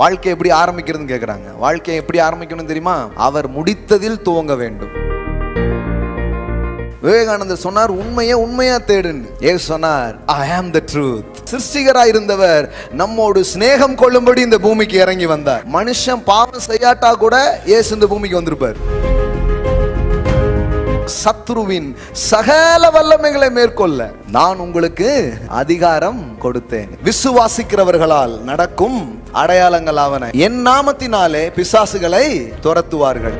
வாழ்க்கை எப்படி ஆரம்பிக்கிறதுன்னு கேட்குறாங்க. வாழ்க்கையை எப்படி ஆரம்பிக்கணும் தெரியுமா? அவர் முடித்ததில் துவங்க வேண்டும். விவேகானந்தர் சொன்னார், உண்மையை உண்மையா தேடுன்னு. ஏசு சொன்னார், ஐ ஆம் த ட்ரூத். சிருஷ்டிகராய் இருந்தவர் நம்மோடு சிநேகம் கொள்ளும்படி இந்த பூமிக்கு இறங்கி வந்தார். மனுஷன் பாவம் செய்யாட்டா கூட இயேசு இந்த பூமிக்கு வந்திருப்பார். சத்ருவின் சகல வல்லமைகளை மேற்கொள்ள நான் உங்களுக்கு அதிகாரம் கொடுத்தேன். விசுவாசிக்கிறவர்களால் நடக்கும் அடையாளங்கள் ஆவன. என் நாமத்தினாலே பிசாசுகளை துரத்துவார்கள்.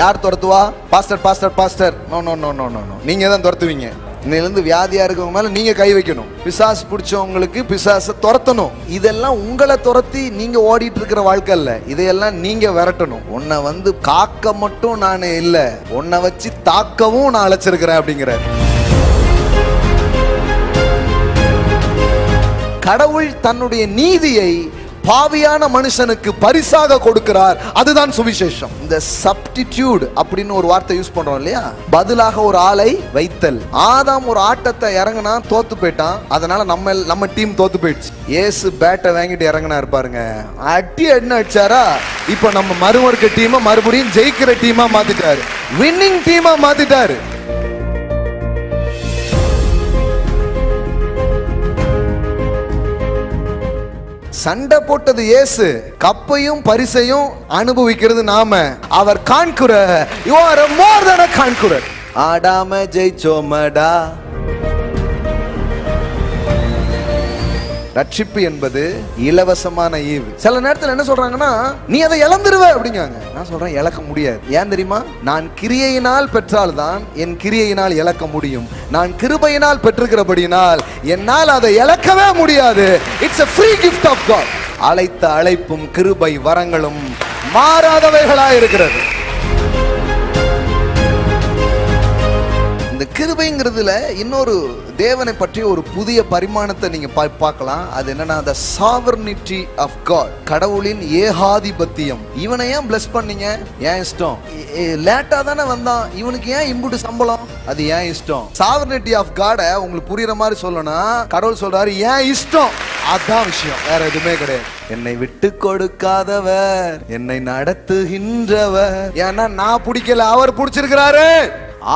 யார் துரத்துவா? Pastor pastor pastor. No no no no no. நீங்க தான் துரத்துவீங்க. இன்னிலிருந்து வியாதியா இருக்கவங்க மேல நீங்க கை வைக்கணும். பிசாசு பிடிச்சவங்களுக்கு பிசாசை துரத்தணும். இதெல்லாம் உங்களை துரத்தி நீங்க ஓடிட்டு இருக்கிற வாழ்க்கை இல்ல. இதையெல்லாம் நீங்க விரட்டணும். உன்னை வந்து காக்க மட்டும் நான் இல்ல, உன்னை வச்சு தாக்கவும் நான் அழைச்சிருக்கிறேன் அப்படிங்கிற. கடவுள் தன்னுடைய நீதியை பாவியான மனுஷனுக்கு பரிசாக கொடுக்கிறார். அதுதான் சுவிசேஷம். இந்த சப்ஸ்டிட்யூட் அப்படின்னு ஒரு வார்த்தை யூஸ் பண்றோம் இல்லையா? பதிலாக ஒரு ஆளை வைத்தல். ஆதாம் ஒரு ஆட்டத்தை இறங்கினா தோத்து போயிட்டான். அதனால நம்ம டீம் தோத்து போயிடுச்சு. ஏசு பேட்டை வாங்கிட்டு இறங்கினா இருப்பாருங்க, அடி என்ன அடிச்சாரா? இப்ப நம்ம மறுவர்க்க டீமை மறுபடியும் ஜெயிக்கிற டீமா மாத்திட்டாரு, வின்னிங் டீமா மாத்திட்டாரு. சண்டை போட்டது இயேசு, கப்பையும் பரிசையும் அனுபவிக்கிறது நாம. அவர் காண்குரர். You are more than a conqueror. ஆடாம ஜெயிச்சோமடா. ரட்சிப்பு என்பது இலவசமான ஈவு. சில நேரத்தில் என்ன சொல்றாங்கன்னா, நீ அதை இழந்துருவ அப்படிங்காங்க. நான் சொல்றேன், இழக்க முடியாது. ஏன் தெரியுமா? நான் கிரியையினால் பெற்றால்தான் என் கிரியையினால் இழக்க முடியும். நான் கிருபையினால் பெற்றிருக்கிறபடியினால் என்னால் அதை இழக்கவே முடியாது. It's a free gift of God. அழைத்த அழைப்பும் கிருபை வரங்களும் மாறாதவைகளாய் இருக்கிறது. இந்த கிருபைங்கிறதுல இன்னொரு தேவனை பற்றி ஒரு புதிய பரிமாணத்தை நீங்க பார்க்கலாம். அது என்னன்னா, the sovereignty of God. கடவுளின் ஏகாதிபத்தியம். இவனை ஏன் பிளஸ் பண்ணீங்க? ஏன் இஷ்டம். லேட்டா தானே வந்தான், இவனுக்கு ஏன் இம்புட்டு சம்பளம்? அது ஏன் இஷ்டம். sovereignty of God உங்களுக்கு புரியுற மாதிரி சொல்லணும்னா, கடவுள் சொல்றாரு ஏன் இஷ்டம். அதான் விஷயம், வேற எதுவுமே கிடையாது. என்னை விட்டு கொடுக்காதவர் என்னை நடத்துகின்றவர். ஏன்னா நான் பிடிக்கல, அவர் பிடிச்சிருக்கிறாரு.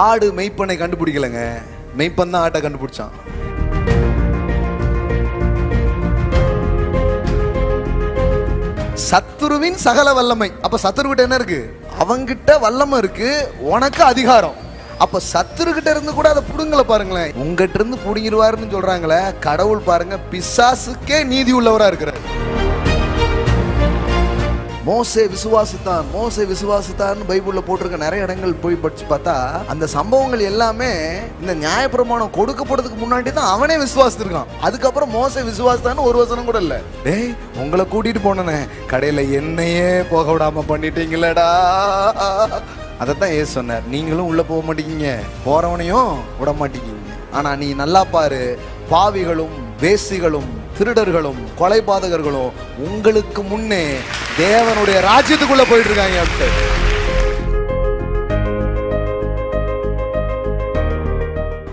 ஆடு மெய்ப்பனை கண்டுபிடிக்கலங்க, மெய்ப்பன் தான் ஆட்டை கண்டுபிடிச்சான். சத்துருவின் சகல வல்லமை. அப்ப சத்துருகிட்ட என்ன இருக்கு? அவங்கிட்ட வல்லமை இருக்கு, உனக்கு அதிகாரம். அப்ப சத்துருகிட்ட இருந்து கூட அதை புடுங்கல பாருங்களேன். உங்ககிட்ட இருந்து புடுங்கிடுவாருன்னு சொல்றாங்களே, கடவுள் பாருங்க பிசாசுக்கே நீதி உள்ளவரா இருக்கிறார். மோசே விசுவாசித்தான், மோசே விசுவாசித்தான்னு பைபிள்ல போட்டிருக்க நிறைய இடங்கள் போய் படிச்சு பார்த்தா, அந்த சம்பவங்கள் எல்லாமே இந்த நியாயப்பிரமாணம் கொடுக்கப்படுறதுக்கு முன்னாடி தான் அவனே விசுவாசித்திருக்கான். அதுக்கப்புறம் மோசே விசுவாசித்தான்னு ஒரு வசனம் கூட இல்ல. டேய், உங்களை கூட்டிட்டு போனே கடையில என்னையே போக விடாம பண்ணிட்டீங்களடா. அதைத்தான் ஏசு சொன்னார், நீங்களும் உள்ள போக மாட்டீங்க, போறவனையும் விட மாட்டீங்க. ஆனா நீ நல்லா பாரு, பாவிகளும் வேசிகளும் திருடர்களும் கொலைபாதகர்களும் உங்களுக்கு முன்னே தேவனுடைய ராஜ்யத்துக்குள்ள போயிட்டு இருக்காங்க.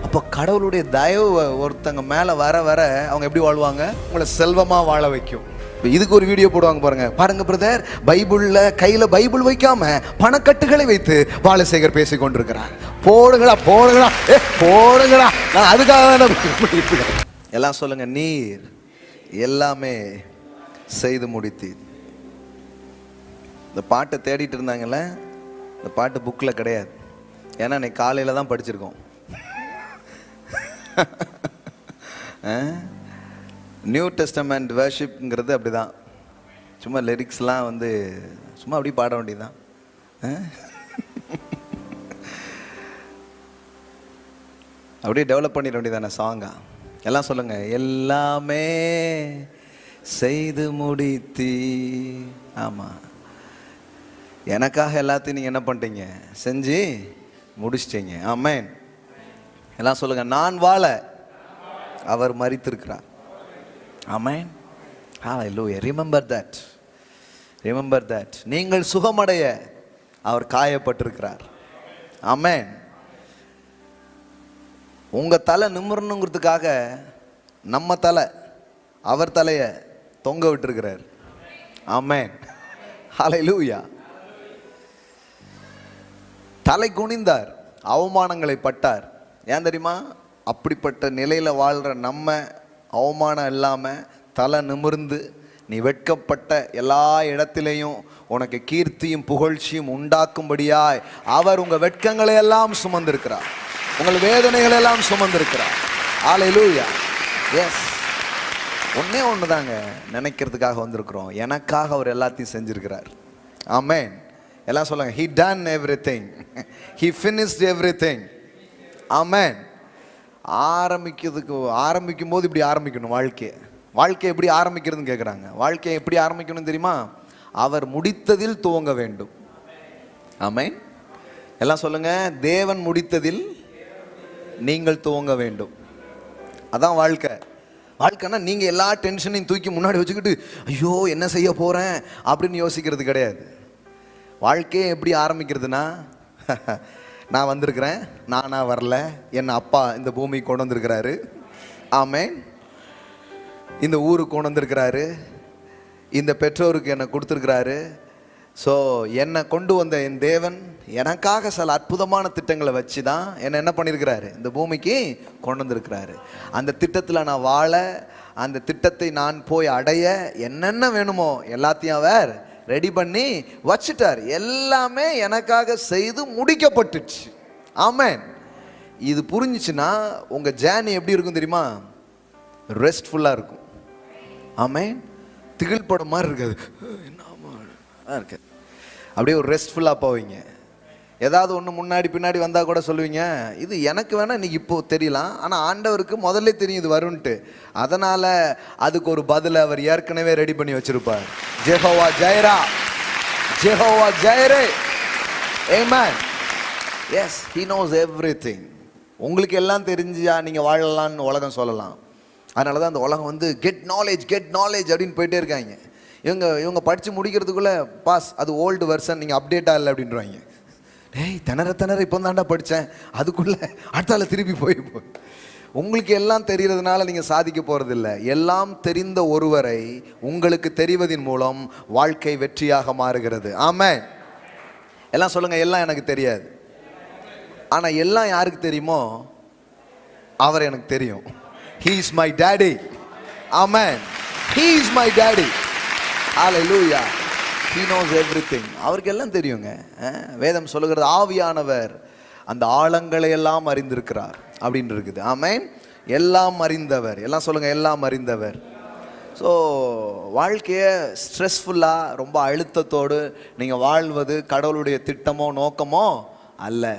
அப்ப கடவுளுடைய தயவு ஒருத்தங்க மேல வர வர அவங்க எப்படி வாழ்வாங்க? உங்களை செல்வமா வாழ வைக்கும். இதுக்கு ஒரு வீடியோ போடுவாங்க பாருங்க. பாருங்க பிரதர், பைபிள்ல கையில பைபிள் வைக்காம பணக்கட்டுகளை வைத்து பாலசேகர் பேசிக் கொண்டிருக்கிறார். போடுங்களா போடுங்களா போடுங்களா. நான் அதுக்காக எல்லாம் சொல்லுங்க, நீர் எல்லாமே செய்து முடித்தீர். இந்த பாட்டை தேடிட்டு இருந்தாங்கல்ல, இந்த பாட்டு புக்கில் கிடையாது. ஏன்னா இன்னைக்கு காலையில் தான் படிச்சிருக்கோம். நியூ டெஸ்டமெண்ட் வர்ஷிப்ங்கிறது அப்படி தான். சும்மா லிரிக்ஸ்லாம் வந்து சும்மா அப்படி பாட வேண்டியதுதான். அப்படியே டெவலப் பண்ணிட வேண்டியதானே சாங்கா. எல்லாம் சொல்லுங்க, எல்லாமே செய்து முடித்தி. ஆமாம், எனக்காக எல்லாத்தையும் நீங்கள் என்ன பண்ணிட்டீங்க? செஞ்சு முடிச்சிட்டீங்க. ஆமென். எல்லாம் சொல்லுங்க, நான் வாழ அவர் மரித்திருக்கிறார். Amen. Hallelujah. Remember that, remember that. நீங்கள் சுகமடைய அவர் காயப்பட்டிருக்கிறார். ஆமென். உங்க தலை நிமிரணுங்கிறதுக்காக நம்ம தலை அவர் தலையை தொங்க விட்டுருக்கிறார். ஆமென், ஹல்லேலூயா. தலை குனிந்தார், அவமானங்களை பட்டார். ஏன் தெரியுமா? அப்படிப்பட்ட நிலையில் வாழ்கிற நம்ம அவமானம் இல்லாமல் தலை நிமிர்ந்து, நீ வெட்கப்பட்ட எல்லா இடத்திலையும் உனக்கு கீர்த்தியும் புகழ்ச்சியும் உண்டாக்கும்படியாய் அவர் உங்கள் வெட்கங்களை எல்லாம் சுமந்திருக்கிறார், உங்கள் வேதனைகளை எல்லாம் சுமந்திருக்கிறார். ஹல்லேலூயா. எஸ், ஒன்னே ஒன்று தாங்க நினைக்கிறதுக்காக வந்திருக்கிறோம். எனக்காக அவர் எல்லாத்தையும் செஞ்சிருக்கிறார். ஆமென். எல்லாம் சொல்லுங்க, he done everything, he finished everything. ஆமென். ஆரம்பிக்கும் போது இப்படி ஆரம்பிக்கணும். வாழ்க்கை எப்படி ஆரம்பிக்கிறதுன்னு கேட்குறாங்க. வாழ்க்கையை எப்படி ஆரம்பிக்கணும் தெரியுமா? அவர் முடித்ததில் துவங்க வேண்டும். ஆமென். எல்லாம் சொல்லுங்க, தேவன் முடித்ததில் நீங்கள் துவங்க வேண்டும். அதான் வாழ்க்கைன்னா நீங்கள் எல்லா டென்ஷனையும் தூக்கி முன்னாடி வச்சுக்கிட்டு ஐயோ என்ன செய்ய போகிறேன் அப்படின்னு யோசிக்கிறது கிடையாது. வாழ்க்கையை எப்படி ஆரம்பிக்கிறதுனா, நான் வந்திருக்கிறேன், நானா வரல, என் அப்பா இந்த பூமிக்கு கொண்டு வந்திருக்கிறாரு. ஆமென். இந்த ஊருக்கு கொண்டு வந்திருக்கிறாரு, இந்த பெற்றோருக்கு என்னை கொடுத்துருக்கிறாரு. ஸோ என்னை கொண்டு வந்த என் தேவன் எனக்காக சில அற்புதமான திட்டங்களை வச்சு தான் என்னை என்ன பண்ணியிருக்கிறாரு, இந்த பூமிக்கு கொண்டு வந்திருக்கிறாரு. அந்த திட்டத்தில் நான் வாழ, அந்த திட்டத்தை நான் போய் அடைய என்னென்ன வேணுமோ எல்லாத்தையும் அவர் ரெடி பண்ணி வச்சுட்டார். எல்லாமே எனக்காக செய்து முடிக்கப்பட்டுச்சு. ஆமென். இது புரிஞ்சிச்சுன்னா உங்கள் ஜேர்னி எப்படி இருக்கும் தெரியுமா? ரெஸ்ட்ஃபுல்லாக இருக்கும். ஆமென். திகில் படம் மாதிரி இருக்காது, என்ன இருக்கு, அப்படியே ஒரு ரெஸ்ட்ஃபுல்லாக போவீங்க. ஏதாவது ஒன்று முன்னாடி பின்னாடி வந்தால் கூட சொல்லுவீங்க, இது எனக்கு வேணால் இன்றைக்கி இப்போது தெரியலாம், ஆனால் ஆண்டவருக்கு முதல்ல தெரியும் இது வரும்ன்ட்டு. அதனால் அதுக்கு ஒரு பதிலை அவர் ஏற்கனவே ரெடி பண்ணி வச்சுருப்பார். Jehovah Jireh, Jehovah Jireh. Amen. Yes, he knows everything. உங்களுக்கு எல்லாம் தெரிஞ்சா நீங்கள் வாழலான்னு உலகம் சொல்லலாம். அதனால தான் அந்த உலகம் வந்து கெட் நாலேஜ் அப்படின்னு போயிட்டே இருக்காங்க. இவங்க படித்து முடிக்கிறதுக்குள்ளே பாஸ், அது ஓல்டு வெர்ஷன், நீங்கள் அப்டேட்டாக இல்லை அப்படின்றாங்க. டேய் திணற இப்போ தாண்டா படித்தேன், அதுக்குள்ளே அடுத்தால திருப்பி போய் உங்களுக்கு எல்லாம் தெரிகிறதுனால நீங்கள் சாதிக்க போகிறதில்ல. எல்லாம் தெரிந்த ஒருவரை உங்களுக்கு தெரிவதின் மூலம் வாழ்க்கை வெற்றியாக மாறுகிறது. ஆமென். எல்லாம் சொல்லுங்கள், எல்லாம் எனக்கு தெரியாது, ஆனால் எல்லாம் யாருக்கு தெரியுமோ அவர் எனக்கு தெரியும். He is my daddy. Amen. He is my daddy. Hallelujah. He knows everything. அவருக்கு எல்லாம் தெரியுங்க. வேதம் சொல்லுகிறது, ஆவியானவர் அந்த ஆழங்களை எல்லாம் அறிந்திருக்கிறார் அப்படின்னு இருக்குது. ஆமென். எல்லாம் அறிந்தவர். எல்லாம் சொல்லுங்க, எல்லாம் அறிந்தவர். ஸோ வாழ்க்கையை ஸ்ட்ரெஸ்ஃபுல்லாக ரொம்ப அழுத்தத்தோடு நீங்கள் வாழ்வது கடவுளுடைய திட்டமோ நோக்கமோ அல்ல.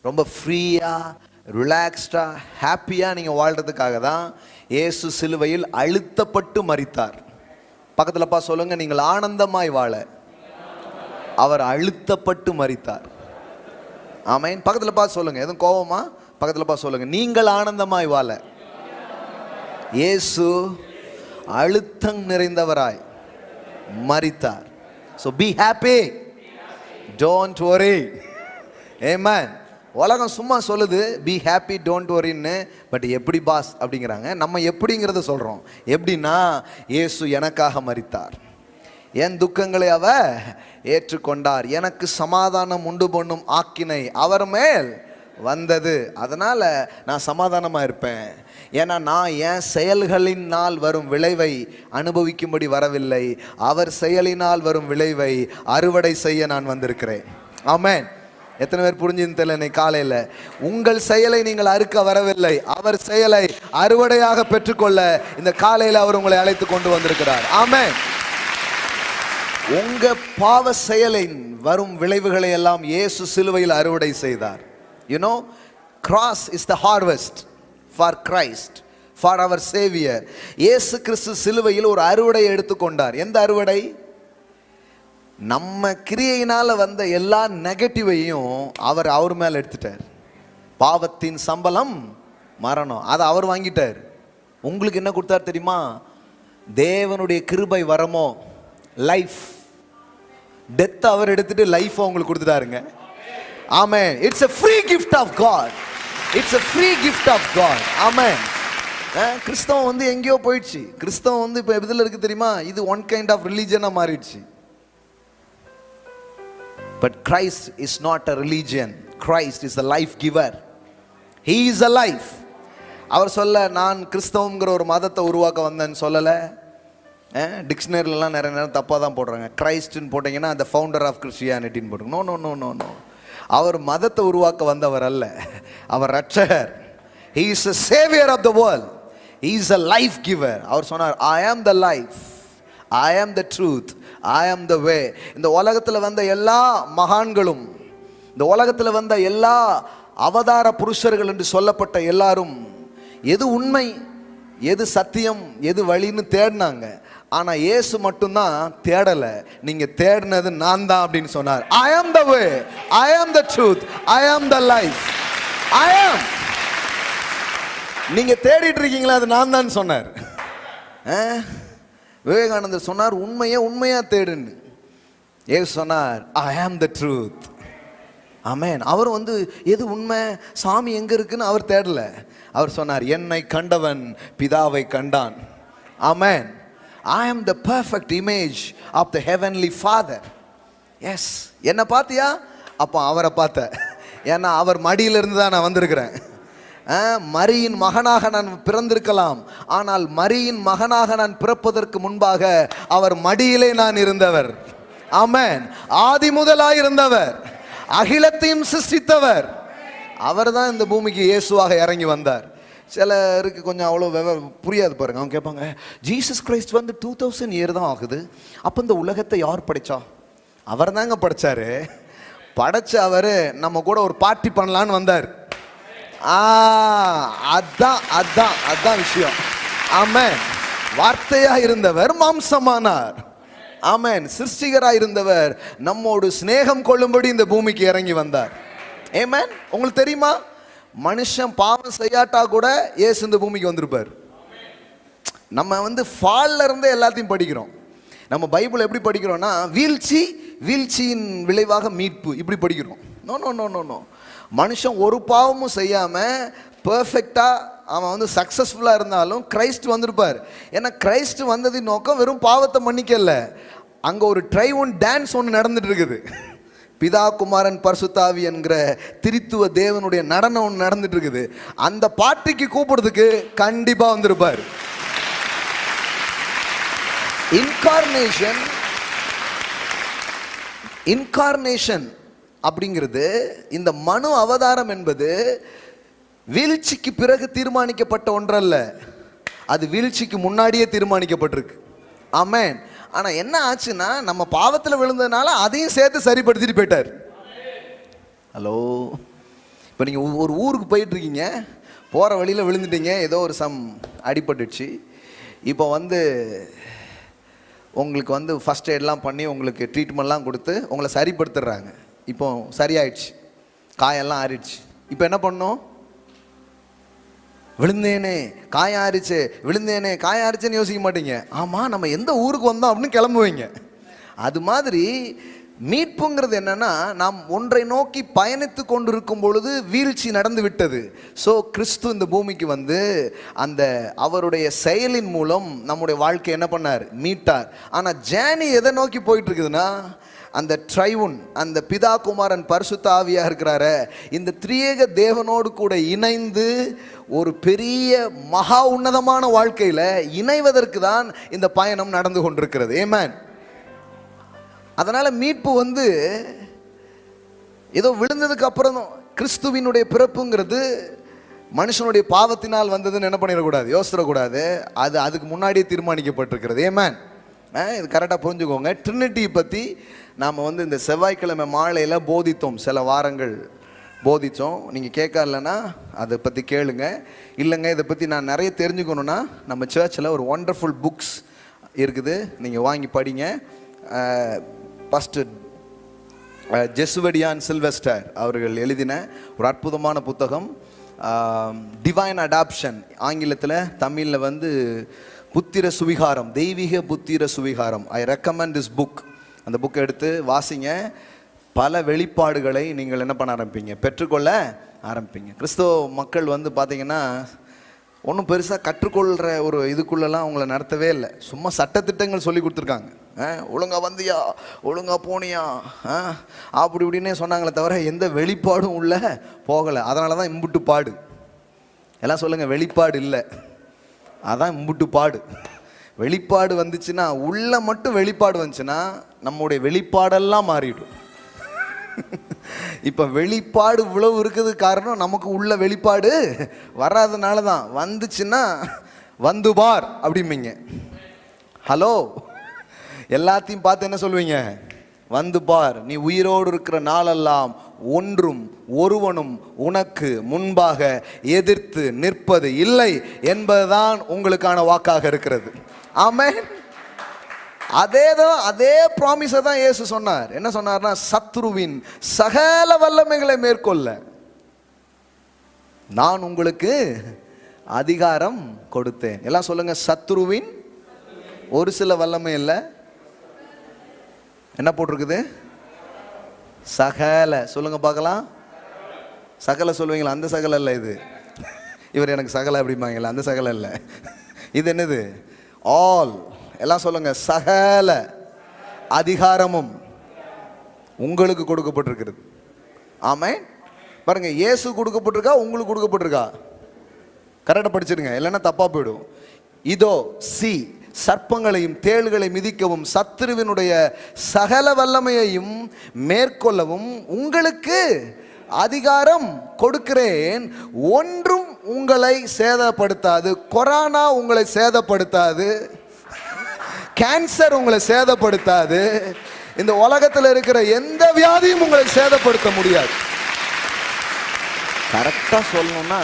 ரொம்ப ஃப்ரீயாக ரிலாக்ஸ்டாக ஹாப்பியாக நீங்கள் வாழ்கிறதுக்காக தான் இயேசு சிலுவையில் அழுத்தப்பட்டு மரித்தார். பக்கத்தில் பா சொல்லுங்க, நீங்கள் ஆனந்தமாய் வாழ அவர் அழுத்தப்பட்டு மரித்தார். ஆமென். பக்கத்தில் பா சொல்லுங்க, எதுவும் கோபமா? பக்கத்தில் பா சொல்லுங்க, நீங்கள் ஆனந்தமாய் வாழ இயேசு அழுத்தம் நிறைந்தவராய் மரித்தார். So be happy, don't worry. Amen. உலகம் சும்மா சொல்லுது பி ஹாப்பி டோன்ட் வரின்னு, பட் எப்படி பாஸ் அப்படிங்கிறாங்க. நம்ம எப்படிங்கிறத சொல்கிறோம். எப்படின்னா, இயேசு எனக்காக மரித்தார், என் துக்கங்களை அவர் ஏற்றுக்கொண்டார், எனக்கு சமாதானம் உண்டு பண்ணும் ஆக்கினை அவர் மேல் வந்தது, அதனால் நான் சமாதானமாக இருப்பேன். ஏன்னா நான் என் செயல்களினால் வரும் விளைவை அனுபவிக்கும்படி வரவில்லை, அவர் செயலினால் வரும் விளைவை அறுவடை செய்ய நான் வந்திருக்கிறேன். ஆமென். எத்தனை பேர் புரிஞ்சுன்னு தெரியல இன்னைக்கு காலையில்? உங்கள் செயலை நீங்கள் அறுக்க வரவில்லை, அவர் செயலை அறுவடையாக பெற்றுக்கொள்ள இந்த காலையில் அவர் உங்களை அழைத்து கொண்டு வந்திருக்கிறார். ஆமென். உங்க பாவ செயலின் வரும் விளைவுகளை எல்லாம் இயேசு சிலுவையில் அறுவடை செய்தார். You know, cross is the harvest for Christ, for our Savior. இயேசு கிறிஸ்து சிலுவையில் ஒரு அறுவடை எடுத்துக்கொண்டார். எந்த அறுவடை? நம்ம கிரியையினால் வந்த எல்லா நெகட்டிவையும் அவர் மேலே எடுத்துட்டார். பாவத்தின் சம்பளம் மரணம், அதை அவர் வாங்கிட்டார். உங்களுக்கு என்ன கொடுத்தார் தெரியுமா? தேவனுடைய கிருபை வரமோ லைஃப். டெத் அவர் எடுத்துட்டு லைஃப் உங்களுக்கு கொடுத்துட்டாருங்க. Amen. It's a free gift of God. It's a free gift of God. ஆமென். கிறிஸ்தவம் வந்து எங்கேயோ போயிடுச்சு. கிறிஸ்தவம் வந்து இப்போ எதில் இருக்கு தெரியுமா? இது ஒன் கைண்ட் ஆஃப் ரிலீஜனாக மாறிடுச்சு. But Christ is not a religion. Christ is a life giver. He is a life. அவர் சொல்ல, நான் கிறிஸ்தவங்கிற ஒரு மதத்தை உருவாக்க வந்தேன்னு சொல்லலை. டிக்ஷனரிலாம் நிறைய நேரம் தப்பாக தான் போடுறாங்க. கிரைஸ்ட்னு போட்டிங்கன்னா அந்த ஃபவுண்டர் ஆஃப் கிறிஸ்டியானிட்டின்னு போட்டுங்க. No no no no no. அவர் மதத்தை உருவாக்க வந்தவர் அல்ல, அவர் ரட்சகர். He is a savior of the world. He is a life giver. அவர் சொன்னார், I am the life, I am the truth, I am the way. இந்த உலகத்தில் வந்த எல்லா மகான்களும், இந்த உலகத்தில் வந்த எல்லா அவதார புருஷர்கள் என்று சொல்லப்பட்ட எல்லாரும் எது உண்மை, எது சத்தியம், எது வழின்னு தேடினாங்க. ஆனால் இயேசு மட்டும்தான் தேடலை. நீங்கள் தேடினது நான் தான் அப்படின்னு சொன்னார். I am the way, I am the truth, I am the life, I am. நீங்க தேடிட்டு இருக்கீங்களா? அது நான் தான் சொன்னார். விவேகானந்தர் சொன்னார், உண்மையை உண்மையா தேடுன்னு. ஏசு சொன்னார், I am the truth. ஆமென். அவர் வந்து எது உண்மை, சாமி எங்க இருக்குன்னு அவர் தேடல. அவர் சொன்னார், என்னை கண்டவன் பிதாவை கண்டான். ஆமென். I am the perfect image of the heavenly Father. Yes, என்ன பார்த்தியா? அப்போ அவரை பார்த்த. ஏன்னா அவர் மடியிலிருந்து தான் நான் வந்திருக்கிறேன். மரியின் மகனாக நான் பிறந்திருக்கலாம், ஆனால் மரியின் மகனாக நான் பிறப்பதற்கு முன்பாக அவர் மடியிலே நான் இருந்தவர். ஆமென். ஆதி முதலாய் இருந்தவர், அகிலத்தையும் சிருஷ்டித்தவர். அவர் தான் இந்த பூமிக்கு இயேசுவாக இறங்கி வந்தார். சிலருக்கு கொஞ்சம் அவ்வளோ புரியாது பாருங்க. அவங்க கேட்பாங்க, ஜீசஸ் கிரைஸ்ட் வந்து 2000 இயர் தான் ஆகுது, அப்போ இந்த உலகத்தை யார் படைச்சா? அவர் தாங்க படைச்சாரு. படைச்ச அவர் நம்ம கூட ஒரு பார்ட்டி பண்ணலான்னு வந்தார். அதான் விஷயம். ஆமென். வார்த்தையா இருந்தவர் மாம்சமானார். ஆமென். சிருஷ்டிகராக இருந்தவர் நம்மோடு சிநேகம் கொள்ளும்படி இந்த பூமிக்கு இறங்கி வந்தார். ஆமென். உங்களுக்கு தெரியுமா, மனுஷன் பாவம் செய்யாட்டா கூட இயேசு இந்த பூமிக்கு வந்திருப்பார். நம்ம வந்து ஃபால்ல இருந்து எல்லாத்தையும் படிக்கிறோம். நம்ம பைபிள் எப்படி படிக்கிறோம்னா, வீழ்ச்சியின் விளைவாக மீட்பு, இப்படி படிக்கிறோம். No no no no no. மனுஷன் ஒரு பாவமும் செய்யாமல் பர்ஃபெக்டாக அவன் வந்து சக்ஸஸ்ஃபுல்லாக இருந்தாலும் கிரைஸ்ட் வந்திருப்பார். ஏன்னா கிரைஸ்ட் வந்ததின் நோக்கம் வெறும் பாவத்தை மன்னிக்கல, அங்கே ஒரு ட்ரைவன் டான்ஸ் ஒன்று நடந்துட்டு இருக்குது. பிதா குமாரன் பரிசுத்தாவி என்கிற திரித்துவ தேவனுடைய நடனம் ஒன்று நடந்துட்டு இருக்குது. அந்த பாட்டுக்கு கூப்பிடுறதுக்கு கண்டிப்பாக வந்திருப்பார். இன்கார்னேஷன் அப்படிங்கிறது, இந்த மனு அவதாரம் என்பது வீழ்ச்சிக்கு பிறகு தீர்மானிக்கப்பட்ட ஒன்றல்ல, அது வீழ்ச்சிக்கு முன்னாடியே தீர்மானிக்கப்பட்டிருக்கு. ஆமென். ஆனால் என்ன ஆச்சுன்னா, நம்ம பாவத்தில் விழுந்ததுனால அதையும் சேர்த்து சரிப்படுத்திட்டு போயிட்டார். ஹலோ, இப்போ நீங்கள் ஒரு ஊருக்கு போயிட்டு இருக்கீங்க, போகிற வழியில் விழுந்துட்டீங்க, ஏதோ ஒரு அடிபட்டுச்சு. இப்போ வந்து உங்களுக்கு வந்து ஃபஸ்ட் எய்ட்லாம் பண்ணி உங்களுக்கு ட்ரீட்மெண்ட்லாம் கொடுத்து உங்களை சரிப்படுத்துடுறாங்க. இப்போ சரியாயிடுச்சு, காயெல்லாம் ஆறிடுச்சு. இப்போ என்ன பண்ணணும்? விழுந்தேனே காயம் ஆறிச்சு, விழுந்தேனே காயம் ஆறிச்சுன்னு யோசிக்க மாட்டீங்க. ஆமாம், நம்ம எந்த ஊருக்கு வந்தோம் அப்படின்னு கிளம்புவீங்க. அது மாதிரி மீட்புங்கிறது என்னன்னா, நாம் ஒன்றை நோக்கி பயணித்து கொண்டிருக்கும் பொழுது வீழ்ச்சி நடந்து விட்டது. ஸோ கிறிஸ்து இந்த பூமிக்கு வந்து அந்த அவருடைய செயலின் மூலம் நம்முடைய வாழ்க்கை என்ன பண்ணார்? மீட்டார். ஆனால் ஜேர்னி எதை நோக்கி போயிட்டு இருக்குதுன்னா, அந்த ட்ரைவுன், அந்த பிதா குமாரன் பரிசுத்த ஆவியாக இருக்கிறார, இந்த திரியேக தேவனோடு கூட இணைந்து ஒரு பெரிய மகா உன்னதமான வாழ்க்கையில் இணைவதற்கு தான் இந்த பயணம் நடந்து கொண்டிருக்கிறது. ஆமென். அதனால் மீட்பு வந்து ஏதோ விழுந்ததுக்கு அப்புறம் கிறிஸ்துவினுடைய பிறப்புங்கிறது மனுஷனுடைய பாவத்தினால் வந்ததுன்னு என்ன பண்ணிடக்கூடாது, யோசிடக்கூடாது. அதுக்கு முன்னாடியே தீர்மானிக்கப்பட்டிருக்கிறது. ஆமென். இது கரெக்டாக புரிஞ்சுக்கோங்க. ட்ரினிட்டி பற்றி நாம் வந்து இந்த செவ்வாய்க்கிழமை மாலையில் போதித்தோம், சில வாரங்கள் போதித்தோம். நீங்கள் கேட்கலன்னா அதை பற்றி கேளுங்க. இல்லைங்க இதை பற்றி நான் நிறைய தெரிஞ்சுக்கணுன்னா நம்ம சர்ச்சில் ஒரு ஒண்டர்ஃபுல் புக்ஸ் இருக்குது, நீங்கள் வாங்கி படிங்க. ஃபஸ்ட்டு ஜெசுவடியான் சில்வெஸ்டர் அவர்கள் எழுதின ஒரு அற்புதமான புத்தகம் டிவைன் அடாப்ஷன், ஆங்கிலத்தில், தமிழில் வந்து புத்திர சுவிகாரம், தெய்வீக புத்திர சுவிகாரம். I recommend this book. அந்த புக்கை எடுத்து வாசிங்க. பல வெளிப்பாடுகளை நீங்கள் என்ன பண்ண ஆரம்பிப்பீங்க, பெற்றுக்கொள்ள ஆரம்பிப்பீங்க. கிறிஸ்தவ மக்கள் வந்து பார்த்திங்கன்னா ஒன்றும் பெருசாக கற்றுக்கொள்கிற ஒரு இதுக்குள்ளெல்லாம் அவங்கள நடத்தவே இல்லை. சும்மா சட்டத்திட்டங்கள் சொல்லி கொடுத்துருக்காங்க. ஒழுங்கா வந்தியா, ஒழுங்கா போனியா, அப்படி இப்படின்னே சொன்னாங்களே தவிர எந்த வெளிப்பாடும் உள்ள போகலை. அதனால தான் இம்புட்டு பாடு. எல்லாம் சொல்லுங்கள், வெளிப்பாடு இல்லை, அதான் இம்புட்டு பாடு. வெளிப்பாடு வந்துச்சுன்னா, உள்ள மட்டும் வெளிப்பாடு வந்துச்சுன்னா நம்முடைய வெளிப்பாடெல்லாம் மாறிடும். இப்போ வெளிப்பாடு இவ்வளவு இருக்குது காரணம் நமக்கு உள்ள வெளிப்பாடு வராதனால தான். வந்துச்சுன்னா வந்து பார் அப்படிம்பீங்க. ஹலோ, எல்லாத்தையும் பார்த்து என்ன சொல்லுவீங்க? வந்து பார், நீ உயிரோடு இருக்கிற நாளெல்லாம் ஒன்றும் ஒருவனும் உனக்கு முன்பாக எதிர்த்து நிற்பது இல்லை என்பதுதான் உங்களுக்கான வாக்காக இருக்கிறது. ஆமென். அதே ப்ராமிஸை தான் இயேசு சொன்னார். என்ன சொன்னார்னா, சத்ருவின் சகல வல்லமைகளை மேற்கொள்ள நான் உங்களுக்கு அதிகாரம் கொடுத்தேன். எல்லாம் சொல்லுங்க, சத்ருவின் ஒரு சில வல்லமை இல்லை, என்ன போட்டிருக்குது? சகல. சொல்லுங்க பார்க்கலாம். சகல சொல்லுவீங்களா? அந்த சகல இல்லை இது. இவர் எனக்கு சகல அப்படிம்பாங்களா? அந்த சகல இல்லை. இது என்னது? ஆல். எல்லாம் சொல்லுங்க, சகல அதிகாரமும் உங்களுக்கு கொடுக்கப்பட்டிருக்கிறது. ஆமென். பாருங்க, இயேசு கொடுக்கப்பட்டிருக்கா, உங்களுக்கு கொடுக்கப்பட்டிருக்கா? கரெக்டாக படிச்சிருங்க, இல்லைன்னா தப்பா போயிடும். இதோ சி, சர்ப்பங்களையும் தேள்களை மிதிக்கவும் சத்துருவினுடைய சகல வல்லமையையும் மேற்கொள்ளவும் உங்களுக்கு அதிகாரம் கொடுக்கிறேன், ஒன்றும் உங்களை சேதப்படுத்தாது. கொரோனா உங்களை சேதப்படுத்தாது, கேன்சர் உங்களை சேதப்படுத்தாது, இந்த உலகத்தில் இருக்கிற எந்த வியாதியும் உங்களை சேதப்படுத்த முடியாது. கரெக்டா சொல்லணும்னா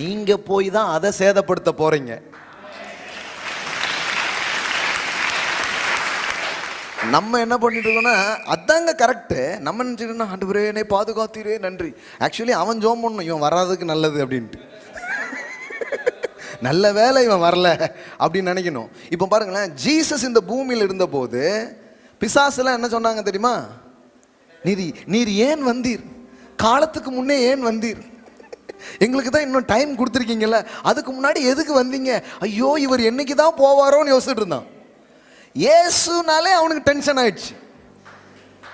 நீங்க போய் தான் அதை சேதப்படுத்த போறீங்க. நம்ம என்ன பண்ணிட்டு இருக்கோம்னா, அதாங்க கரெக்டு. நம்ம நினச்சிக்கிட்டோம்னா, ஆண்டவரே என்னை பாதுகாத்தீரே நன்றி. ஆக்சுவலி அவன் ஜோம் பண்ணணும், இவன் வராதுக்கு நல்லது அப்படின்ட்டு. நல்ல வேலை இவன் வரல அப்படின்னு நினைக்கணும். இப்போ பாருங்களேன், ஜீசஸ் இந்த பூமியில் இருந்தபோது பிசாசுலாம் என்ன சொன்னாங்க தெரியுமா? நீர் ஏன் வந்தீர்? காலத்துக்கு முன்னே ஏன் வந்தீர்? எங்களுக்கு தான் இன்னும் டைம் கொடுத்துருக்கீங்கல்ல, அதுக்கு முன்னாடி எதுக்கு வந்தீங்க? ஐயோ, இவர் என்னைக்கு தான் போவாரோன்னு யோசிச்சுட்டு இருந்தான். இயேசுனாலே அவனுக்கு டென்ஷன் ஆயிடுச்சு.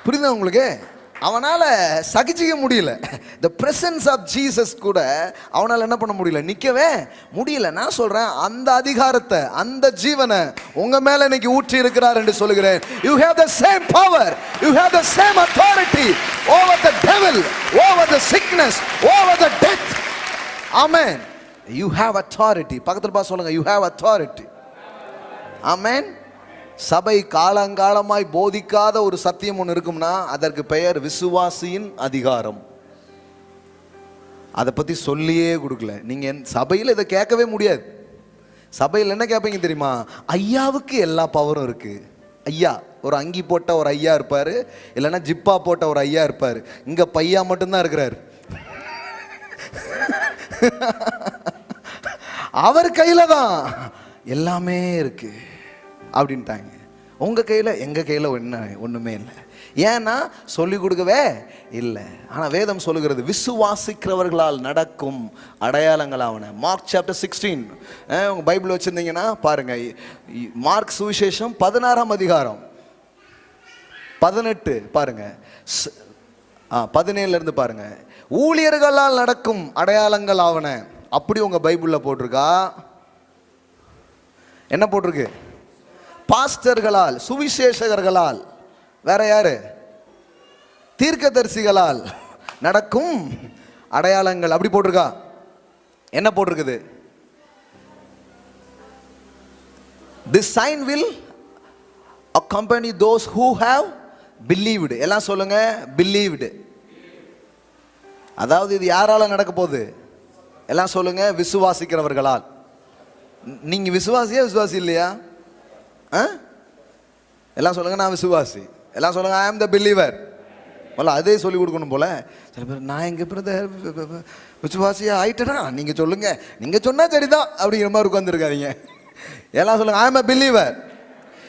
புரியுதா உங்களுக்கு? அவனால் சகிச்சிக்க முடியல. த பிரசன்ஸ் ஆஃப் ஜீசஸ் கூட அவனால் என்ன பண்ண முடியல, நிற்கவே முடியல. நான் சொல்கிறேன், அந்த அதிகாரத்தை, அந்த ஜீவனை உங்கள் மேலே இன்னைக்கு ஊற்றி இருக்கிறார் என்று சொல்லுகிறேன். You have the same power, you have the same authority over the devil, over the sickness, over the death. Amen. You have authority. பக்கத்தில் பார்த்து சொல்லுங்க, யூ ஹேவ் அத்தாரிட்டி. ஆமென். சபை காலங்காலமாய் போதிக்காத ஒரு சத்தியம் ஒன்று இருக்கும்னா அதற்கு பெயர் விசுவாசியின் அதிகாரம். அதை பற்றி சொல்லியே கொடுக்கல. நீங்கள் சபையில் இதை கேட்கவே முடியாது. சபையில் என்ன கேட்பீங்க தெரியுமா? ஐயாவுக்கு எல்லா பவரும் இருக்கு. ஐயா, ஒரு அங்கி போட்ட ஒரு ஐயா இருப்பார், இல்லைன்னா ஜிப்பா போட்ட ஒரு ஐயா இருப்பார். இங்கே பையா மட்டும்தான் இருக்கிறார். அவர் கையில் தான் எல்லாமே இருக்கு அப்படின்ட்டாங்க. உங்கள் கையில், எங்கள் கையில் ஒன்றுமே இல்லை. ஏன்னா சொல்லிக் கொடுக்கவே இல்லை. ஆனால் வேதம் சொல்லுகிறது, விசுவாசிக்கிறவர்களால் நடக்கும் அடையாளங்களாவன. மார்க் சாப்டர் 16 உங்கள் பைபிள் வச்சுருந்தீங்கன்னா பாருங்க. மார்க் சுவிசேஷம் 16ஆம் அதிகாரம் 18 பாருங்க, 17 பாருங்க. ஊழியர்களால் நடக்கும் அடையாளங்கள் ஆவன. அப்படி உங்கள் பைபிளில் போட்டிருக்கா? என்ன போட்டிருக்கு? பாஸ்டர்களால், சுவிசேஷகர்களால், வேற யாரு? தீர்க்கதரிசிகளால் நடக்கும் அடையாளங்கள். அப்படி போட்டிருக்கா? என்ன போட்டிருக்குது? This sign will accompany those who have believed. எல்லாம் சொல்லுங்க, believed. அதாவது இது யாரால நடக்க போகுது? எல்லாம் சொல்லுங்க, விசுவாசிக்கிறவர்களால். நீங்க விசுவாசியா விசுவாசி இல்லையா? எல்லாம் சொல்லுங்க, நான் விசுவாசி. எல்லாம் சொல்லுங்க, ஐ ஆம் த பிலீவர். அதே சொல்லி கொடுக்கணும் போல. சில பேர், நான் எங்க பிரதர் விசுவாசியா ஆயிட்டேனா? நீங்க சொல்லுங்க, நீங்க சொன்னா சரிதான் அப்படிங்கிற மாதிரி உட்கார்ந்துருக்காதீங்க. எல்லாம் சொல்லுங்க, ஐ ஆம் a பிலீவர்.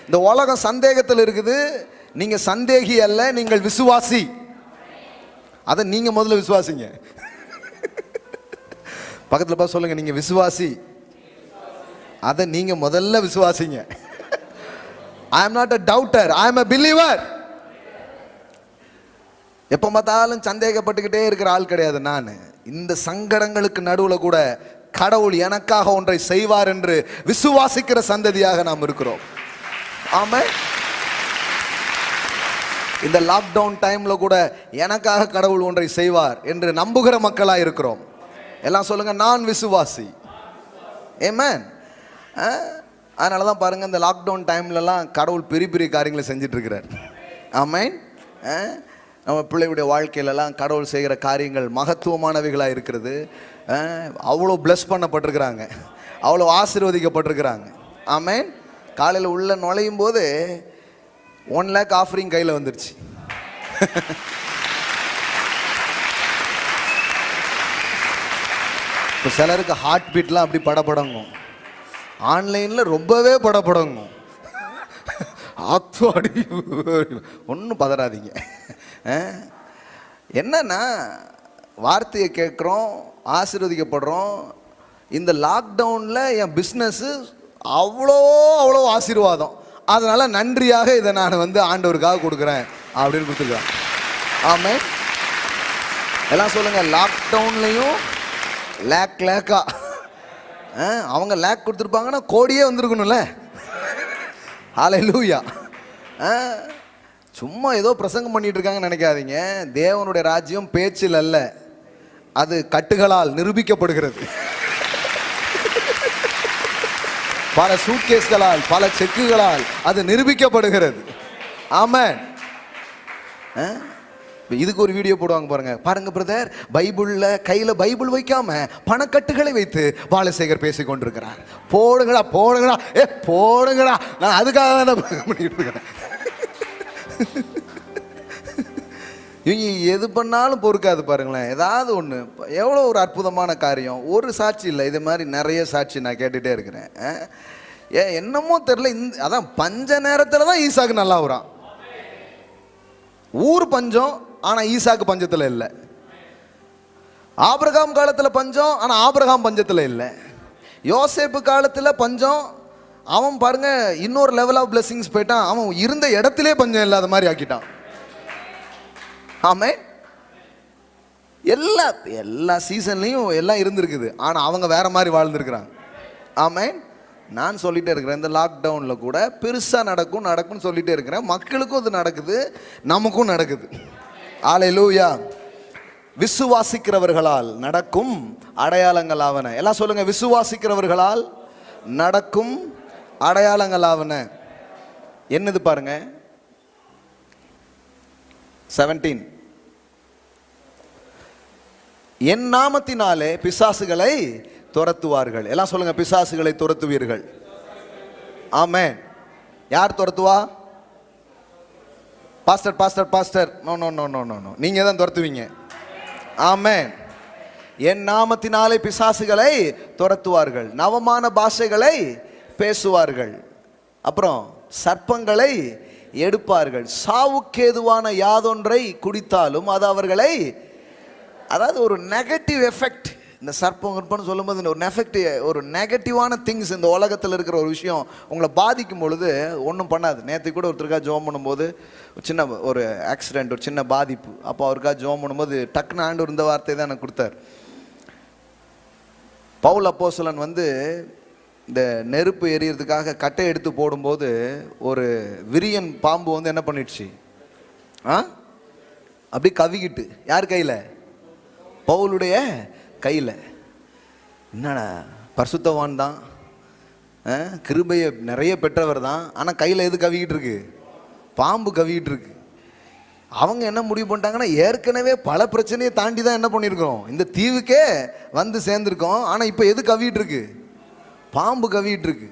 இந்த உலகம் சந்தேகத்தில் இருக்குது. நீங்க சந்தேகி அல்ல, நீங்கள் விசுவாசி. அதை நீங்க முதல்ல விசுவாசிங்க. பக்கத்தில் பார்த்து சொல்லுங்க, நீங்க விசுவாசி. அதை நீங்க முதல்ல விசுவாசிங்க. I am not a doubter, I am a believer. எப்போ பார்த்தாலும் சந்தேகப்பட்டுக்கிட்டே இருக்கிற ஆள் கிடையாது நான். இந்த சங்கடங்களுக்கு நடுவில் கூட கடவுள் எனக்காக ஒன்றை செய்வார் என்று விசுவாசிக்கிற சந்ததியாக நாம் இருக்கிறோம். ஆமென். இந்த லாக்டவுன் டைம்ல கூட எனக்காக கடவுள் ஒன்றை செய்வார் என்று நம்புகிற மக்களா இருக்கிறோம். எல்லாம் சொல்லுங்க, நான் விசுவாசி. ஆமென். அதனால தான் பாருங்க, இந்த லாக்டவுன் டைம்லலாம் கடவுள் பெரிய பெரிய காரியங்களை செஞ்சிட்டு இருக்கிறார். ஆமென். நம்ம பிள்ளைகளுடைய வாழ்க்கையிலலாம் கடவுள் செய்கிற காரியங்கள் மகத்துவமானவைகளாக இருக்கிறது. அவ்வளோ பிளஸ் பண்ணப்பட்டிருக்கிறாங்க, அவ்வளோ ஆசீர்வதிக்கப்பட்டிருக்கிறாங்க. ஆமென். காலையில் உள்ள நுழையும் போது 1 lakh ஆஃபரிங் கையில் வந்துருச்சு. இப்போ சிலருக்கு ஹார்ட் பீட்லாம் அப்படி படப்படங்கும், ஆன்லைனில் ரொம்பவே படப்படங்கும். ஒன்றும் பதறாதீங்க. என்னன்னா வார்த்தையை கேட்குறோம், ஆசீர்வதிக்கப்படுறோம். இந்த லாக்டவுனில் என் பிஸ்னஸ்ஸு அவ்வளோ ஆசீர்வாதம், அதனால நன்றியாக இதை நான் ஆண்டவருக்காக கொடுக்குறேன் அப்படின்னு கொடுத்துருக்கேன். ஆமாம். எல்லாம் சொல்லுங்க, லாக்டவுன்லையும் லேக்கா அவங்க லேக் கொடுத்துருப்பாங்கன்னா கோடியே வந்திருக்கணும்ல. ஹல்லேலூயா. சும்மா ஏதோ பிரசங்கம் பண்ணிட்டு இருக்காங்கன்னு நினைக்காதீங்க. தேவனுடைய ராஜ்யம் பேச்சில் அல்ல, அது கட்டுகளால் நிரூபிக்கப்படுகிறது. பல சூட்கேஸ்களால், பல செக்குகளால் அது நிரூபிக்கப்படுகிறது. ஆமென். இதுக்கு ஒரு வீடியோ போடுவாங்க பாருங்க. பாருங்க பிரதர், பைபிள்ல கையில பைபிள் வைக்காம பணக்கட்டுகளை வைத்து பாலசேகர் பேசிக் கொண்டிருக்கிறார். போடுங்கடா போடுங்கடா போடுங்கடா, நான் அதுக்காக தான் பண்ணிட்டு இருக்கிறேன். இவங்க எது பண்ணாலும் பொறுக்காது பாருங்களேன். ஏதாவது ஒன்று, எவ்வளோ ஒரு அற்புதமான காரியம். ஒரு சாட்சி இல்லை, இது மாதிரி நிறைய சாட்சி நான் கேட்டுகிட்டே இருக்கிறேன். என்னமோ தெரில, அதான் பஞ்ச நேரத்தில் தான் ஈசாக்கு நல்லா வரான். ஊர் பஞ்சம், ஆனால் ஈசாக்கு பஞ்சத்தில் இல்லை. ஆபிரகாம் காலத்தில் பஞ்சம், ஆனால் ஆபிரகாம் பஞ்சத்தில் இல்லை. யோசேப்பு காலத்தில் பஞ்சம், அவன் பாருங்க இன்னொரு லெவல் ஆஃப் பிளெஸிங்ஸ் போயிட்டான். அவன் இருந்த இடத்திலே பஞ்சம் இல்லாத மாதிரி ஆக்கிட்டான். ஆமென். எல்லா சீசன்லையும் எல்லாம் இருந்திருக்குது, ஆனால் அவங்க வேற மாதிரி வாழ்ந்துருக்கிறாங்க. ஆமென். நான் சொல்லிட்டே இருக்கிறேன், இந்த லாக்டவுனில் கூட பெருசாக நடக்கும்னு சொல்லிட்டே இருக்கிறேன். மக்களுக்கும் அது நடக்குது, நமக்கும் நடக்குது. ஹல்லேலூயா. விசுவாசிக்கிறவர்களால் நடக்கும் அடையாளங்கள் ஆவன. எல்லாம் சொல்லுங்க, விசுவாசிக்கிறவர்களால் நடக்கும் அடையாளங்கள் ஆவன. என்னது பாருங்க, 17. என் நாமத்தினாலே பிசாசுகளை துரத்துவார்கள். எல்லாம் சொல்லுங்க, பிசாசுகளை துரத்துவீர்கள். ஆமென். யார் துரத்துவா? பாஸ்டர். நோ, நீங்க தான் துரத்துவீங்க. ஆமென். என் நாமத்தினாலே பிசாசுகளை துரத்துவார்கள், நவமான பாஷைகளை பேசுவார்கள், அப்புறம் சர்ப்பங்களை எடுப்பார்கள், சாவுக்கேதுவான யாதொன்றை குடித்தாலும் அது அவர்களை, அதாவது ஒரு நெகட்டிவ் எஃபெக்ட். இந்த சர்ப்பம் சொல்லும்போது ஒரு நெகட்டிவான திங்ஸ் இந்த உலகத்தில் இருக்கிற ஒரு விஷயம் உங்களை பாதிக்கும் பொழுது ஒன்றும் பண்ணாது. நேற்று கூட ஒருத்தருக்காக ஜோம் பண்ணும்போது சின்ன ஒரு ஆக்சிடென்ட், ஒரு சின்ன பாதிப்பு. அப்போ அவருக்காக ஜோம் பண்ணும்போது டக்குன்னு ஆண்டவர் இந்த வார்த்தை தான் எனக்கு கொடுத்தார். பவுல் அப்போஸ்தலன் இந்த நெருப்பு எரியறதுக்காக கட்டை எடுத்து போடும்போது ஒரு விரியன் பாம்பு என்ன பண்ணிடுச்சு, அப்படி கவிக்கிட்டு, யார் கையில்? பவுலுடைய கையில். என்னடா, பரிசுத்தவான் தான், கிருபையை நிறைய பெற்றவர் தான், ஆனால் கையில் எது கவிக்கிட்டு இருக்கு? பாம்பு கவிக்கிட்டு இருக்கு. அவங்க என்ன முடிவு பண்ணிட்டாங்கன்னா, ஏற்கனவே பல பிரச்சனையை தாண்டி தான் என்ன பண்ணியிருக்கோம், இந்த தீவுக்கே சேர்ந்துருக்கோம், ஆனால் இப்போ எது கவிக்கிட்டு இருக்கு? பாம்பு கவிக்கிட்டு இருக்கு.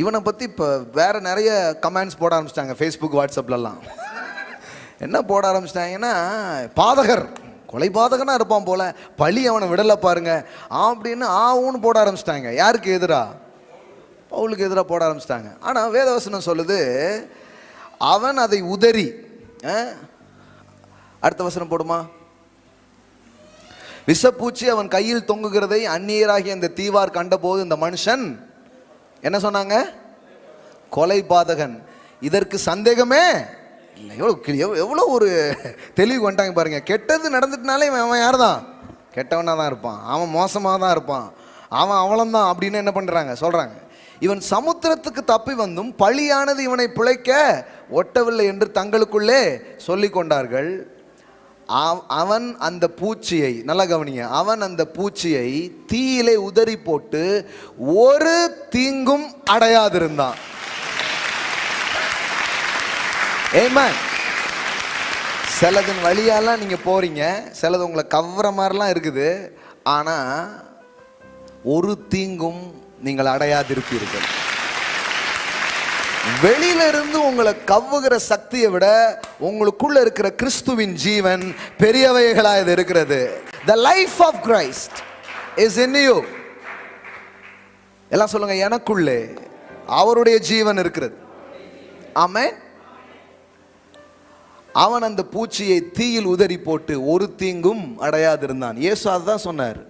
இவனை பற்றி இப்போ வேறு நிறைய கமெண்ட்ஸ் போட ஆரம்பிச்சிட்டாங்க ஃபேஸ்புக், வாட்ஸ்அப்லலாம். என்ன போட ஆரம்பிச்சிட்டாங்கன்னா, பாதகர், கொலை பாதகனாக இருப்பான் போல, பழி அவனை விடலை பாருங்க அப்படின்னு ஆவுன்னு போட ஆரம்பிச்சிட்டாங்க. யாருக்கு எதிரா? பவுலுக்கு எதிராக போட ஆரம்பிச்சிட்டாங்க. ஆனால் வேதவசனம் சொல்லுது, அவன் அதை உதறி, அடுத்த வசனம் போடுமா, விஷப்பூச்சி அவன் கையில் தொங்குகிறதை அந்நியராகி அந்த தீவார் கண்டபோது இந்த மனுஷன் என்ன சொன்னாங்க? கொலை பாதகன். இதற்கு சந்தேகமே இல்லை. எவ்வளோ ஒரு தெளிவு வந்துட்டாங்க பாருங்க. கெட்டது நடந்துட்டுனாலே அவன் யார் தான்? கெட்டவனாக தான் இருப்பான், அவன் மோசமாக தான் இருப்பான், அவன் அவளந்தான் அப்படின்னு என்ன பண்ணுறாங்க சொல்கிறாங்க. இவன் சமுத்திரத்துக்கு தப்பி வந்தும் பழியானது இவனை பிழைக்க ஒட்டவில்லை என்று தங்களுக்குள்ளே சொல்லி கொண்டார்கள். அவன் அந்த பூச்சியை, நல்லா கவனிங்க, அவன் அந்த பூச்சியை தீயிலே உதறி போட்டு ஒரு தீங்கும் அடையாதிருந்தான். ஆமென். சிலதின் வழியாலாம் நீங்க போறீங்க, சிலது உங்களை கவர மாதிரிலாம் இருக்குது, ஆனா ஒரு தீங்கும் நீங்கள் அடையாதிருப்பீர்கள். வெளியில இருந்து உங்களை கவ்வுகிற சக்தியை விட உங்களுக்குள்ள இருக்கிற கிறிஸ்துவின் ஜீவன் பெரியவைகளாக இருக்கிறது. The life of Christ is in you. எல்லாம் சொல்லுங்க, எனக்குள்ளே அவருடைய ஜீவன் இருக்கிறது. ஆமென். அவன் அந்த பூச்சியை தீயில் உதறி போட்டு ஒரு தீங்கும் அடையாதிருந்தான். இயேசு அதுதான் சொன்னார்,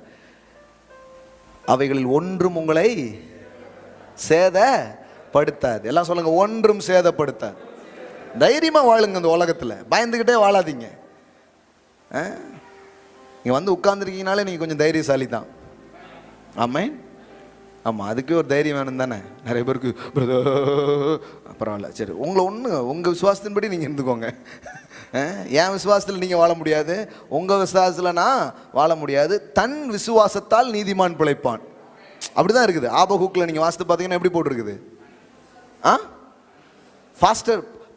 அவைகளில் ஒன்றும் உங்களை சேதப்படுத்தாது. எல்லாம் சொல்லுங்க, ஒன்றும் சேதப்படுத்தாது. தைரியமா வாழுங்க இந்த உலகத்துல, பயந்துகிட்டே வாழாதீங்க. நீங்க வந்து உட்கார்ந்துருக்கீங்கனாலே நீங்க கொஞ்சம் தைரியசாலி தான். ஆமென். ஆமாம், அதுக்கே ஒரு தைரியம் வேணும் தானே. நிறைய பேருக்கு பரவாயில்ல, சரி, உங்களை உங்கள் விசுவாசத்தின்படி நீங்கள் இருந்துக்கோங்க. என் விசுவாசத்தில் நீங்கள் வாழ முடியாது, உங்கள் விசுவாசத்தில் நான் வாழ முடியாது. தன் விசுவாசத்தால் நீதிமான் பிழைப்பான். அப்படி தான் இருக்குது. ஆபகுக்கில் நீங்கள் வாசித்து பார்த்தீங்கன்னா எப்படி போட்டிருக்குது?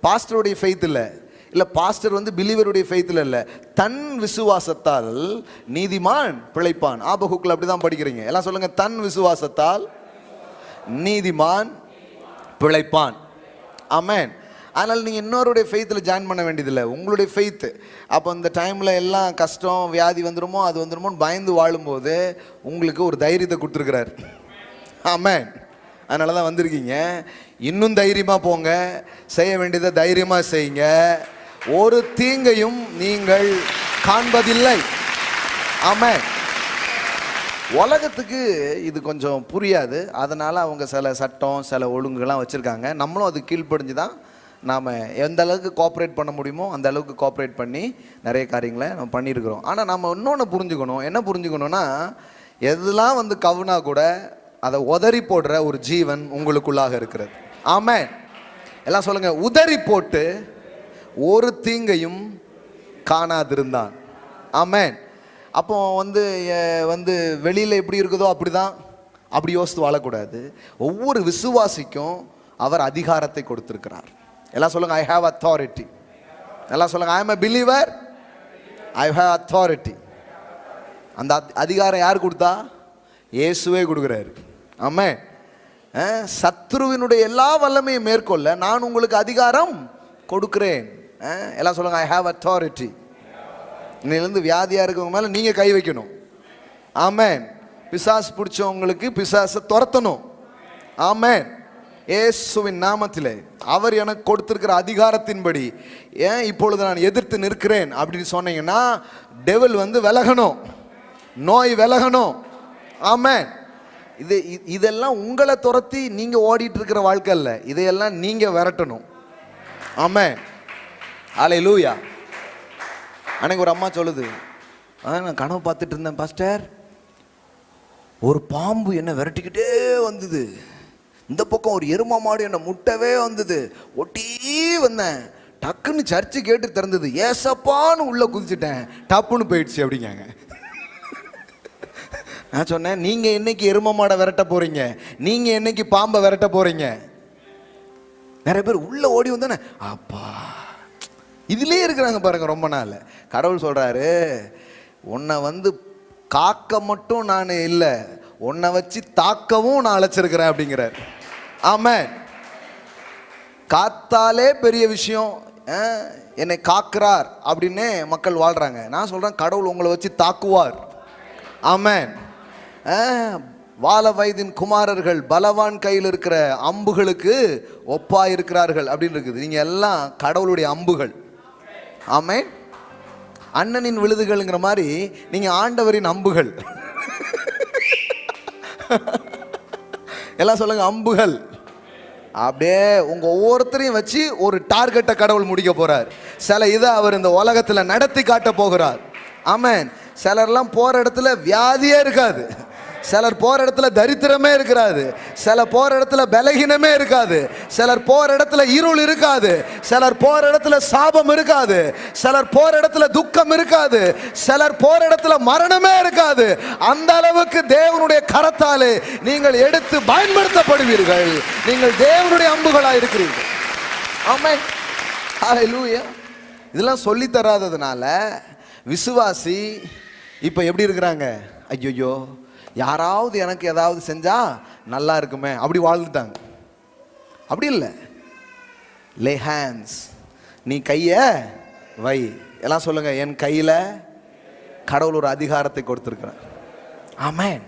பாஸ்டருடைய ஃபெய்த் இல்லை பாஸ்டர் வந்து பிலீவருடைய ஃபெய்த்தில் இல்லை, தன் விசுவாசத்தால் நீதிமான் பிழைப்பான். ஆபகுக்கில் அப்படி தான் படிக்கிறீங்க. எல்லாம் சொல்லுங்க, தன் விசுவாசத்தால் நீதிமான் பிழைப்பான். ஆமென். அதனால் நீங்கள் இன்னொருடைய ஃபெய்த்தில் ஜாயின் பண்ண வேண்டியதில்லை, உங்களுடைய ஃபெய்த்து. அப்போ இந்த டைமில் எல்லாம் கஷ்டம், வியாதி வந்துடுமோ அது வந்துடுமோன்னு பயந்து வாழும்போது உங்களுக்கு ஒரு தைரியத்தை கொடுத்துருக்கிறார். ஆமென். அதனால தான் வந்திருக்கீங்க. இன்னும் தைரியமாக போங்க, செய்ய வேண்டியதை தைரியமாக செய்யுங்க. ஒரு தீங்கையும் நீங்கள் காண்பதில்லை. ஆமென். உலகத்துக்கு இது கொஞ்சம் புரியாது, அதனால் அவங்க சில சட்டம் சில ஒழுங்குகள்லாம் வச்சுருக்காங்க. நம்மளும் அது கீழ்ப்படிஞ்சு தான் நாம் எந்த அளவுக்கு கோஆப்ரேட் பண்ண முடியுமோ அந்த அளவுக்கு கோஆப்ரேட் பண்ணி நிறைய காரியங்களை நம்ம பண்ணியிருக்கிறோம். ஆனால் நம்ம இன்னொன்று புரிஞ்சுக்கணும். என்ன புரிஞ்சுக்கணுன்னா, எதெல்லாம் வந்து கவுனா கூட அதை உதறி போடுற ஒரு ஜீவன் உங்களுக்குள்ளாக இருக்கிறது. ஆமென். எல்லாம் சொல்லுங்க, உதறி போட்டு ஒரு தீங்கையும் காணாதிருந்தான். ஆமென். அப்போ வந்து வெளியில் எப்படி இருக்குதோ அப்படிதான், அப்படி யோசித்து வாழக்கூடாது. ஒவ்வொரு விசுவாசிக்கும் அவர் அதிகாரத்தை கொடுத்திருக்கிறார். எல்லாம் சொல்லுங்க, ஐ ஹாவ் அத்தாரிட்டி. எல்லாம் சொல்லுங்க, I am a believer, I have authority. அந்த அதிகாரம் யார் கொடுத்தா? இயேசுவே கொடுக்குறாரு. ஆமென். சத்ருவினுடைய எல்லா வல்லமையும் மேற்கொள்ள நான் உங்களுக்கு அதிகாரம் கொடுக்கிறேன். எல்லாம் சொல்லுங்க, ஐ ஹாவ் அத்தாரிட்டி. இன்னிலிருந்து வியாதியாக இருக்கவங்க மேலே நீங்கள் கை வைக்கணும். ஆமென். பிசாசு பிடிச்சவங்களுக்கு பிசாசை துரத்தணும். ஆமென். இயேசுவின் நாமத்திலே அவர் எனக்கு கொடுத்திருக்கிற அதிகாரத்தின்படி இப்பொழுது நான் எதிர்த்து நிற்கிறேன் அப்படின்னு சொன்னீங்கன்னா டெவில் வந்து விலகணும், நோய் விலகணும். ஆமென். இதெல்லாம் உங்களை துரத்தி நீங்க ஓடிட்டு இருக்கிற வாழ்க்கை இல்லை, இதையெல்லாம் நீங்க விரட்டணும். ஆமென். ஹல்லேலூயா. அன்னைக்கு ஒரு அம்மா சொல்லுது, நான் கனவு பார்த்துட்டு இருந்தேன் பாஸ்டர், ஒரு பாம்பு என்னை விரட்டிக்கிட்டே வந்தது, இந்த பக்கம் ஒரு எருமா மாடு என்னை முட்டவே வந்தது, ஒட்டி வந்தேன், டக்குன்னு சர்ச்சு கேட்டு திறந்தது, ஏசப்பான்னு உள்ள குதிச்சுட்டேன், டப்புன்னு போயிடுச்சு அப்படிங்காங்க. நான் சொன்னேன், நீங்க என்னைக்கு எரும மாடை விரட்ட போறீங்க, நீங்க என்னைக்கு பாம்பை விரட்ட போறீங்க? நிறைய பேர் உள்ள ஓடி வந்தானே அப்பா இதுலயே இருக்கிறாங்க பாருங்க ரொம்ப நாள். கடவுள் சொல்றாரு, உன்னை வந்து காக்க மட்டும் நான் இல்லை, உன்னை வச்சு தாக்கவும் நான் அழைச்சிருக்கிறேன் அப்படிங்கிறார். ஆமென். காத்தாலே பெரிய விஷயம், என்னை காக்கிறார் அப்படின்னு மக்கள் வாழ்றாங்க. நான் சொல்றேன், கடவுள் உங்களை வச்சு தாக்குவார். ஆமென். வால வயதின் குமாரர்கள் பலவான் கையில் இருக்கிற அம்புகளுக்கு ஒப்பா இருக்கிறார்கள் அப்படின்னு இருக்குது. நீங்க எல்லாம் கடவுளுடைய அம்புகள். ஆமென். அண்ணனின் விழுதுகள்ங்கிற மாதிரி நீங்க ஆண்டவரின் அம்புகள். எல்லாம் சொல்லுங்க, அம்புகள். அப்படியே உங்க ஒவ்வொருத்தரையும் வச்சு ஒரு டார்கெட்டை கடவுள் முடிக்க போறார். சில இதை அவர் இந்த உலகத்துல நடத்தி காட்ட போகிறார். ஆமென். சிலர்லாம் போற இடத்துல வியாதியே இருக்காது, சிலர் போற இடத்துல தரித்திரமே இருக்காது, சிலர் போற இடத்துல பலகீனமே இருக்காது, சிலர் போற இடத்துல இருள் இருக்காது, சிலர் போற இடத்துல சாபம் இருக்காது, சிலர் போற இடத்துல துக்கம் இருக்காது, சிலர் போற இடத்துல மரணமே இருக்காது. அந்த அளவுக்கு தேவனுடைய கரத்தாலே நீங்கள் எடுத்து பயன்படுத்தப்படுவீர்கள். நீங்கள் தேவனுடைய அம்புகளாக இருக்கிறீர்கள். ஆமென். ஹல்லேலூயா. இதெல்லாம் சொல்லி தராததுனால விசுவாசி இப்ப எப்படி இருக்கிறாங்க? ஐயோ, யாராவது எனக்கு ஏதாவது செஞ்சா நல்லா இருக்குமே அப்படி வாழ்ந்துட்டாங்க. அப்படி இல்லை. லே ஹேண்ட்ஸ், நீ கைய வை. எல்லாம் சொல்லுங்க, என் கையில கடவுள் ஒரு அதிகாரத்தை கொடுத்திருக்கிறார். ஆமென்.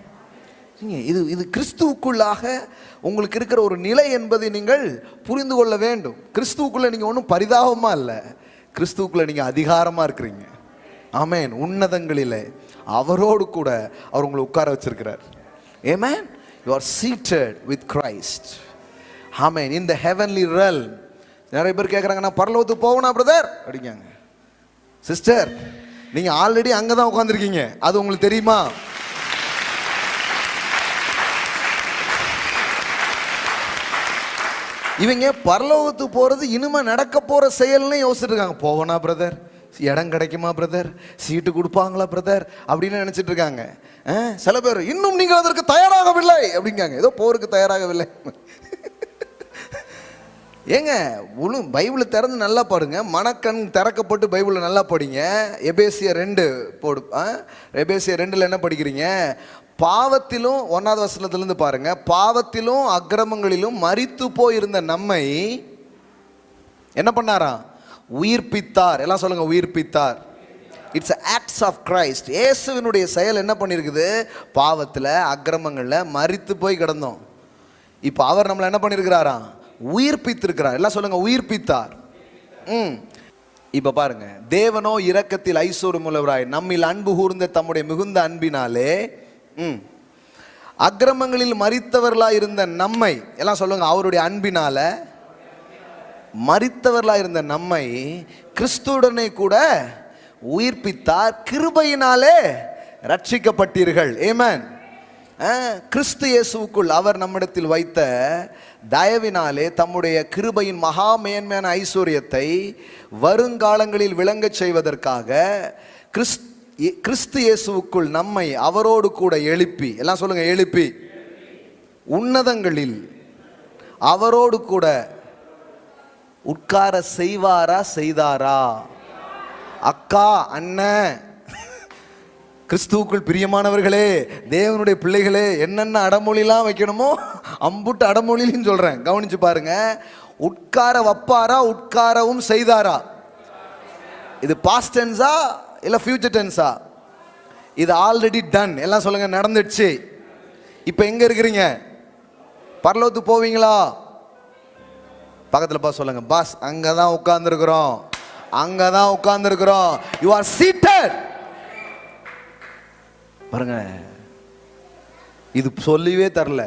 இது இது கிறிஸ்துவுக்குள்ளாக உங்களுக்கு இருக்கிற ஒரு நிலை என்பதை நீங்கள் புரிந்து கொள்ள வேண்டும். கிறிஸ்துவுக்குள்ள நீங்க ஒன்றும் பரிதாபமா இல்லை, கிறிஸ்துவுக்குள்ள நீங்க அதிகாரமா இருக்கிறீங்க. ஆமென். உன்னதங்களிலே அவரோடு கூட அவர் உங்களை உட்கார வச்சிருக்கிறார். ஆமென். You are seated with Christ. Amen. In the heavenly realm. நிறைய பேர் கேட்குறாங்க, நான் பரலோகத்துக்கு போகணும் பிரதர் அப்படிங்காங்க. சிஸ்டர், நீங்க ஆல்ரெடி அங்கே தான் உட்காந்துருக்கீங்க, அது உங்களுக்கு தெரியுமா? இவங்க பரலோகத்துக்கு போறது இனிமே நடக்க போற செயல்னு யோசிச்சுட்டு இருக்காங்க. போகணா பிரதர், இடம் கிடைக்குமா பிரதர், சீட்டு கொடுப்பாங்களா பிரதர் அப்படின்னு நினைச்சிட்டு இருக்காங்க. சில பேர் இன்னும் நீங்கள் அதற்கு தயாராகவில்லை அப்படிங்காங்க, ஏதோ போருக்கு தயாராகவில்லை. ஏங்க, பைபிளை திறந்து நல்லா பாருங்க, மனக்கண் திறக்கப்பட்டு பைபிளை நல்லா படிங்க. எபேசியர் 2 போடு. எபேசியர் 2ல் என்ன படிக்கிறீங்க? பாவத்திலும் 1வது வசனத்திலிருந்து பாருங்க. பாவத்திலும் அக்கிரமங்களிலும் மரித்து போயிருந்த நம்மை என்ன பண்ணாரா? உயிர்ப்பித்தார். எல்லாம் சொல்லுங்க, உயிர்ப்பித்தார். It's Acts of Christ. இயேசுவினுடைய செயல் என்ன பண்ணியிருக்குது? பாவத்தில் அக்கிரமங்களில் மரித்து போய் கிடந்தோம். இப்போ அவர் நம்மளை என்ன பண்ணியிருக்கிறாரா? உயிர்ப்பித்திருக்கிறார். எல்லாம் சொல்லுங்க, உயிர்ப்பித்தார். இப்போ பாருங்க, தேவனோ இரக்கத்தில் ஐஸ்வர்யமுள்ளவராய் நம்மில் அன்பு கூர்ந்த தம்முடைய மிகுந்த அன்பினாலே அக்கிரமங்களில் மரித்தவர்களாக இருந்த நம்மை, எல்லாம் சொல்லுங்க, அவருடைய அன்பினால மரித்தவர்களாக இருந்த நம்மை கிறிஸ்துவுடனே கூட உயிர்ப்பித்தார். கிருபையினாலே ரட்சிக்கப்பட்டீர்கள். ஆமென். கிறிஸ்து இயேசுவுக்குள் அவர் நம்மிடத்தில் வைத்த தயவினாலே தம்முடைய கிருபையின் மகா மேன்மையான ஐஸ்வர்யத்தை வருங்காலங்களில் விளங்கச் செய்வதற்காக கிறிஸ்து இயேசுவுக்குள் நம்மை அவரோடு கூட எழுப்பி, எல்லாம் சொல்லுங்க, எழுப்பி உன்னதங்களில் அவரோடு கூட உட்கார செய்வாரா செய்தாரா? அக்கா, அண்ணன், கிறிஸ்துவுக்குள் பிரியமானவர்களே, தேவனுடைய பிள்ளைகளே, என்னென்ன அடமொழிலாம் வைக்கணுமோ அம்புட்டு அடமொழின்னு சொல்றேன், கவனிச்சு பாருங்க. உட்கார வப்பாரா, உட்காரவும் செய்தாரா? இது பாஸ்ட் டென்ஸா இல்ல ஃபியூச்சர் டென்ஸா? இது ஆல்ரெடி டன். எல்லாம் சொல்லுங்க, நடந்துடுச்சு. இப்ப எங்க இருக்கிறீங்க? பரலோகத்துக்கு போவீங்களா? பக்கத்துல பாஸ் சொல்லுங்க, பாஸ் அங்கதான் உட்கார்ந்துருக்கிறோம், அங்கதான் உட்கார்ந்துருக்கிறோம். You are seated. பாருங்க, இது சொல்லவே தரல,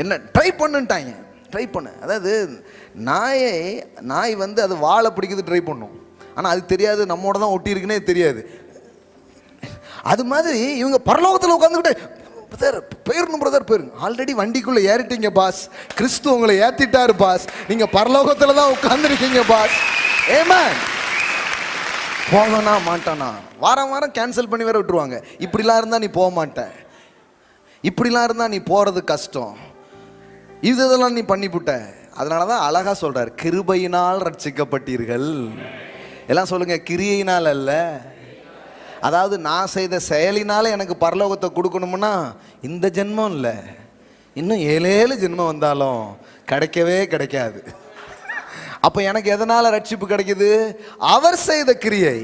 என்ன ட்ரை பண்ணுட்டாங்க. ட்ரை பண்ண, அதாவது நாய் வந்து அது வாழை பிடிக்கிறது ட்ரை பண்ணும், ஆனால் அது தெரியாது நம்மோட தான் ஒட்டி இருக்குன்னே தெரியாது. அது மாதிரி இவங்க பரலோகத்தில் உட்காந்துக்கிட்டு, பிரதர் போயிடணும், பிரதர் போயிருங்க, ஆல்ரெடி வண்டிக்குள்ளே ஏறிட்டீங்க பாஸ், கிறிஸ்து உங்களை ஏற்றிட்டாரு பாஸ், நீங்கள் பரலோகத்தில் தான் உட்காந்துருக்கீங்க பாஸ். ஆமென். போகனா மாட்டானா, வாரம் வாரம் கேன்சல் பண்ணி வேற விட்டுருவாங்க. இப்படிலாம் இருந்தால் நீ போக மாட்ட, இப்படிலாம் இருந்தால் நீ போகிறது கஷ்டம், இதெல்லாம் நீ பண்ணிவிட்ட. அதனால தான் அழகா சொல்றார், கிருபையினால் ரட்சிக்கப்பட்டீர்கள். எல்லாம் சொல்லுங்க, கிரியையினால் அல்ல. அதாவது நான் செய்த செயலினால எனக்கு பரலோகத்தை கொடுக்கணும்னா இந்த ஜென்மம் இல்லை, இன்னும் 7 ஜென்மம் வந்தாலும் கிடைக்கவே கிடைக்காது. அப்போ எனக்கு எதனால ரட்சிப்பு கிடைக்குது? அவர் செய்த கிரியை,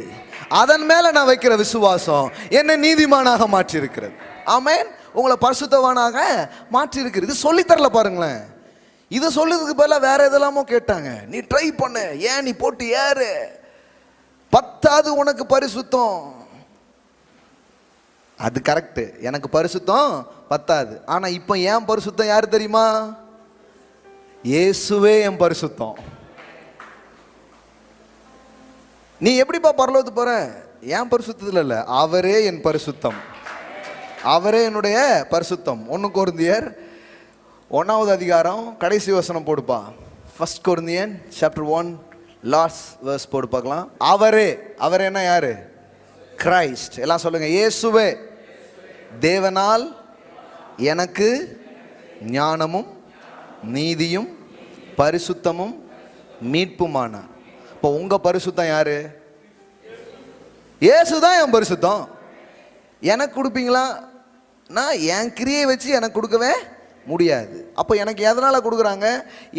அதன் மேல நான் வைக்கிற விசுவாசம் என்னை நீதிமானாக மாற்றி இருக்கிறது. ஆமென். உங்களை பரிசுத்தவானாக மாற்றி இருக்கிறது. இது சொல்லி தரல பாருங்களேன். இதை சொல்லுறதுக்கு பதிலாக வேற எதெல்லாமோ கேட்டாங்க. நீ ட்ரை பண்ணு, ஏன் நீ போட்டு ஏறு, பத்தாது உனக்கு பரிசுத்தம். அது கரெக்ட், எனக்கு பரிசுத்தம் பத்தாது. ஆனா இப்ப ஏன் பரிசுத்தம் யாரு தெரியுமா? இயேசுவே என் பரிசுத்தம். நீ எப்படிப்பா பரலோகத்துக்கு போற? ஏன் பரிசுத்தத்துல இல்ல, அவரே என் பரிசுத்தம், அவரே என்னுடைய பரிசுத்தம். 1 கொரிந்தியர் 1வது அதிகாரம் கடைசி வசனம் போடுப்பா. 1 கொரிந்தியன் chapter 1 லாஸ்ட் verse போடு பார்க்கலாம். அவரே, அவர் என்ன யாரு? கிரைஸ்ட். எல்லாம் சொல்லுங்க, இயேசுவே தேவனால் எனக்கு ஞானமும் நீதியும் பரிசுத்தமும் மீட்புமானார். இப்போ உங்க பரிசுத்தம் யாரு? இயேசுதான் என் பரிசுத்தம். எனக்கு கொடுப்பீங்களா? நான் என் கிரியை வச்சு எனக்கு கொடுக்கவே முடியாது. அப்போ எனக்கு எதனால கொடுக்குறாங்க?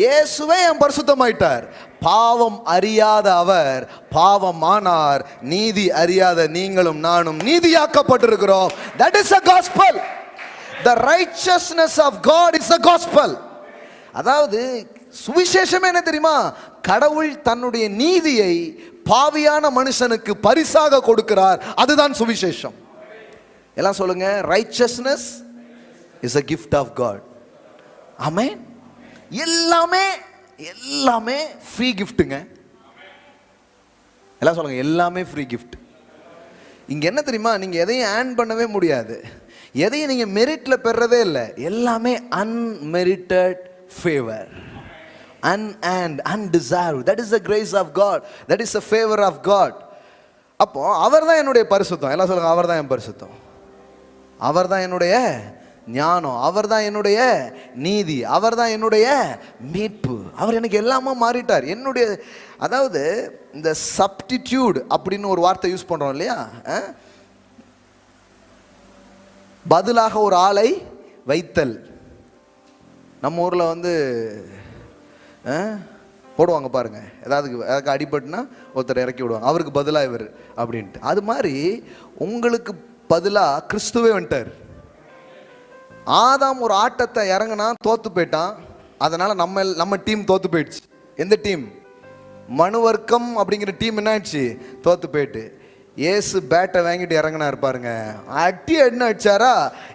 இயேசுவே என் பரிசுத்தமாயிட்டார். பாவம் அறியாத அவர் பாவமானார், நீதி அறியாத நீங்களும் நானும் நீதியாக்கப்பட்டிருக்கிறோம். That is the gospel. The righteousness of God is the gospel. அதாவது சுவிசேஷமே என்ன தெரியுமா? கடவுள் தன்னுடைய நீதியை பாவியான மனுஷனுக்கு பரிசாக கொடுக்கிறார். அதுதான் சுவிசேஷம். எல்லாம் சொல்லுங்க, righteousness is a gift of God. ஆமென். எல்லாமே எல்லாமே ஃப்ரீ கிஃப்ட்டுங்க. எல்லாம் சொல்லுங்க, எல்லாமே ஃப்ரீ கிஃப்ட். இங்க என்ன தெரியுமா? நீங்க எதையும் ஏர்ன் பண்ணவே முடியாது, எதையும் நீங்க மெரிட்ல பெறதே இல்லை. எல்லாமே unmerited favour, unearned, undeserved. That is the grace of God. That is the favor of God. அப்போ அவர் தான் என்னுடைய பரிசுத்தம். எல்லாம் சொல்லுங்க, அவர் தான் என் பரிசுத்தம், அவர் தான் என்னுடைய ஞானம், அவர் தான் என்னுடைய நீதி, அவர் தான் என்னுடைய மீட்பு. அவர் எனக்கு எல்லாமே மாறிட்டார். என்னுடைய, அதாவது இந்த சப்ஸ்டிடியூட் அப்படின்னு ஒரு வார்த்தை யூஸ் பண்றோம் இல்லையா? பதிலாக ஒரு ஆளை வைத்தல். நம்ம ஊர்ல போடுவாங்க பாருங்க, ஏதாவது அடிபட்டுனா ஒருத்தர் இறக்கி விடுவாங்க, அவருக்கு பதிலாக இவர் அப்படின்ட்டு. அது மாதிரி உங்களுக்கு பதிலாக கிறிஸ்துவே வந்துட்டார். ஆதாம் ஒரு ஆட்டத்தை இறங்கினா தோத்து போயிட்டான், அதனால நம்ம டீம் தோத்து போயிடுச்சு. எந்த டீம்? மனுவர்க்கம் அப்படிங்கிற டீம் என்ன ஆயிடுச்சு? தோத்து போயிட்டு. ஏசு பேட்டை வாங்கிட்டு இறங்கினார் பாருங்க, அடி என்ன அடிச்சாரா?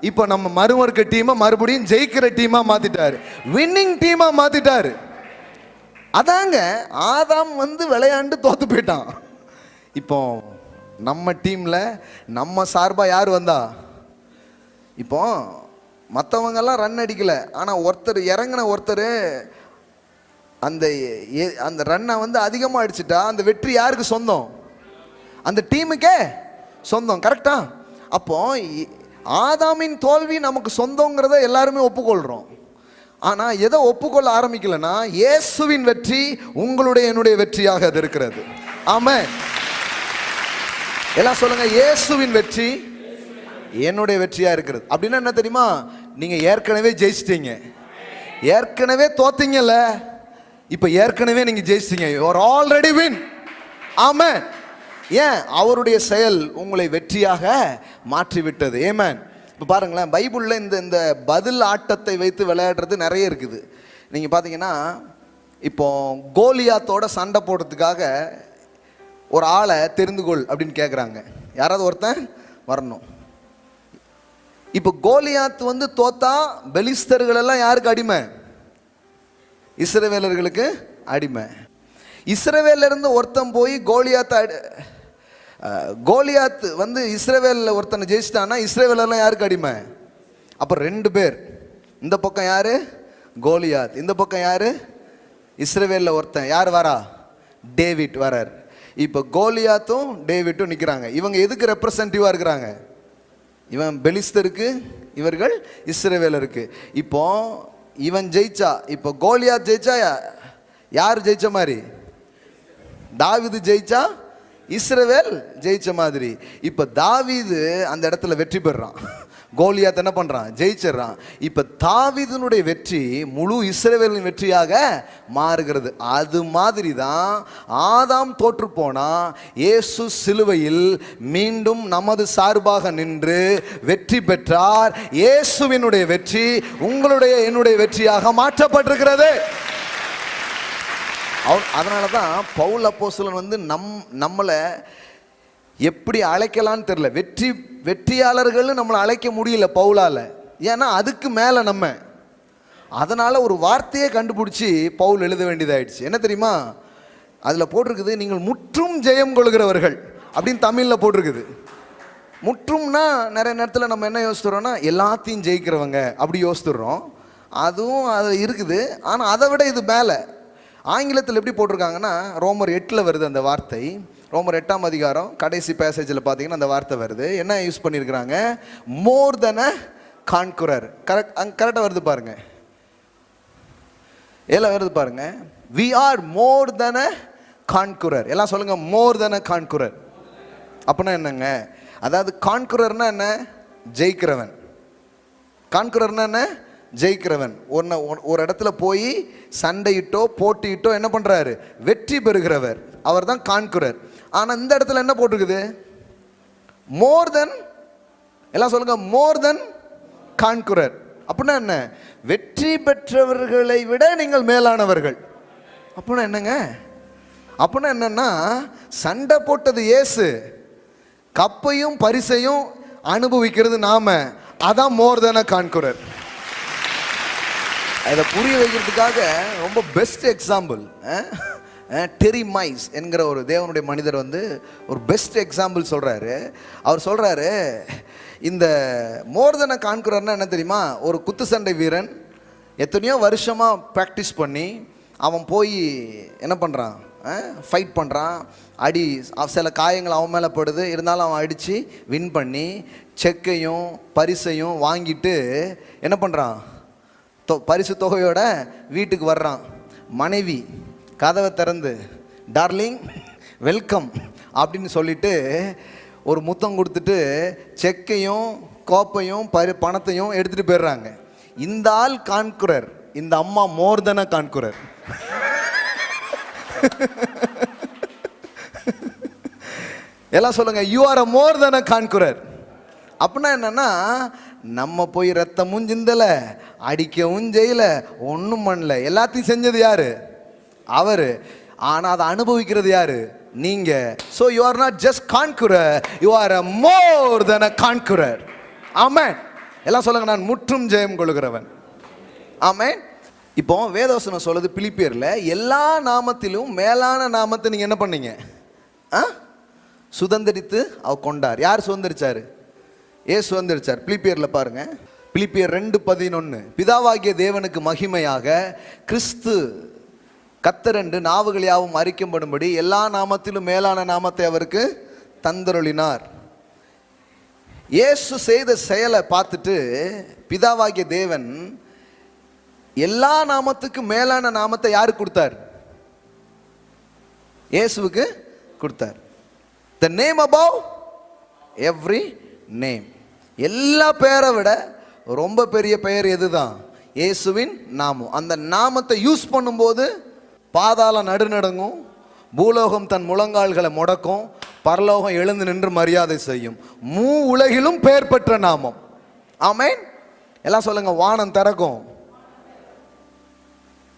இப்போ நம்ம மறுவர்க்க டீமை மறுபடியும் ஜெயிக்கிற டீமா மாத்திட்டாரு, வின்னிங் டீமா மாத்திட்டாரு. அதாங்க, ஆதாம் விளையாண்டு தோத்து போயிட்டான். இப்போ நம்ம டீம்ல நம்ம சார்பா யார் வந்தா? இப்போ மற்றவங்க எல்லாம் ரன் அடிக்கல, ஆனா ஒருத்தர் இறங்கின ஒருத்தர் அந்த ரன்னை அதிகமா அடிச்சுட்டா அந்த வெற்றி யாருக்கு சொந்தம்? அந்த டீமுக்கே சொந்தம். கரெக்டா? அப்போ ஆதாமின் தோல்வி நமக்கு சொந்தங்கிறத எல்லாருமே ஒப்புக்கொள்றோம். ஆனா எதை ஒப்புக்கொள்ள ஆரம்பிக்கலன்னா, இயேசுவின் வெற்றி உங்களுடைய என்னுடைய வெற்றியாக அது இருக்கிறது. ஆமென். எல்லாம் சொல்லுங்க, இயேசுவின் வெற்றி என்னுடைய வெற்றியா இருக்கிறது. அப்படின்னா என்ன தெரியுமா? நீங்க ஏற்கனவே ஜெயிச்சிட்டீங்க, ஏற்கனவே தோத்தீங்கல்ல, இப்ப ஏற்கனவே நீங்க ஜெயிச்சிட்டீங்க. You are already win. Amen. ஏன்? அவருடைய செயல் உங்களை வெற்றியாக மாற்றி விட்டது. ஆமென். இப்போ பாருங்களேன், பைபிளில் இந்த பதில் ஆட்டத்தை வைத்து விளையாடுறது நிறைய இருக்குது. நீங்கள் பார்த்தீங்கன்னா, இப்போ கோலியாத்தோட சண்டை போடுறதுக்காக ஒரு ஆளை தெரிந்து கொள் அப்படின்னு கேட்குறாங்க. யாராவது ஒருத்தன் வரணும். இப்போ கோலியாத் தோத்தா பெலிஸ்தர்கள் எல்லாம் யாருக்கு அடிமை? இஸ்ரவேலர்களுக்கு அடிமை. இஸ்ரவேல்ல இருந்து ஒருத்தன் போய் கோலியாத் இஸ்ரவேலில் ஒருத்தனை ஜெயிச்சிட்டான்னா இஸ்ரவேலெல்லாம் யாருக்கு அடிமை? அப்போ 2 பேர். இந்த பக்கம் யாரு? கோலியாத். இந்த பக்கம் யாரு? இஸ்ரவேலில் ஒருத்தன். யார் வரா? டேவிட் வரார். இப்போ கோலியாத்தும் டேவிட்டும் நிற்கிறாங்க. இவங்க எதுக்கு ரெப்ரசன்டேட்டிவாக இருக்கிறாங்க? இவன் பெலிஸ்தருக்கு, இவர்கள் இஸ்ரவேலருக்கு. இப்போ இவன் ஜெயிச்சா, இப்போ கோலியாத் ஜெயிச்சா யார் ஜெயிச்ச மாதிரி? தாவீது ஜெயிச்சா இஸ்ரவேல் ஜெயிச்ச மாதிரி. இப்ப தாவீது அந்த இடத்துல வெற்றி பெறான், கோலியாத் என்ன பண்றான்? ஜெயிச்சிடறான். இப்ப தாவீதுனுடைய வெற்றி முழு இஸ்ரவேலின் வெற்றியாக மாறுகிறது. அது மாதிரி தான் ஆதாம் தோற்று போனா இயேசு சிலுவையில் மீண்டும் நமது சார்பாக நின்று வெற்றி பெற்றார். இயேசுவினுடைய வெற்றி உங்களுடைய என்னுடைய வெற்றியாக மாற்றப்பட்டிருக்கிறது. அதனால தான் பவுல் அப்போஸ்தலன் வந்து நம்மளை எப்படி அழைக்கலான்னு தெரியல. வெற்றியாளர்கள் நம்மளை அழைக்க முடியல பவுலால. ஏன்னா அதுக்கு மேலே நம்ம. அதனால ஒரு வார்த்தையை கண்டுபிடிச்சி பவுல் எழுத வேண்டியதாயிடுச்சு. என்ன தெரியுமா? அதில் போட்டிருக்குது, நீங்கள் முற்றும் ஜெயம் கொள்கிறவர்கள் அப்படின்னு தமிழில் போட்டிருக்குது. முற்றும்னா நிறைய நேரத்தில் நம்ம என்ன யோசித்துறோம்னா எல்லாத்தையும் ஜெயிக்கிறவங்க அப்படி யோசித்துடுறோம். அதுவும் அது இருக்குது. ஆனால் அதை விட இது மேலே. ஆங்கிலத்தில் எப்படி போட்டிருக்காங்கன்னா ரோமர் 8 வருது அந்த வார்த்தை. ரோமர் 8ஆம் அதிகாரம் கடைசி பேசேஜில் பார்த்தீங்கன்னா அந்த வார்த்தை வருது. என்ன யூஸ் பண்ணியிருக்கிறாங்க? More than a conqueror. கரெக்டாக வருது பாருங்க. எல்லாம் வருது பாருங்க. We are more than a conqueror. எல்லாம் சொல்லுங்க, மோர் தென் அ கான்குரர். அப்படின்னா என்னங்க? அதாவது கான்குரர்னா என்ன? ஜெயிக்கிறவன். கான்குரர்னா என்ன? ஜெயிக்கிறவன். ஒரு இடத்துல போய் சண்டையிட்டோ போட்டியிட்டோ என்ன பண்றாரு? வெற்றி பெறுகிறவர். அவர் தான் கான்குரர். ஆனா இந்த இடத்துல என்ன போட்டிருக்குது? மோர் தென். எல்லாம் சொல்லுங்க, மோர் தென் கான்குரர். அப்படின்னா என்ன? வெற்றி பெற்றவர்களை விட நீங்கள் மேலானவர்கள். அப்படின்னா என்னங்க? அப்படின்னா என்னன்னா சண்டை போட்டது இயேசு, கப்பையும் பரிசையும் அனுபவிக்கிறது நாம. அதான் மோர் தென் அ கான்குரர். இதை புரிய வைக்கிறதுக்காக ரொம்ப பெஸ்ட் எக்ஸாம்பிள் டெரி மைஸ் என்கிற ஒரு தேவனுடைய மனிதர் வந்து ஒரு பெஸ்ட் எக்ஸாம்பிள் சொல்கிறாரு. அவர் சொல்கிறாரு, இந்த மோர் தென் அ கான்குரர்னா என்ன தெரியுமா? ஒரு குத்து சண்டை வீரன் எத்தனையோ வருஷமாக ப்ராக்டிஸ் பண்ணி அவன் போய் என்ன பண்ணுறான்? ஃபைட் பண்ணுறான். சில காயங்கள் அவன் மேலே படுது. இருந்தாலும் அவன் அடித்து வின் பண்ணி செக்கையும் பரிசையும் வாங்கிட்டு என்ன பண்ணுறான்? பரிசு தொகையோட வீட்டுக்கு வர்றான். மனைவி கதவை திறந்து டார்லிங் வெல்கம் அப்படின்னு சொல்லிட்டு ஒரு முத்தம் கொடுத்துட்டு செக்கையும் கோப்பையும் பணத்தையும் எடுத்துகிட்டு போயிடுறாங்க. இந்த ஆள் கான்குரர், இந்த அம்மா மோர் தென் அ கான்குரர். எல்லாம் சொல்லுங்க, you are a more than a conqueror. அப்படின்னா என்னன்னா நம்ம போய் ரத்தமும் சிந்தல, அடிக்கவும் செய்யல, ஒன்றும் பண்ணல. எல்லாத்தையும் செஞ்சது யாரு? அவரு. ஆனால் அதை அனுபவிக்கிறது யாரு? நீங்க. So you are not just conqueror, you are a more than a conqueror. Amen. எல்லாம் சொல்லுங்க, நான் முற்றும் ஜெயம் கொள்கிறவன். ஆமென். இப்போ வேதவசனம் சொல்லுது பிலிப்பியர்ல, எல்லா நாமத்திலும் மேலான நாமத்தை நீங்க என்ன பண்ணீங்க? சுதந்திரித்து அவர் கொண்டார். யார் சுதந்திரிச்சாரு? ஏசு சுதந்திரிச்சார். பிலிப்பியர்ல பாருங்க, பிலிப்பியர் 2:11, பிதாவாகிய தேவனுக்கு மகிமையாக கிறிஸ்து கத்தரென்று நாவுகள் யாவும் அறிக்கப்படும்படி எல்லா நாமத்திலும் மேலான நாமத்தை அவருக்கு தந்தருளினார். இயேசு செய்த செயலை பார்த்துட்டு பிதாவாகிய தேவன் எல்லா நாமத்துக்கும் மேலான நாமத்தை யாருக்கு கொடுத்தார்? இயேசுவுக்கு கொடுத்தார். The name above every name. எல்லா பேரை விட ரொம்ப பெரிய பெயர் எதுதான்? இயேசுவின் நாமம். அந்த நாமத்தை யூஸ் பண்ணும்போது பாதாளம் நடுநடுங்கும், பூலோகம் தன் முழங்கால்களை முடக்கும், பரலோகம் எழுந்து நின்று மரியாதை செய்யும். உலகிலும் பெயர் பெற்ற நாமம். ஆமென். எல்லாம் சொல்லுங்க, வானம் திறக்கும்,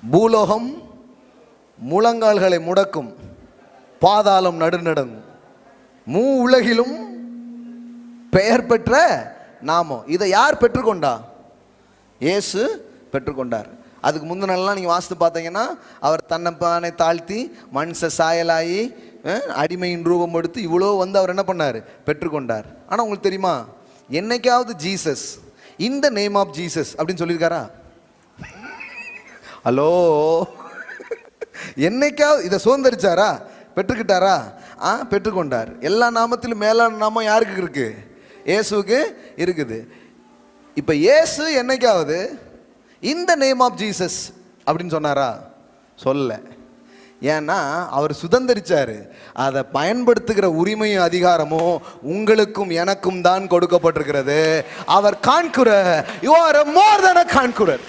பூலோகம் முழங்கால்களை முடக்கும், பாதாளம் நடுநடுங்கும். உலகிலும் பெயர் பெற்ற நாமம். இதை யார் பெற்றுக்கொண்டா? இயேசு பெற்றுக்கொண்டார். அதுக்கு முந்தினெல்லாம் நீங்கள் வாசித்து பார்த்தீங்கன்னா அவர் தன்னைப்பானை தாழ்த்தி மனுஷ சாயலாகி அடிமையின் ரூபம் எடுத்து இவ்வளோ வந்து அவர் என்ன பண்ணார்? பெற்றுக்கொண்டார். ஆனால் உங்களுக்கு தெரியுமா, என்னைக்காவது ஜீசஸ் இந்த நேம் ஆஃப் ஜீசஸ் அப்படின்னு சொல்லியிருக்காரா? ஹலோ, என்னைக்காவது இதை சுதந்திரிச்சாரா? பெற்றுக்கிட்டாரா? பெற்றுக்கொண்டார். எல்லா நாமத்திலும் மேலான நாமம் யாருக்கு இருக்கு? இயேசுவுக்கு இருக்குது. இப்போ இயேசு என்னைக்காவது இந்த நேம் ஆஃப் ஜீசஸ் அப்படின்னு சொன்னாரா? சொல்ல. ஏன்னா அவர் சுதந்திரிச்சாரு. அதை பயன்படுத்துகிற உரிமையும் அதிகாரமும் உங்களுக்கும் எனக்கும் தான் கொடுக்கப்பட்டிருக்கிறது. அவர் conqueror. You are more than a conqueror.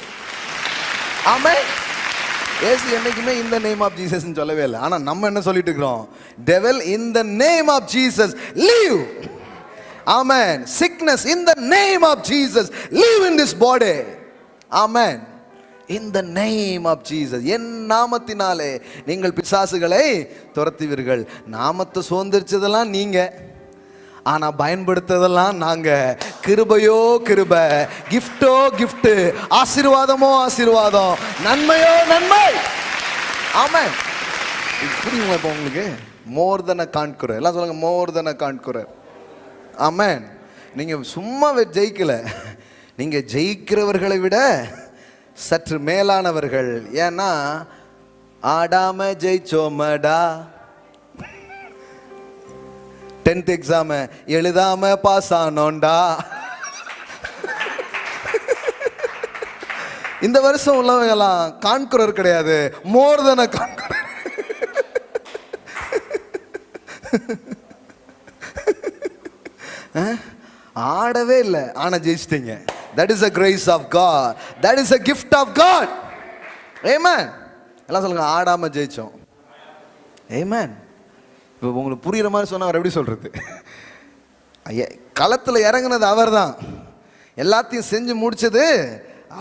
Amen. இயேசு என்னைக்குமே இந்த நேம் ஆஃப் ஜீசஸ் சொல்லவே இல்லை. ஆனால் நம்ம என்ன சொல்லிட்டு இருக்கிறோம்? Devil in the name of Jesus leave. ஆமென். Sickness in the name of Jesus leave in this body. ஆமென். In the name of Jesus. என் நாமத்தினாலே நீங்கள் பிசாசுகளை துரத்துவீர்கள். நாமத்தை சுதந்திரிச்சதெல்லாம் நீங்க, ஆனா பயன்படுத்ததெல்லாம் நாங்க. கிருபையோ கிருப, கிஃப்டோ கிஃப்ட், ஆசீர்வாதமோ ஆசீர்வாதம், நன்மையோ நன்மை. ஆமென். புரியுங்களா இப்போ உங்களுக்கு? மோர் தென் அ கான்குரர். எல்லாம் சொல்லுங்க, மோர் தென் அ கான்குரர். ஆமென். நீங்க சும்மா ஜெயிக்கல, நீங்க ஜெயிக்கிறவர்களை விட சற்று மேலானவர்கள். ஏன்னா ஆடாம ஜெயிச்சோமடா, 10th எக்ஸாம் எழுதாம பாஸ் ஆனோண்டா. இந்த வருஷம் உள்ளவங்க எல்லாம் கான்குரர் கிடையாது, மோர் தென் அ கான்குரர். ஆடவே இல்லை, ஆனா ஜெயிச்சிட்டீங்க. That is a grace of God. That is a gift of God. Amen. எல்லாம் சொல்லுங்க, ஆடாம ஜெயிச்சோம். Amen. இப்போ உங்களுக்கு புரியுற மாதிரி சொன்னா அவர் எப்படி சொல்றது? களத்தில் இறங்குனது அவர் தான், எல்லாத்தையும் செஞ்சு முடிச்சது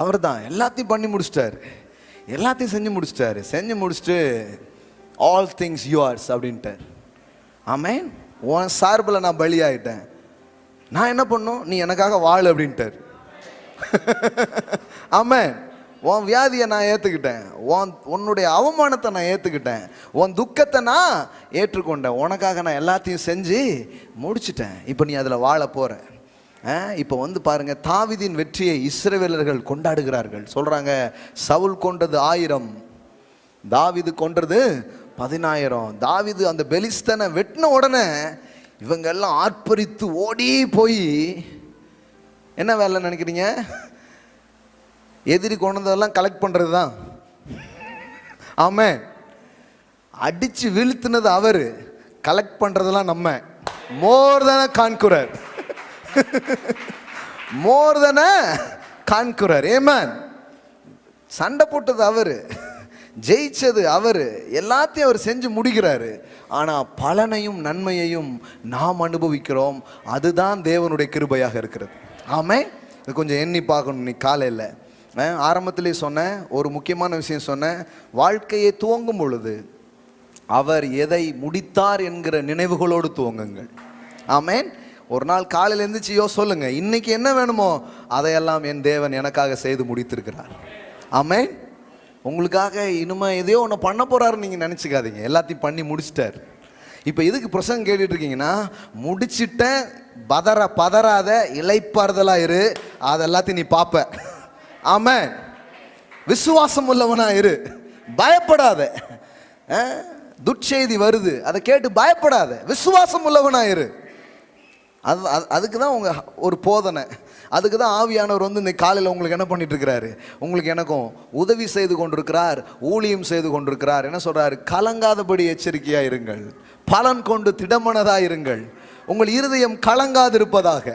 அவர் தான். எல்லாத்தையும் பண்ணி முடிச்சிட்டாரு, எல்லாத்தையும் செஞ்சு முடிச்சிட்டாரு. செஞ்சு முடிச்சுட்டு ஆல் திங்ஸ் யுவர்ஸ் அப்படின்ட்டார். ஆமென். உன் சார்பில் நான் பலி ஆயிட்டேன், நான் என்ன பண்ணும், நீ எனக்காக வாழு அப்படின்ட்டார். ஆமென். உன் வியாதியை நான் ஏற்றுக்கிட்டேன், உன்னுடைய அவமானத்தை நான் ஏற்றுக்கிட்டேன், உன் துக்கத்தை நான் ஏற்றுக்கொண்டேன், உனக்காக நான் எல்லாத்தையும் செஞ்சு முடிச்சிட்டேன். இப்போ நீ அதில் வாழ போகிற. இப்போ வந்து பாருங்க, தாவீதின் வெற்றியை இஸ்ரவேலர்கள் கொண்டாடுகிறார்கள். சொல்கிறாங்க, சவுல் கொன்றது 1000, தாவீது கொன்றது 10000. தாவீது அந்த பெலிஸ்தனை வெட்டின உடனே இவங்க எல்லாம் ஆர்ப்பரித்து ஓடி போய் என்ன வேலை நினைக்கிறீங்க? எதிரி கொண்டதெல்லாம் கலெக்ட் பண்றது தான். ஆமென். அடிச்சு வீழ்த்தினது அவரு, கலெக்ட் பண்றதெல்லாம் நம்ம. மோர் than a conqueror, more than a conqueror. ஆமென். சண்டை போட்டது அவரு, ஜெயிச்சது அவரு, எல்லாத்தையும் அவர் செஞ்சு முடிக்கிறாரு. ஆனா பலனையும் நன்மையையும் நாம் அனுபவிக்கிறோம். அதுதான் தேவனுடைய கிருபையாக இருக்கிறது. ஆமென். இது கொஞ்சம் எண்ணி பார்க்கணும். நீ காலையில் ஆரம்பத்திலே சொன்னேன், ஒரு முக்கியமான விஷயம் சொன்னேன். வாழ்க்கையை துவங்கும் பொழுது அவர் எதை முடித்தார் என்கிற நினைவுகளோடு துவங்குங்கள். ஆமென். ஒரு நாள் காலையில் எழுந்திரிச்சியோ சொல்லுங்க, இன்னைக்கு என்ன வேணுமோ அதையெல்லாம் என் தேவன் எனக்காக செய்து முடித்திருக்கிறார். ஆமென். உங்களுக்காக இனிமே எதையோ ஒன்று பண்ண போறாருன்னு நீங்கள் நினச்சிக்காதீங்க, எல்லாத்தையும் பண்ணி முடிச்சிட்டார். இப்போ எதுக்கு பிரசங்கம் கேட்டுட்டு இருக்கீங்கன்னா, முடிச்சிட்டேன், பதறாத, இளைப்பாறுதலா இரு, அதெல்லாத்தையும் நீ பார்ப்ப. ஆமென். விசுவாசம் உள்ளவனா இரு, பயப்படாத. துட்செய்தி வருது, அதை கேட்டு பயப்படாத, விசுவாசம் உள்ளவனா இரு. அதுக்கு தான் உங்க ஒரு போதனை, அதுக்கு தான் ஆவியானவர் வந்து இந்த காலையில் உங்களுக்கு என்ன பண்ணிட்டு இருக்கிறாரு, உங்களுக்கு எனக்கும் உதவி செய்து கொண்டிருக்கிறார், ஊழியம் செய்து கொண்டிருக்கிறார். என்ன சொல்றாரு? கலங்காதபடி எச்சரிக்கையா இருங்கள், பலன் கொண்டு திடமனதா இருங்கள், உங்கள் இருதயம் கலங்காதிருப்பதாக.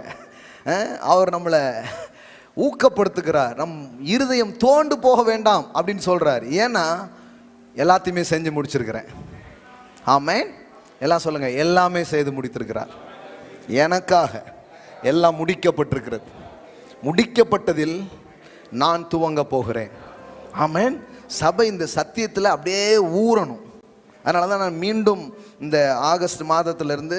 அவர் நம்மளை ஊக்கப்படுத்துகிறார். நம் இருதயம் தோண்டு போக வேண்டாம் அப்படின்னு சொல்றார். ஏன்னா எல்லாத்தையுமே செஞ்சு முடிச்சிருக்கிறேன். ஆமென். எல்லாம் சொல்லுங்க, எல்லாமே செய்து முடித்திருக்கிறார். எனக்காக எல்லாம் முடிக்கப்பட்டிருக்கிறது. முடிக்கப்பட்டதில் நான் துவங்க போகிறேன். ஆமென். சபை இந்த சத்தியத்தில் அப்படியே ஊறணும். அதனால தான் நான் மீண்டும் இந்த ஆகஸ்ட் மாதத்திலிருந்து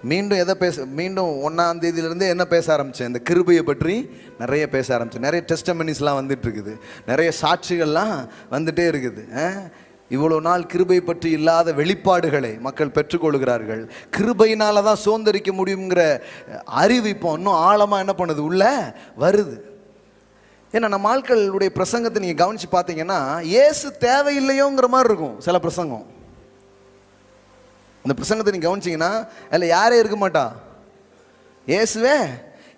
மீண்டும் 1ஆம் தேதியிலிருந்து என்ன பேச ஆரம்பித்தேன், இந்த கிருபையை பற்றி நிறைய பேச ஆரம்பித்தேன். நிறைய டெஸ்டமனிஸ்லாம் வந்துட்டு இருக்குது, நிறைய சாட்சிகள்லாம் வந்துட்டே இருக்குது. இவ்வளோ நாள் கிருபை பற்றி இல்லாத வெளிப்பாடுகளை மக்கள் பெற்றுக்கொள்கிறார்கள். கிருபையினால தான் சுதந்திரிக்க முடியுங்கிற அறிவு இப்போ இன்னும் ஆழமாக என்ன பண்ணுது, உள்ள வருது. ஏன்னா நம்ம ஆட்களுடைய பிரசங்கத்தை நீங்கள் கவனித்து பார்த்தீங்கன்னா, இயேசு தேவையில்லையோங்கிற மாதிரி இருக்கும் சில பிரசங்கம். இந்த பிரசங்கத்தை நீங்கள் கவனிச்சிங்கன்னா அதில் யாரே இருக்க மாட்டா,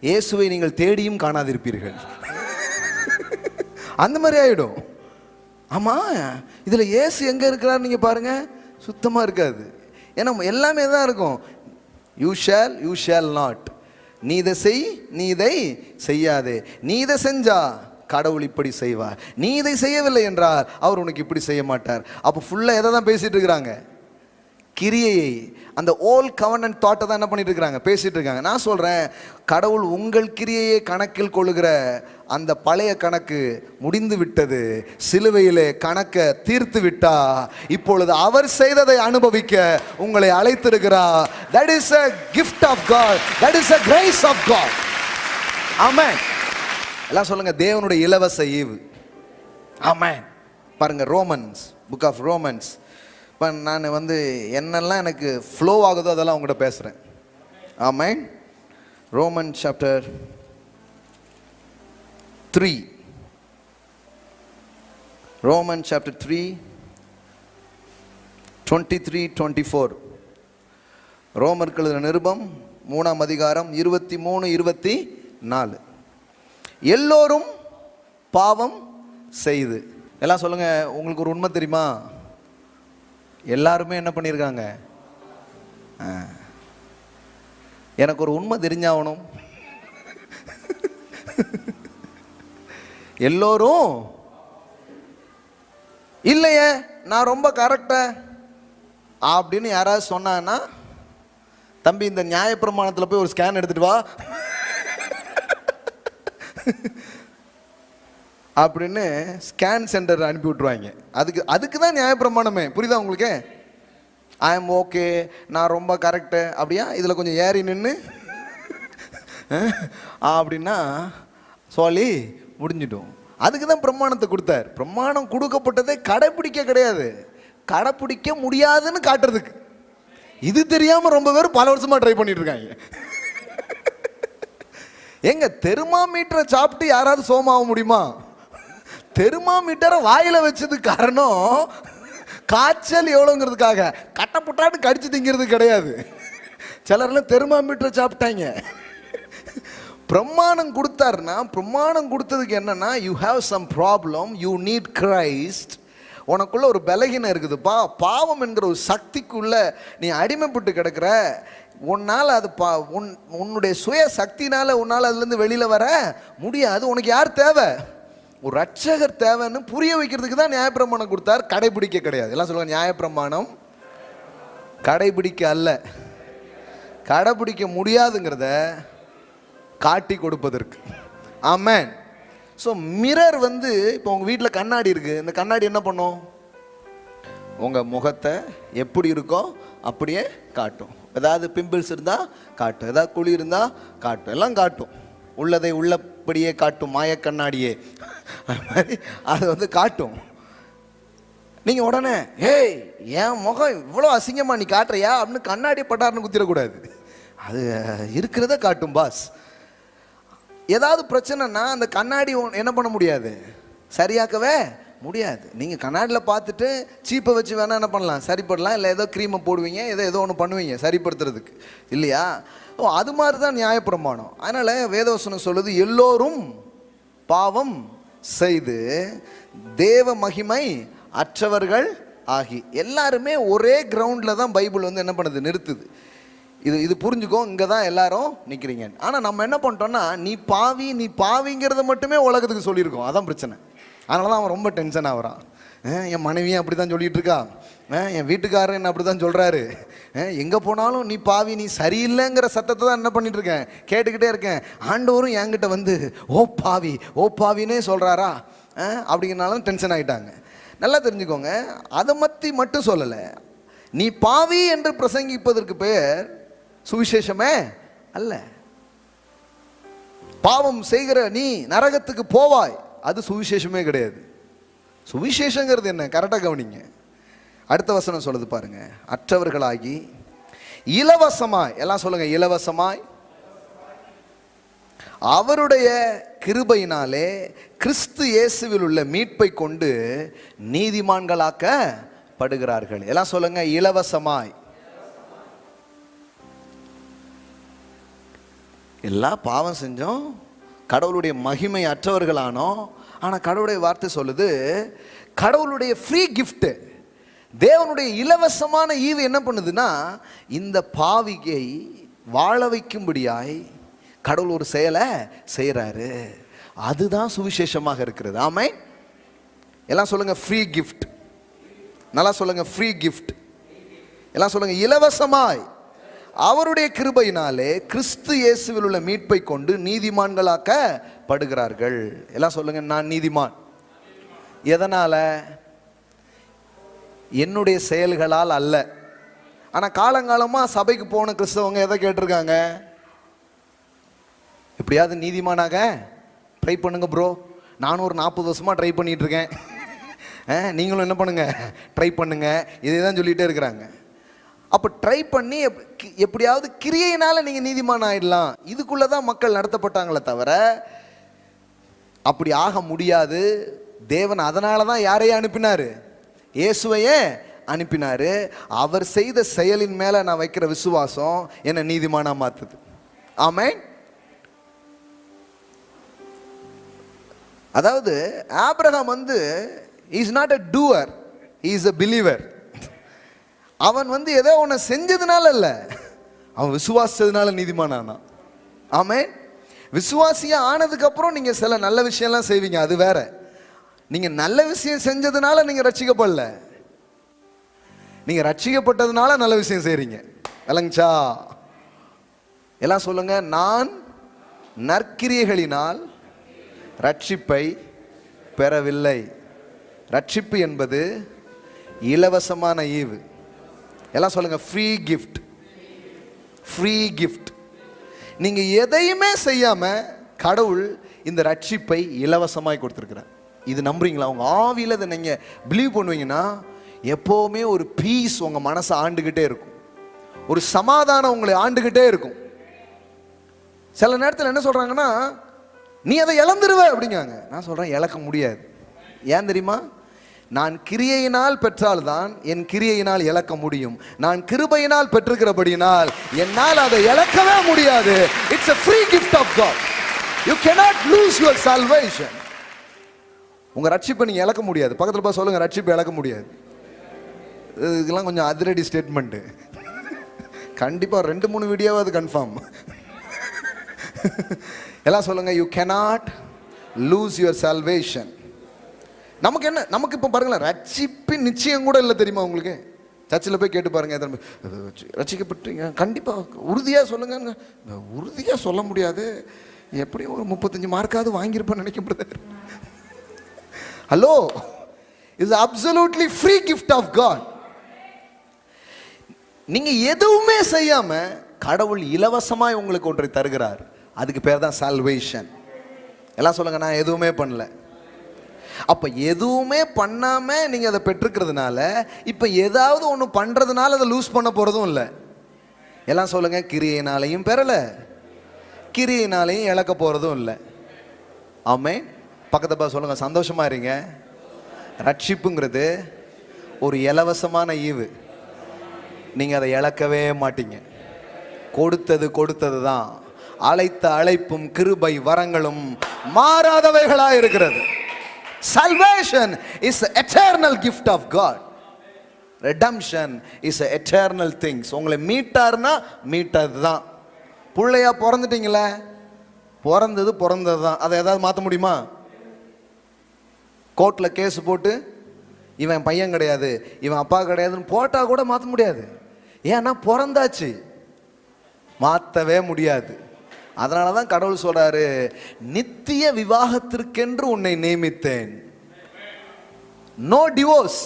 இயேசுவை நீங்கள் தேடியும் காணாதிருப்பீர்கள், அந்த மாதிரி ஆகிடும். ஆமாம், இதில் இயேசு எங்கே இருக்கிறார் நீங்கள் பாருங்கள், சுத்தமாக இருக்காது. ஏன்னா எல்லாமே தான் இருக்கும். யூ ஷேல் நாட், நீ இதை செய், நீ இதை செய்யாதே, நீ இதை செஞ்சா கடவுள் இப்படி செய்வார், நீ இதை செய்யவில்லை என்றால் அவர் உனக்கு இப்படி செய்ய மாட்டார். அப்போ ஃபுல்லாக எதை தான் பேசிட்டு இருக்கிறாங்க? கிரியையை, அந்த ஓல் கவர்னன்ட் தாட்டை தான் என்ன பண்ணிட்டு இருக்காங்க, பேசிட்டு இருக்காங்க. நான் சொல்றேன், கடவுள் உங்கள் கிரியையை கணக்கில் கொள்ளுகிற அந்த பழைய கணக்கு முடிந்து விட்டது. சிலுவையிலே கணக்கை தீர்த்து விட்டா, இப்பொழுது அவர் செய்ததை அனுபவிக்க உங்களை அழைத்திருக்கிறார். That is a gift of God. That is a grace of God. ஆமென். எல்லாம் சொல்லுங்க, தேவனுடைய இலவச ஈவு. ஆமென். பாருங்க, ரோமன்ஸ், புக் ஆஃப் ரோமன்ஸ். இப்போ நான் என்னெல்லாம் எனக்கு ஃப்ளோ ஆகுதோ அதெல்லாம் உங்கள்கிட்ட பேசுகிறேன். Amen. Roman chapter 3. Roman chapter 3 23-24. ரோமர்கள் நிருபம் 3ஆம் அதிகாரம் 23-24. எல்லோரும் பாவம் செய்து. எல்லாம் சொல்லுங்க, உங்களுக்கு ஒரு உண்மை தெரியுமா? எல்லாருமே என்ன பண்ணியிருக்காங்க? எனக்கு ஒரு உண்மை தெரிஞ்சாகணும். எல்லோரும் இல்லையே நான் ரொம்ப கரெக்டா அப்படின்னு யாராவது சொன்னான்னா, தம்பி இந்த நியாயப்பிரமாணத்தில் போய் ஒரு ஸ்கேன் எடுத்துட்டு வா அப்படின்னு ஸ்கேன் சென்டர் அனுப்பி விட்டுருவாங்க. அதுக்கு தான் நியாயப்பிரமாணமே. புரியுதா உங்களுக்கு? ஐ எம் ஓகே, நான் ரொம்ப கரெக்டு அப்படியா, இதில் கொஞ்சம் ஏறி நின்று அப்படின்னா சொல்லி முடிஞ்சிட்டோம். அதுக்கு தான் பிரமாணத்தை கொடுத்தார். பிரமாணம் கொடுக்கப்பட்டதே கடைப்பிடிக்க கிடையாது, கடைப்பிடிக்க முடியாதுன்னு காட்டுறதுக்கு. இது தெரியாமல் ரொம்ப பேர் பல வருஷமாக ட்ரை பண்ணிட்டு இருக்காங்க. எங்க தெர்மாமீட்டரை சாப்பிட்டு யாராவது சோமாக முடியுமா? தெர்மாமீட்டரை வாயில வச்சது காரணம் காய்ச்சல் எவ்வளோங்கிறதுக்காக, கட்டப்புட்டாட்டு கடிச்சு திங்கிறது கிடையாது. சிலர்லாம் தெர்மாமீட்டரை சாப்பிட்டாங்க. பிரமாணம் கொடுத்தாருன்னா, பிரமாணம் கொடுத்ததுக்கு என்னன்னா, you have some problem, you need Christ. உனக்குள்ள ஒரு பலகீனம் இருக்குதுப்பா, பாவம் என்கிற ஒரு சக்திக்குள்ள நீ அடிமைப்பட்டு கிடக்கிற. உன்னால் அது உன்னுடைய சுய சக்தினால உன்னால் அதுலேருந்து வெளியில் வர முடியாது. உனக்கு யார் தேவை? ஒரு ரட்சகர் தேவைன்னு புரிய வைக்கிறதுக்கு தான் நியாயப்பிரமாணம் கொடுத்தார், கடைபிடிக்க கிடையாது. எல்லாம் சொல்லுவாங்க, நியாயப்பிரமாணம் கடைபிடிக்க அல்ல, கடைபிடிக்க முடியாதுங்கிறத காட்டி கொடுப்பதற்கு. ஆமென். ஸோ மிரர் இப்போ உங்கள் வீட்டில் கண்ணாடி இருக்குது. இந்த கண்ணாடி என்ன பண்ணும்? உங்கள் முகத்தை எப்படி இருக்கோ அப்படியே காட்டும். ஏதாவது பிம்பிள்ஸ் இருந்தால் காட்டும், ஏதாவது குழி இருந்தால் காட்டும், எல்லாம் காட்டும். உள்ளதை உள்ளபடியே காட்டும் மாய கண்ணாடியே. அது மாதிரி அது காட்டும். நீங்கள் உடனே ஏய் என் முகம் இவ்வளோ அசிங்கமாக நீ காட்டுறியா அப்படின்னு கண்ணாடி பட்டாருன்னு குத்திடக்கூடாது. அது இருக்கிறத காட்டும் பாஸ். ஏதாவது பிரச்சனைனா அந்த கண்ணாடி என்ன பண்ண முடியாது, சரியாக்கவே முடியாது. நீங்கள் கண்ணாடியில் பார்த்துட்டு சீப்பை வச்சு வேணால் என்ன பண்ணலாம், சரிப்படலாம். இல்லை ஏதோ க்ரீமை போடுவீங்க, ஏதோ ஒன்று பண்ணுவீங்க சரிப்படுத்துறதுக்கு, இல்லையா? அது மாதிரி தான் நியாயப்பிரமாணம். அதனால் வேதவசனம் சொல்லுது, எல்லோரும் பாவம் செய்து தேவ மகிமை அற்றவர்கள் ஆகி. எல்லாருமே ஒரே கிரவுண்டில் தான் பைபிள் என்ன பண்ணுது, நிறுத்துது. இது புரிஞ்சுக்கோ, இங்கே தான் எல்லாரும் நிற்கிறீங்க. ஆனால் நம்ம என்ன பண்ணிட்டோம்னா, நீ பாவிங்கிறத மட்டுமே உலகத்துக்கு சொல்லியிருக்கோம். அதான் பிரச்சனை. அதனால தான் அவன் ரொம்ப டென்ஷன் ஆகிறான். என் மனைவியும் அப்படி தான் சொல்லிகிட்டு இருக்கா, என் வீட்டுக்காரர் என்ன அப்படி தான் சொல்கிறாரு, எங்கே போனாலும் நீ பாவி, நீ சரியில்லைங்கிற சத்தத்தை தான் என்ன பண்ணிட்டு இருக்கேன், கேட்டுக்கிட்டே இருக்கேன். ஆண்டவரும் என்கிட்ட ஓ பாவி ஓ பாவின்னே சொல்கிறாரா அப்படிங்கிறனாலும் டென்ஷன் ஆகிட்டாங்க. நல்லா தெரிஞ்சுக்கோங்க, அதை மட்டும் சொல்லலை. நீ பாவி என்று பிரசங்கிப்பதற்கு பெயர் சுவிசேஷமே அல்ல. பாவம் செய்கிற நீ நரகத்துக்கு போவாய், அது சுவிசேஷமே கிடையாது. சுவிசேஷங்கிறது என்ன? கரெக்டாக கவனிங்க. அடுத்த வசனம் சொல்லுது பாருங்க, அற்றவர்களாகி இலவசமாய், எல்லாம் சொல்லுங்க, இலவசமாய் அவருடைய கிருபையினாலே கிறிஸ்து இயேசுவில் உள்ள மீட்பை கொண்டு நீதிமான்களாக்கப்படுகிறார்கள். எல்லாம் சொல்லுங்க, இலவசமாய். எல்லா பாவம் செஞ்சோம், கடவுளுடைய மகிமை அற்றவர்களானோம். ஆனால் கடவுளுடைய வார்த்தை சொல்லுது, கடவுளுடைய ஃப்ரீ கிஃப்ட், தேவனுடைய இலவசமான ஈவு என்ன பண்ணுதுன்னா, இந்த பாவியை வாழ வைக்கும்படியாய் கடவுள் ஒரு செயலை செய்கிறாரு. அதுதான் சுவிசேஷமாக இருக்கிறது. ஆமென். எல்லாம் சொல்லுங்க, ஃப்ரீ கிஃப்ட். நல்லா சொல்லுங்க, ஃப்ரீ கிஃப்ட். எல்லாம் சொல்லுங்க, இலவசமாய் அவருடைய கிருபையினாலே கிறிஸ்து இயேசுவில் உள்ள மீட்பை கொண்டு நீதிமான்களாக்கப்படுகிறார்கள். எல்லாம் சொல்லுங்க, நான் நீதிமான். எதனால? என்னுடைய செயல்களால் அல்ல. ஆனால் காலங்காலமாக சபைக்கு போன கிறிஸ்தவங்க எதை கேட்டிருக்காங்க? எப்படியாவது நீதிமானாக ட்ரை பண்ணுங்க ப்ரோ. நானும் ஒரு 40 வருஷமாக ட்ரை பண்ணிட்டு இருக்கேன். நீங்களும் என்ன பண்ணுங்க, ட்ரை பண்ணுங்க. இதே தான் சொல்லிகிட்டே இருக்கிறாங்க. அப்போ ட்ரை பண்ணி எப்படியாவது கிரியையினால் நீங்கள் நீதிமான் ஆயிடலாம், இதுக்குள்ளே தான் மக்கள் நடத்தப்பட்டாங்களே தவிர அப்படி ஆக முடியாது. தேவன் அதனால தான் யாரையே அனுப்பினார்? இயேசுவையே அனுப்பினார். அவர் செய்த செயலின் மேலே நான் வைக்கிற விசுவாசம் என்னை நீதிமானாக மாற்றுது. ஆமென். அதாவது Abraham is not a doer, he is a believer. அவன் ஏதோ ஒன்று செஞ்சதுனால இல்லை, அவன் விசுவாசத்தினால நீதிமானானான். ஆமென். விசுவாசியா ஆனதுக்கு அப்புறம் நீங்க சில நல்ல விஷயம்லாம் செய்வீங்க, அது வேற. நீங்க நல்ல விஷயம் செஞ்சதுனால நீங்க ரட்சிக்கப்படல, நீங்க ரட்சிக்கப்பட்டதுனால நல்ல விஷயம் செய்றீங்க. விளங்குச்சா? எல்லாம் சொல்லுங்க, நான் நற்கிரியைகளினால் ரட்சிப்பை பெறவில்லை. ரட்சிப்பு என்பது இலவசமான ஈவு. எல்லாம் சொல்லுங்க, ஃப்ரீ கிஃப்ட். Free gift. நீங்க எதையுமே செய்யாம கடவுள் இந்த ரட்சிப்பை இலவசமாய் கொடுத்திருக்கிறார். இது நம்புறீங்களா? உங்க ஆவியில இதை நீங்க பிலீவ் பண்ணுவீங்கன்னா எப்பவுமே ஒரு பீஸ் உங்க மனசை ஆண்டுகிட்டே இருக்கும், ஒரு சமாதானம் உங்களை ஆண்டுகிட்டே இருக்கும். சில நேரத்தில் என்ன சொல்றாங்கன்னா, நீ அதை இழந்துருவ அப்படிங்காங்க. நான் சொல்றேன், இழக்க முடியாது. ஏன் தெரியுமா? நான் கிரியையினால் பெற்றால்தான் என் கிரியையினால் இழக்க முடியும். நான் கிருபையினால் பெற்றிருக்கிறபடியினால் என்னால் அதை இழக்கவே முடியாது. It's a free gift of God. You cannot lose your salvation. உங்க ரட்சிப்பை நீங்க இழக்க முடியாது. பக்கத்துல போய் சொல்லுங்க, ரட்சிப்பை இழக்க முடியாது. இதெல்லாம் கொஞ்சம் அதிரடி ஸ்டேட்மெண்ட். கண்டிப்பா 2-3 வீடியோவாது கன்ஃபார்ம். எல்லாம் சொல்லுங்க, you cannot lose your salvation. நமக்கு என்ன, நமக்கு இப்போ பாருங்களேன், ரட்சிப்பின் நிச்சயம் கூட இல்லை தெரியுமா உங்களுக்கு? சர்ச்சில் போய் கேட்டு பாருங்க, ரட்சிக்கப்பட்டீங்க கண்டிப்பாக உறுதியாக சொல்லுங்க. உறுதியாக சொல்ல முடியாது, எப்படியும் ஒரு 35 மார்க்காவது வாங்கியிருப்பேன்னு நினைக்கப்படுது. Hello, is absolutely free gift of God. நீங்க எதுவுமே செய்யாம கடவுள் இலவசமாய் உங்களுக்கு ஒன்றை தருகிறார். அதுக்கு பேர் தான் சால்வேஷன். எல்லாம் சொல்லுங்க, நான் எதுவுமே பண்ணல. அப்ப எதுவுமே பண்ணாம நீங்க அதை பெற்றுக்கிறதுனால இப்ப ஏதாவது ஒன்று பண்றதுனால அதை லூஸ் பண்ண போறதும் இல்லை. எல்லாம் சொல்லுங்க, கிரியையினாலையும் பெறல, கிரியையினாலையும் இழக்க போறதும் இல்லை. ஆமே. பக்கத்தை சொல்லுங்க, சந்தோஷமா இருங்க. ரட்சிப்புங்கிறது ஒரு இலவசமான ஈவு. நீங்க அதை இழக்கவே மாட்டீங்க. கொடுத்தது தான். அழைத்த அழைப்பும் கிருபை வரங்களும் மாறாதவைகளா இருக்கிறது. Salvation is an eternal gift of God. Redemption is an eternal things. உங்களை மீட்டார்னா மீட்டது தான். பிள்ளையா பிறந்துட்டீங்களே, பிறந்தது தான். அதை ஏதாவது மாற்ற முடியுமா? கோர்ட்டில் கேஸ் போட்டு இவன் பையன் கிடையாது, இவன் அப்பா கிடையாதுன்னு போட்டால் கூட மாற்ற முடியாது. ஏன்னா பிறந்தாச்சு, மாற்றவே முடியாது. அதனால தான் கடவுள் சொல்றாரு, நித்திய விவாகத்திற்கென்று உன்னை நியமித்தேன். No divorce.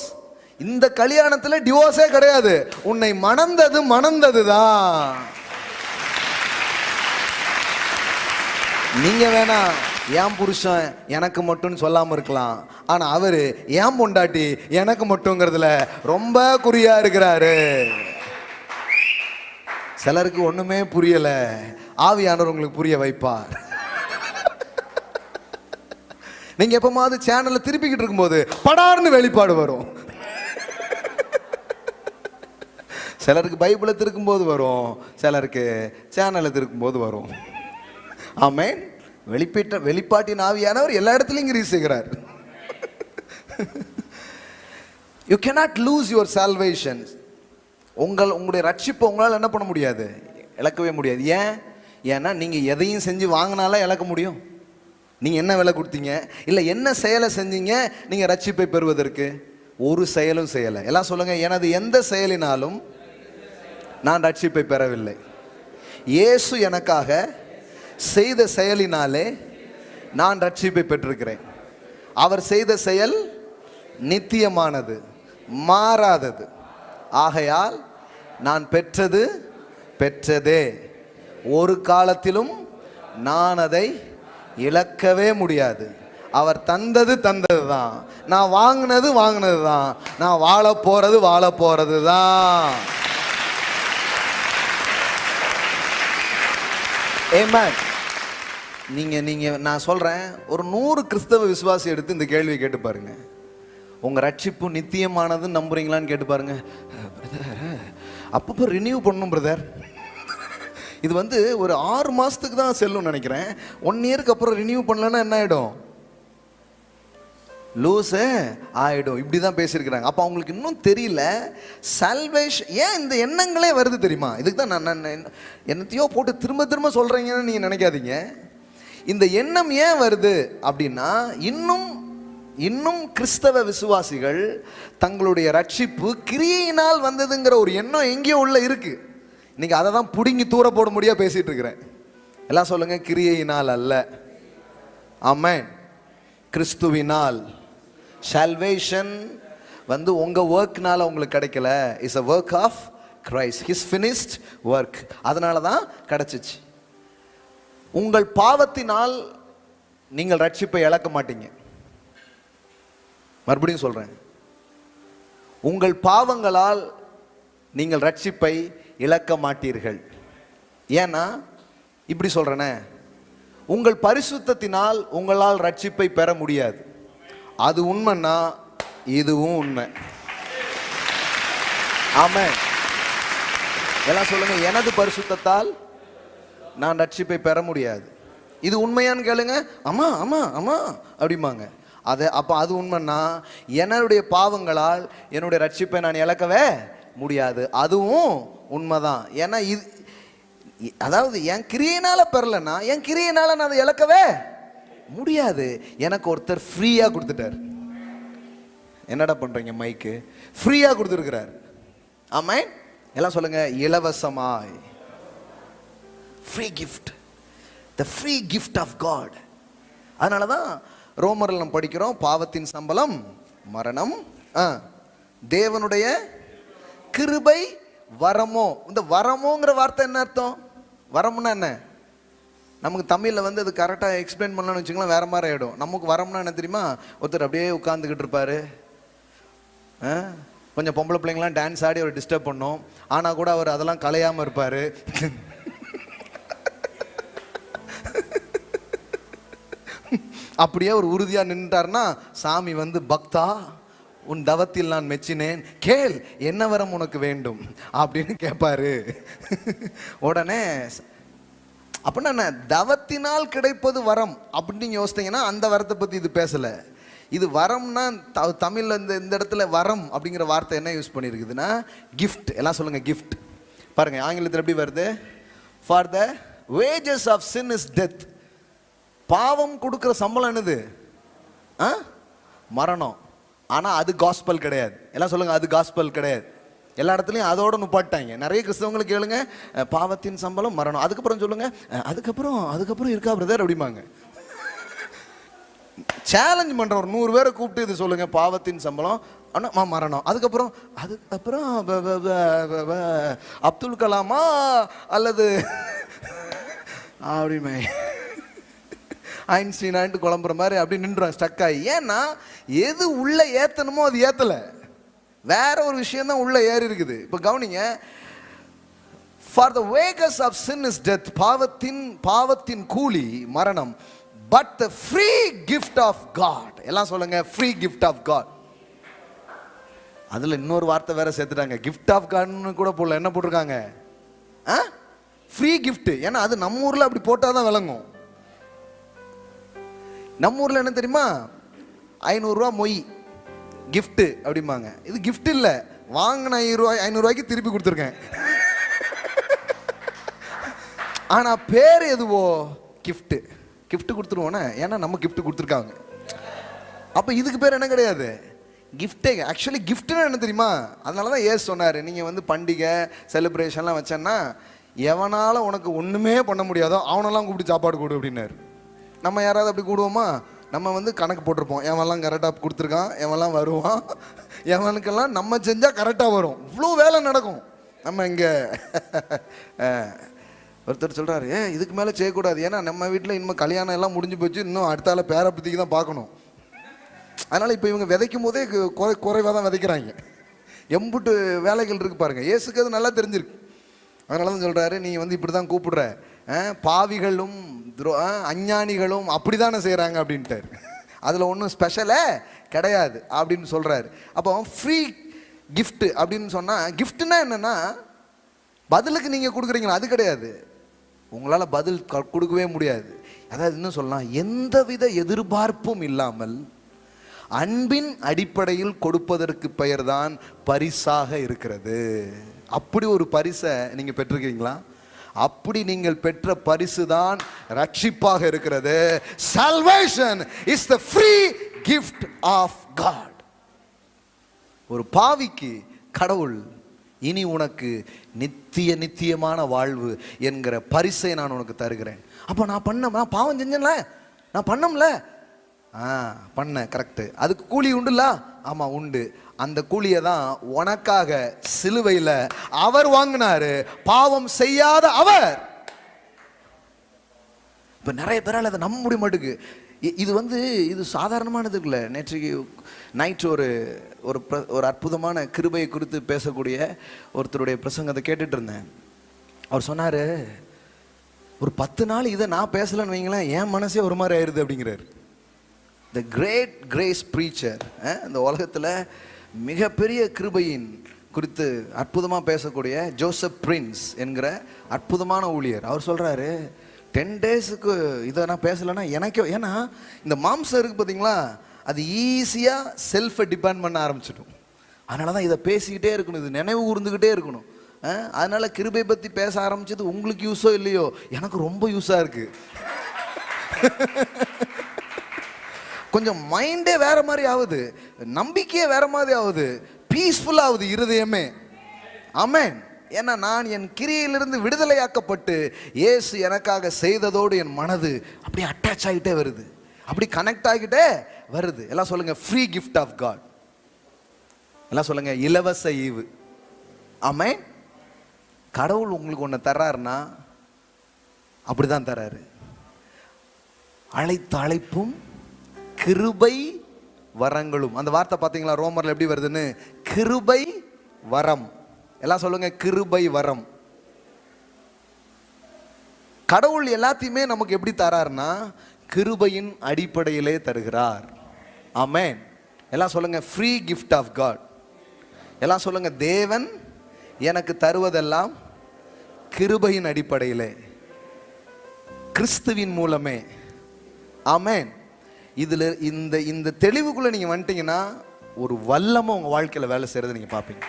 இந்த கல்யாணத்தில் டிவோர்ஸே கிடையாது. உன்னை மணந்தது தான். நீங்க வேணா என் புருஷன் எனக்கு மட்டும் சொல்லாம இருக்கலாம், ஆனா அவரு என் பொண்டாட்டி எனக்கு மட்டும்ங்கிறதுல ரொம்ப குறியா இருக்கிறாரு. சிலருக்கு ஒண்ணுமே புரியல, ஆவியானவர் உங்களுக்கு புரிய வைப்பார். நீங்க எப்பமாவது சேனல்ல திருப்பிக்கிட்டு இருக்கும்போது படார்னு வெளிப்பாடு வரும். சிலருக்கு பைபிளை திருக்கும்போது வரும், சிலருக்கு சேனலை திருக்கும்போது வரும். ஆமென். வெளிப்பாட்டின் ஆவியானவர் எல்லா இடத்துலையும் கிரியை செய்கிறார். You cannot lose your salvation. உங்களுடைய ரட்சிப்பை உங்களால் என்ன பண்ண முடியாது, இழக்கவே முடியாது. ஏன்னா நீங்க எதையும் செஞ்சு வாங்கினால இழக்க முடியும். நீங்க என்ன விலை கொடுத்தீங்க, இல்லை என்ன செயலை செஞ்சீங்க நீங்க ரட்சிப்பை பெறுவதற்கு? ஒரு செயலும் செய்யலை. எல்லாம் சொல்லுங்க, எனது எந்த செயலினாலும் நான் ரட்சிப்பை பெறவில்லை. இயேசு எனக்காக செய்த செயலினாலே நான் ரட்சிப்பை பெற்றிருக்கிறேன். அவர் செய்த செயல் நித்தியமானது, மாறாதது. ஆகையால் நான் பெற்றது பெற்றதே, ஒரு காலத்திலும் நான் அதை இழக்கவே முடியாது. அவர் தந்தது தந்தது தான், நான் வாங்கினது வாங்கினது தான், நான் வாழ போறது தான். ஆமென். நீங்க நான் சொல்றேன், ஒரு 100 கிறிஸ்தவ விசுவாசி எடுத்து இந்த கேள்வியை கேட்டு பாருங்க. உங்க ரட்சிப்பு நித்தியமானதுன்னு நம்புறீங்களான்னு கேட்டு பாருங்க. அப்பப்போ ரினியூ பண்ணணும் பிரதர். இது ஒரு 6 மாசத்துக்கு தான் செல்லும் நினைக்கிறேன். 1 இயருக்கு அப்புறம் ரினியூ பண்ணலன்னா என்ன ஆயிடும்? லூஸு ஆயிடும். இப்படி தான் பேசியிருக்கிறாங்க. அப்போ அவங்களுக்கு இன்னும் தெரியல சால்வேஷன். ஏன் இந்த எண்ணங்களே வருது தெரியுமா? இதுக்கு தான் நான் என்னத்தையோ போட்டு திரும்ப திரும்ப சொல்கிறீங்கன்னு நீங்கள் நினைக்காதீங்க. இந்த எண்ணம் ஏன் வருது அப்படின்னா, இன்னும் கிறிஸ்தவ விசுவாசிகள் தங்களுடைய ரட்சிப்பு கிரியையினால் வந்ததுங்கிற ஒரு எண்ணம் எங்கேயோ உள்ள இருக்கு. இன்னைக்கு அதை தான் பிடுங்கி தூர போட முடியாது பேசிட்டு இருக்கிறேன். எல்லாம் சொல்லுங்க, கிரியையினால் அல்ல. ஆமென். கிறிஸ்துவினால். சால்வேஷன் உங்க ஒர்க்னால உங்களுக்கு கிடைக்கல. Is a work of Christ, his finished work. அதனால தான் கிடைச்சிச்சு. உங்கள் பாவத்தினால் நீங்கள் ரட்சிப்பை இழக்க மாட்டீங்க. மறுபடியும் சொல்றேன், உங்கள் பாவங்களால் நீங்கள் ரட்சிப்பை இழக்க மாட்டீர்கள். ஏன்னா இப்படி சொல்றேனே, உங்கள் பரிசுத்தத்தினால் உங்களால் ரட்சிப்பை பெற முடியாது. அது உண்மைன்னா இதுவும் உண்மை. ஆமென். எல்லாம் சொல்லுங்க, எனது பரிசுத்தத்தால் நான் ரட்சிப்பை பெற முடியாது. இது உண்மையான்னு கேளுங்க. ஆமா ஆமா ஆமா அப்படிம்பாங்க. அப்போ அது உண்மைன்னா என்னுடைய பாவங்களால் என்னுடைய ரட்சிப்பை நான் இழக்கவே முடியாது. அதுவும் உண்மைதான். ஏன்னா அதாவது என் கிரியையினால பெறலன்னா என் கிரியையினால நான் அதை இழக்கவே முடியாது. எனக்கு ஒருத்தர் ஃப்ரீயா கொடுத்துட்டார். என்னடா பண்றீங்க? மைக்கு ஃப்ரீயா கொடுத்துருக்கிறார். ஆமென். எல்லாம் சொல்லுங்க, இலவசமாய். Free gift, the free gift of God. அதனால தான் ரோமரில் நம்ம படிக்கிறோம், பாவத்தின் சம்பளம் மரணம், தேவனுடைய கிருபை வரமோ. இந்த வரமோங்கிற வார்த்தை என்ன அர்த்தம்? வரம்னா என்ன? நமக்கு தமிழில் அது கரெக்டாக எக்ஸ்பிளைன் பண்ணலாம்னு வச்சுக்கலாம், வேற மாதிரி ஆகிடும். நமக்கு வரம்னா என்ன தெரியுமா? ஒருத்தர் அப்படியே உட்காந்துக்கிட்டு இருப்பாரு, கொஞ்சம் பொம்பளை பிள்ளைங்களாம் டான்ஸ் ஆடி அவர் டிஸ்டர்ப் பண்ணோம், ஆனால் கூட அவர் அதெல்லாம் கலையாமல் இருப்பார். அப்படியே ஒரு உறுதியாக நின்றுட்டார்னா சாமி பக்தா உன் தவத்தில் நான் மெச்சினேன், கேள் என்ன வரம் உனக்கு வேண்டும் அப்படின்னு கேட்பாரு. உடனே அப்படின்னா தவத்தினால் கிடைப்பது வரம் அப்படின்னு யோசித்தீங்கன்னா அந்த வரத்தை பற்றி இது பேசலை. இது வரம்னா தமிழில் இந்த இடத்துல வரம் அப்படிங்கிற வார்த்தை என்ன யூஸ் பண்ணியிருக்குதுன்னா கிஃப்ட். எல்லாம் சொல்லுங்க, கிஃப்ட். பாருங்க ஆங்கிலத்தில் எப்படி வருது? For the wages of sin is death. பாவம் கொடுக்குற சம்பளம் என்னது? மரணம். ஆனால் அது காஸ்பல் கிடையாது. எல்லாம் சொல்லுங்க, அது காஸ்பல் கிடையாது. எல்லா இடத்துலையும் அதோட நுப்பாட்டாங்க. நிறைய கிறிஸ்தவங்களுக்கு கேளுங்க, பாவத்தின் சம்பளம் மரணம். அதுக்கப்புறம் சொல்லுங்க, அதுக்கப்புறம் இருக்கா பிரதர் அப்படிம்பாங்க. சேலஞ்ச் பண்ற ஒரு 100 பேரை கூப்பிட்டு இது சொல்லுங்க, பாவத்தின் சம்பளம் ஆனால் மரணம். அதுக்கப்புறம் அப்துல் கலாமா அல்லது அப்படிமே ஐன்ஸ்டீனான்ட்டு குழம்புற மாதிரி அப்படி நின்றுவாங்க, ஸ்டக் ஆகி. ஏன்னா எது உள்ள ஏத்தணுமோ அது ஏத்தல, வேற ஒரு விஷயம் தான் உள்ள ஏறி இருக்குது. இப்போ கவனிங்க, for the wages of sin is death. பாவத்தின் கூலி மரணம். But the free gift of God. எல்லாம் சொல்லுங்க, ஃப்ரீ கிஃப்ட் ஆஃப் காட். அதுல இன்னொரு வார்த்தை வேற சேர்த்துட்டாங்க, கிஃப்ட் ஆஃப் காட்னு கூட போடல. என்ன போட்டிருக்காங்க? Free gift. ஏன்னா அது நம்ம ஊர்ல அப்படி போட்டாதான் விளங்கும். நம்ம ஊர்ல என்ன தெரியுமா? 500 ரூபா மொய் கிஃப்ட் அப்படிம்பாங்க. இது கிஃப்ட் இல்ல, வாங்கின 500 ரூபாய்க்கு திருப்பி கொடுத்துருக்கேன். ஆனா பேர் எதுவோ கிஃப்ட். கிஃப்ட் கொடுத்துருவோன்னா, ஏன்னா நம்ம கிஃப்ட் கொடுத்துருக்காங்க. அப்ப இதுக்கு பேர் என்ன கிடையாது? கிஃப்டே ஆக்சுவலி கிஃப்ட்னா என்ன தெரியுமா? அதனால தான் ஏசு சொன்னார், நீங்கள் வந்து பண்டிகை செலிப்ரேஷன்லாம் வச்சேன்னா எவனால் உனக்கு ஒன்றுமே பண்ண முடியாதோ அவனெல்லாம் கூப்பிட்டு சாப்பாடு கொடு அப்படின்னாரு. நம்ம யாராவது அப்படி கூடுவோமா? நம்ம வந்து கணக்கு போட்டிருப்போம், எவன்லாம் கரெக்டாக கொடுத்துருக்கான், எவன்லாம் வருவான், எவனுக்கெல்லாம் நம்ம செஞ்சால் கரெக்டாக வரும். இவ்வளோ வேலை நடக்கும். நம்ம இங்கே ஒருத்தர் சொல்கிறாரு, இதுக்கு மேலே செய்யக்கூடாது, ஏன்னா நம்ம வீட்டில் இன்னும் கல்யாணம் எல்லாம் முடிஞ்சு போச்சு, இன்னும் அடுத்த ஆள் பேரை பற்றிக்கு தான் பார்க்கணும். அதனால் இப்போ இவங்க விதைக்கும் போதே குறைவாக தான் விதைக்கிறாங்க. எம்புட்டு வேலைகள் இருக்குது பாருங்கள். இயேசுக்கு அது நல்லா தெரிஞ்சிருக்கு. அதனால தான் சொல்கிறாரு, நீ வந்து இப்படி தான் கூப்பிடுற, பாவிகளும் அஞ்ஞானிகளும் அப்படி தானே செய்கிறாங்க அப்படின்ட்டார். அதில் ஒன்றும் ஸ்பெஷலே கிடையாது அப்படின்னு சொல்கிறாரு. அப்போ ஃப்ரீ கிஃப்ட் அப்படின்னு சொன்னால், கிஃப்ட்னா என்னென்னா பதிலுக்கு நீங்கள் கொடுக்குறீங்களா, அது கிடையாது. உங்களால் பதில் கொடுக்கவே முடியாது. அதாவது இன்னும் சொல்லலாம், எந்தவித எதிர்பார்ப்பும் இல்லாமல் அன்பின் அடிப்படையில் கொடுப்பதற்கு பெயர்தான் பரிசாக இருக்கிறது. அப்படி ஒரு பரிசை நீங்கள் பெற்றிருக்கீங்களா? அப்படி நீங்கள் பெற்ற பரிசு தான் ரட்சிப்பாக இருக்கிறது. Salvation is the free gift of God. ஒரு பாவிக்கு கடவுள் இனி உனக்கு நித்தியமான வாழ்வு என்கிற பரிசை நான் உனக்கு தருகிறேன். அப்போ நான் பாவம் செஞ்சேன்ல, நான் பண்ணம்ல, பண்ண கரெக்டு, அதுக்கு கூலி உண்டுல்ல? ஆமாம் உண்டு. அந்த கூலியை தான் உனக்காக சிலுவையில் அவர் வாங்கினாரு, பாவம் செய்யாத அவர். இப்போ நிறைய பேரால் அதை நம்ப முடிய மாட்டுக்கு. இது சாதாரணமானது இல்லை. நேற்றைக்கு நைட் ஒரு அற்புதமான கிருபையை குறித்து பேசக்கூடிய ஒருத்தருடைய பிரசங்கத்தை கேட்டுட்டு இருந்தேன். அவர் சொன்னார், ஒரு 10 நாள் இதை நான் பேசலன்னு வைங்களேன், என் மனசே ஒரு மாதிரி ஆயிடுது அப்படிங்கிறார். த கிரேட் கிரேஸ் ப்ரீச்சர், இந்த உலகத்தில் மிகப்பெரிய கிருபையின் குறித்து அற்புதமாக பேசக்கூடிய ஜோசப் பிரின்ஸ் என்கிற அற்புதமான ஊழியர். அவர் சொல்கிறாரு, 10 டேஸுக்கு இதை நான் பேசலைன்னா எனக்கே, ஏன்னா இந்த மாம்சம் இருக்குது பார்த்தீங்களா, அது ஈஸியாக செல்ஃபை டிபெண்ட் பண்ண ஆரம்பிச்சிடும். அதனால தான் இதை பேசிக்கிட்டே இருக்கணும், இது நினைவு கூர்ந்துக்கிட்டே இருக்கணும். அதனால் கிருபை பற்றி பேச ஆரம்பிச்சது உங்களுக்கு யூஸோ இல்லையோ, எனக்கு ரொம்ப யூஸாக இருக்குது. கொஞ்சம் மைண்டே வேற மாதிரி ஆகுது, நம்பிக்கையே வேற மாதிரி ஆகுது, பீஸ்ஃபுல் ஆகுது இருதயமே. ஆமென். ஏன்னா நான் என் கிரியையிலிருந்து விடுதலையாக்கப்பட்டு இயேசு எனக்காக செய்ததோடு என் மனது அப்படியே அட்டாச் ஆகிட்டே வருது, அப்படி கனெக்ட் ஆகிட்டே வருது. எல்லாம் சொல்லுங்க, ஃப்ரீ கிஃப்ட் ஆஃப் காட். எல்லாம் சொல்லுங்க, இலவச ஈவு. ஆமென். கடவுள் உங்களுக்கு ஒன்று தர்றாருன்னா அப்படிதான் தர்றாரு. அழைத்த அழைப்பும் கிருபை வரங்களும். அந்த வார்த்தை பார்த்தீங்களா ரோமர்ல எப்படி வருதுன்னு? கிருபை வரம். எல்லாம் சொல்லுங்க, கிருபை வரம். கடவுள் எல்லாத்தையுமே நமக்கு எப்படி தராருன்னா கிருபையின் அடிப்படையிலே தருகிறார். ஆமென். எல்லாம் சொல்லுங்க, ஃப்ரீ கிஃப்ட் ஆஃப் காட். எல்லாம் சொல்லுங்க, தேவன் எனக்கு தருவதெல்லாம் கிருபையின் அடிப்படையிலே, கிறிஸ்துவின் மூலமே. ஆமென். இதில் இந்த தெளிவுக்குள்ளே நீங்கள் வந்துட்டீங்கன்னா ஒரு வல்லமை உங்கள் வாழ்க்கையில் வேலை செய்கிறத நீங்கள் பார்ப்பீங்க.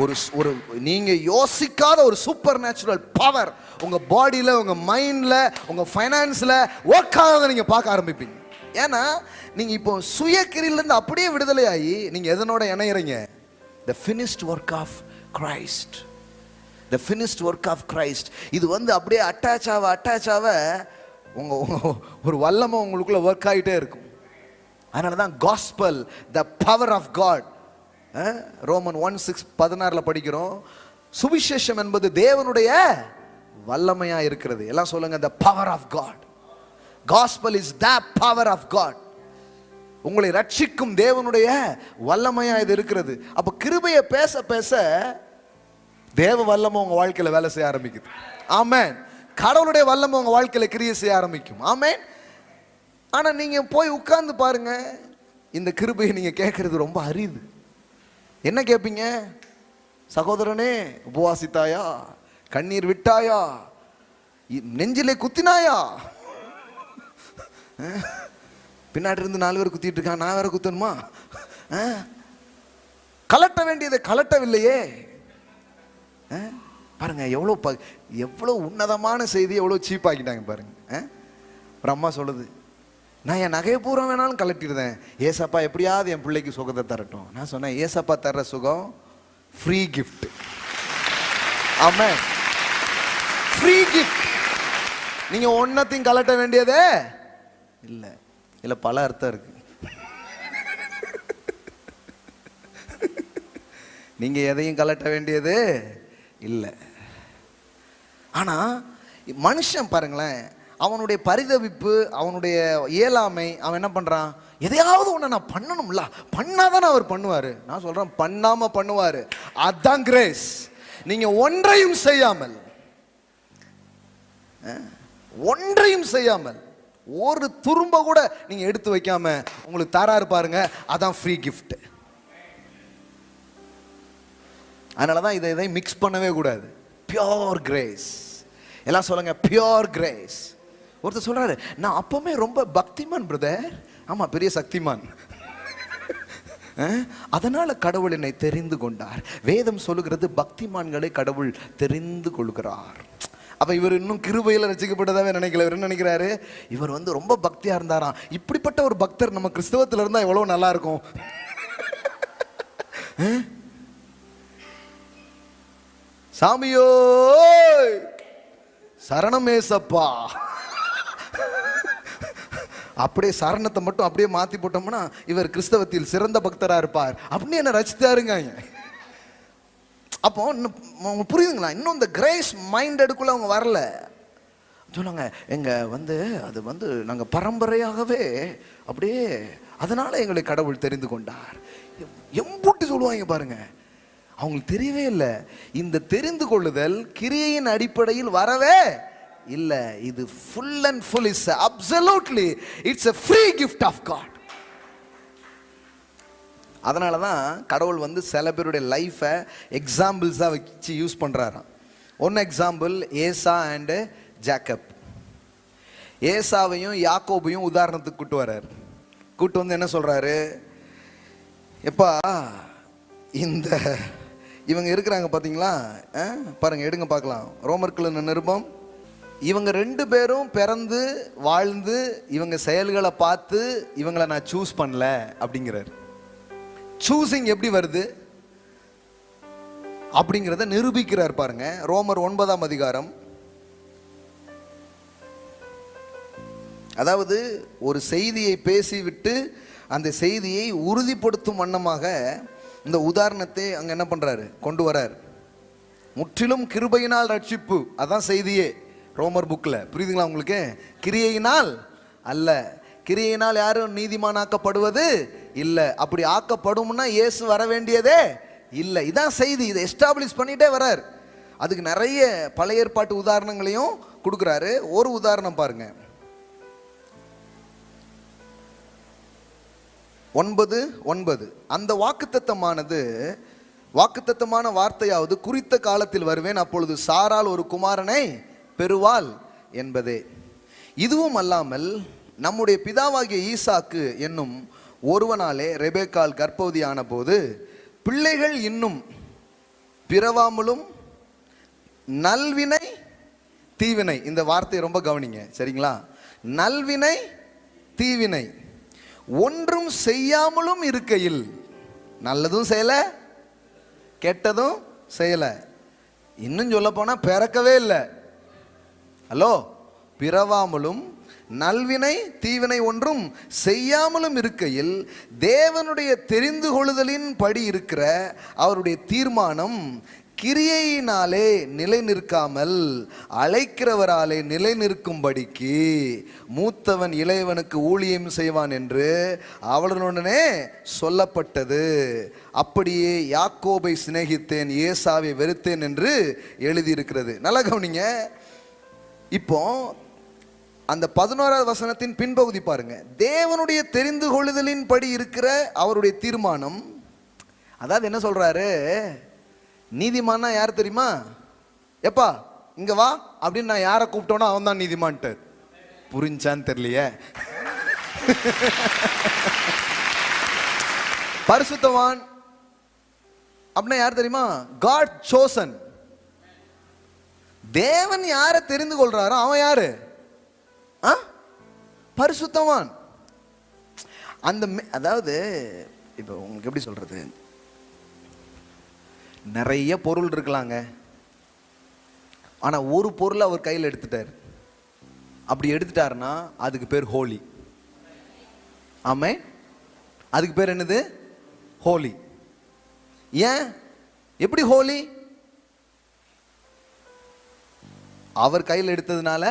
ஒரு நீங்கள் யோசிக்காத ஒரு சூப்பர் நேச்சுரல் பவர் உங்கள் பாடியில், உங்கள் மைண்டில், உங்கள் ஃபைனான்ஸில் ஒர்க் ஆகாத நீங்கள் பார்க்க ஆரம்பிப்பீங்க. ஏன்னா நீங்கள் இப்போ சுயக்கிரியிலேருந்து அப்படியே விடுதலையாகி நீங்கள் எதனோட இணையிறீங்க? The finished work of Christ. The finished work of Christ. இது அப்படியே அட்டாச் ஆக ஒரு வல்லமை உங்களுக்குள்ள ஒர்க் ஆகிட்டே இருக்கும். அதனால தான் gospel, the power of God. Roman 1:16 படிக்கிறோம், சுவிசேஷம் என்பது தேவனுடைய வல்லமையா இருக்கிறது. எல்லாம் சொல்லுங்க, the power of God. Gospel is the power of God. உங்களை ரட்சிக்கும் தேவனுடைய வல்லமையா இது இருக்கிறது. அப்ப கிருபையை பேச பேச தேவ வல்லமை உங்க வாழ்க்கையில வேலை செய்ய ஆரம்பிக்குது. ஆமென். கடவுளுடைய வல்லமை உங்க வாழ்க்கையில கிரியை செய்ய ஆரம்பிக்கும். ஆமென். ஆனா நீங்க போய் உட்கார்ந்து பாருங்க, இந்த கிருபையை நீங்க கேட்கறது ரொம்ப அரிது. என்ன கேட்பீங்க? சகோதரனே, உபவாசித்தாயா? கண்ணீர் விட்டாயா? நெஞ்சிலே குத்தினாயா? பின்னாடி இருந்து 4 பேர் குத்திட்டு இருக்கான், நான் வேற குத்தணுமா? கலட்ட வேண்டியதை கலட்டவில்லையே. பாருங்க, எவ்வளோ உன்னதமான செய்தி எவ்வளோ சீப்பாக்கிட்டாங்க பாருங்க. ஒரு அம்மா சொல்லுது, நான் என் நகையை பூரா வேணாலும் கலட்டிடுறேன், ஏசப்பா எப்படியாவது என் பிள்ளைக்கு சுகத்தை தரட்டும். நான் சொன்னேன், ஏசப்பா தர்ற சுகம் ஃப்ரீ கிஃப்ட். ஆமென், ஃப்ரீ கிஃப்ட். நீங்க ஒன்னத்தையும் கலட்ட வேண்டியதே இல்லை. இல்லை, பல அர்த்தம் இருக்கு. நீங்க எதையும் கலட்ட வேண்டியது இல்லை. ஆனா மனுஷன் பாருங்களேன், அவனுடைய பரிதவிப்பு, அவனுடைய இயலாமை, அவன் என்ன பண்றான், எதையாவது ஒண்ணு நான் பண்ணணும்ல, பண்ணாதான் அவர் பண்ணுவாரு. நான் சொல்றேன், பண்ணாம பண்ணுவாரு. அதான் கிரேஸ். நீங்க ஒன்றையும் செய்யாமல் ஒரு துரும்ப கூட நீங்க எடுத்து வைக்காம உங்களுக்கு தராரு பாருங்க, அதான் ஃப்ரீ கிஃப்ட். அதனாலதான் இதை மிக்ஸ் பண்ணவே கூடாது. Pure grace. எல்லாம் சொல்லுங்க, பியோர் கிரேஸ். ஒருத்தர் சொல்றாரு, நான் அப்பவுமே ரொம்ப பக்திமான் பிரதர். ஆமா, பெரிய சக்திமான். அதனால கடவுள் என்னை தெரிந்து கொண்டார். வேதம் சொல்லுகிறது, பக்திமான்களை கடவுள் தெரிந்து கொள்கிறார். அப்ப இவர் இன்னும் கிருபையில ரசிக்கப்பட்டதாவே நினைக்கல. இவர் என்ன நினைக்கிறாரு, இவர் ரொம்ப பக்தியா இருந்தாராம். இப்படிப்பட்ட ஒரு பக்தர் நம்ம கிறிஸ்தவத்துல இருந்தா எவ்வளவு நல்லா இருக்கும். சாமியோ சரணமேசப்பா, அப்படியே சரணத்தை மட்டும் அப்படியே மாத்தி போட்டோம்னா இவர் கிறிஸ்தவத்தில் சிறந்த பக்தரா இருப்பார் அப்படின்னு என்ன ரசித்தாருங்க. அப்போ புரியுதுங்களா? இன்னும் இந்த கிரேஸ் மைண்டடுக்குள்ள அவங்க வரல. சொன்னாங்க, எங்க அது நாங்க பரம்பரையாகவே அப்படியே, அதனால எங்களை கடவுள் தெரிந்து கொண்டார். எம்பூட்டி சொல்லுவாங்க பாருங்க. அவங்களுக்கு தெரியவே இல்லை, இந்த தெரிந்து கொள்ளுதல் கிரியையின் அடிப்படையில் வரவே இல்லை. இது full and full is absolutely it's a free gift of God. அதனால தான் கடவுள் சில பேருடைய லைஃபை எக்ஸாம்பிள்ஸாக வச்சு யூஸ் பண்ணுறாராம். One example, Esau and Jacob. ஏசாவையும் யாக்கோபையும் உதாரணத்துக்கு கூட்டு வர்றார். கூட்டு என்ன சொல்கிறாரு, எப்பா இந்த இவங்க இருக்கிறாங்க பார்த்தீங்களா, பாருங்க, எடுங்க பார்க்கலாம். ரோமர்கள் நிருபம். இவங்க 2 பேரும் பிறந்து வாழ்ந்து இவங்க செயல்களை பார்த்து இவங்களை நான் சூஸ் பண்ணல அப்படிங்கிறார். சூசிங் எப்படி வருது அப்படிங்கிறத நிரூபிக்கிறார் பாருங்க. ரோமர் 9ஆம் அதிகாரம். அதாவது ஒரு செய்தியை பேசிவிட்டு அந்த செய்தியை உறுதிப்படுத்தும் வண்ணமாக இந்த உதாரணத்தை அங்க என்ன பண்றாரு, கொண்டு வரார். முற்றிலும் கிருபையினால் ரட்சிப்பு, அதான் செய்தியே ரோமர் புக்ல. புரியுதுங்களா உங்களுக்கு? கிரியையினால் அல்ல. கிரியையினால் யாரும் நீதிமானாக்கப்படுவது இல்லை. அப்படி ஆக்கப்படும்னா இயேசு வர வேண்டியதே இல்லை. இதான் செய்தி. இதை எஸ்டாப்ளிஷ் பண்ணிட்டே வரார். அதுக்கு நிறைய பழைய ஏற்பாட்டு உதாரணங்களையும் கொடுக்குறாரு. ஒரு உதாரணம் பாருங்க, 9:9. அந்த வாக்குத்தத்தமான வார்த்தையாவது குறித்த காலத்தில் வருவேன், அப்பொழுது சாரால் ஒரு குமாரனை பெறுவாள் என்பதே. இதுவும் அல்லாமல் நம்முடைய பிதாவாகிய ஈசாக்கு என்னும் ஒருவனாலே ரெபேக்கால் கர்ப்பவதியான போது பிள்ளைகள் இன்னும் பிறவாமலும் நல்வினை தீவினை, இந்த வார்த்தையை ரொம்ப கவனிங்க சரிங்களா, நல்வினை தீவினை ஒன்றும் செய்யாமலும் இருக்கையில், நல்லதும் செய்யல கெட்டதும் செய்யல, இன்னும் சொல்ல போனா பிறக்கவே இல்லை. ஹலோ, பிறவாமலும் நல்வினை தீவினை ஒன்றும் செய்யாமலும் இருக்கையில் தேவனுடைய தெரிந்து கொள்ளுதலின் படி இருக்கிற அவருடைய தீர்மானம் கிரியையினாலே நிலை நிற்காமல் அழைக்கிறவராலே நிலை நிற்கும்படிக்கு மூத்தவன் இளையவனுக்கு ஊழியம் செய்வான் என்று அவளுடனே சொல்லப்பட்டது. அப்படியே யாக்கோபை சிநேகித்தேன், ஏசாவை வெறுத்தேன் என்று எழுதியிருக்கிறது. நல்லா கவனிங்க. இப்போ அந்த 11வது வசனத்தின் பின்பகுதி பாருங்க. தேவனுடைய தெரிந்து கொள்ளுதலின் படி இருக்கிற அவருடைய தீர்மானம், அதாவது என்ன சொல்றாரு, நீதிமான்னா யார் தெரியுமா? எப்பா இங்க வா அப்படின்னு நான் யாரை கூப்பிட்டோனோ அவன் தான் நீதிமான்ட்டு. புரிஞ்சான்னு தெரியலையே. பரிசுத்தவான் அப்படின்னா யார் தெரியுமா? God chosen. தேவன் யாரை தெரிந்து கொள்றாரோ அவன் யாரு? பரிசுத்தவான். அதாவது இப்போ உங்களுக்கு எப்படி சொல்றது, நிறைய பொருள் இருக்கலாங்க, ஆனா ஒரு பொருள் அவர் கையில் எடுத்துட்டார். அப்படி எடுத்துட்டாருன்னா அதுக்கு பேர் ஹோலி. ஆமே, அதுக்கு பேர் என்னது? ஹோலி. ஏன்? எப்படி ஹோலி? அவர் கையில் எடுத்ததுனால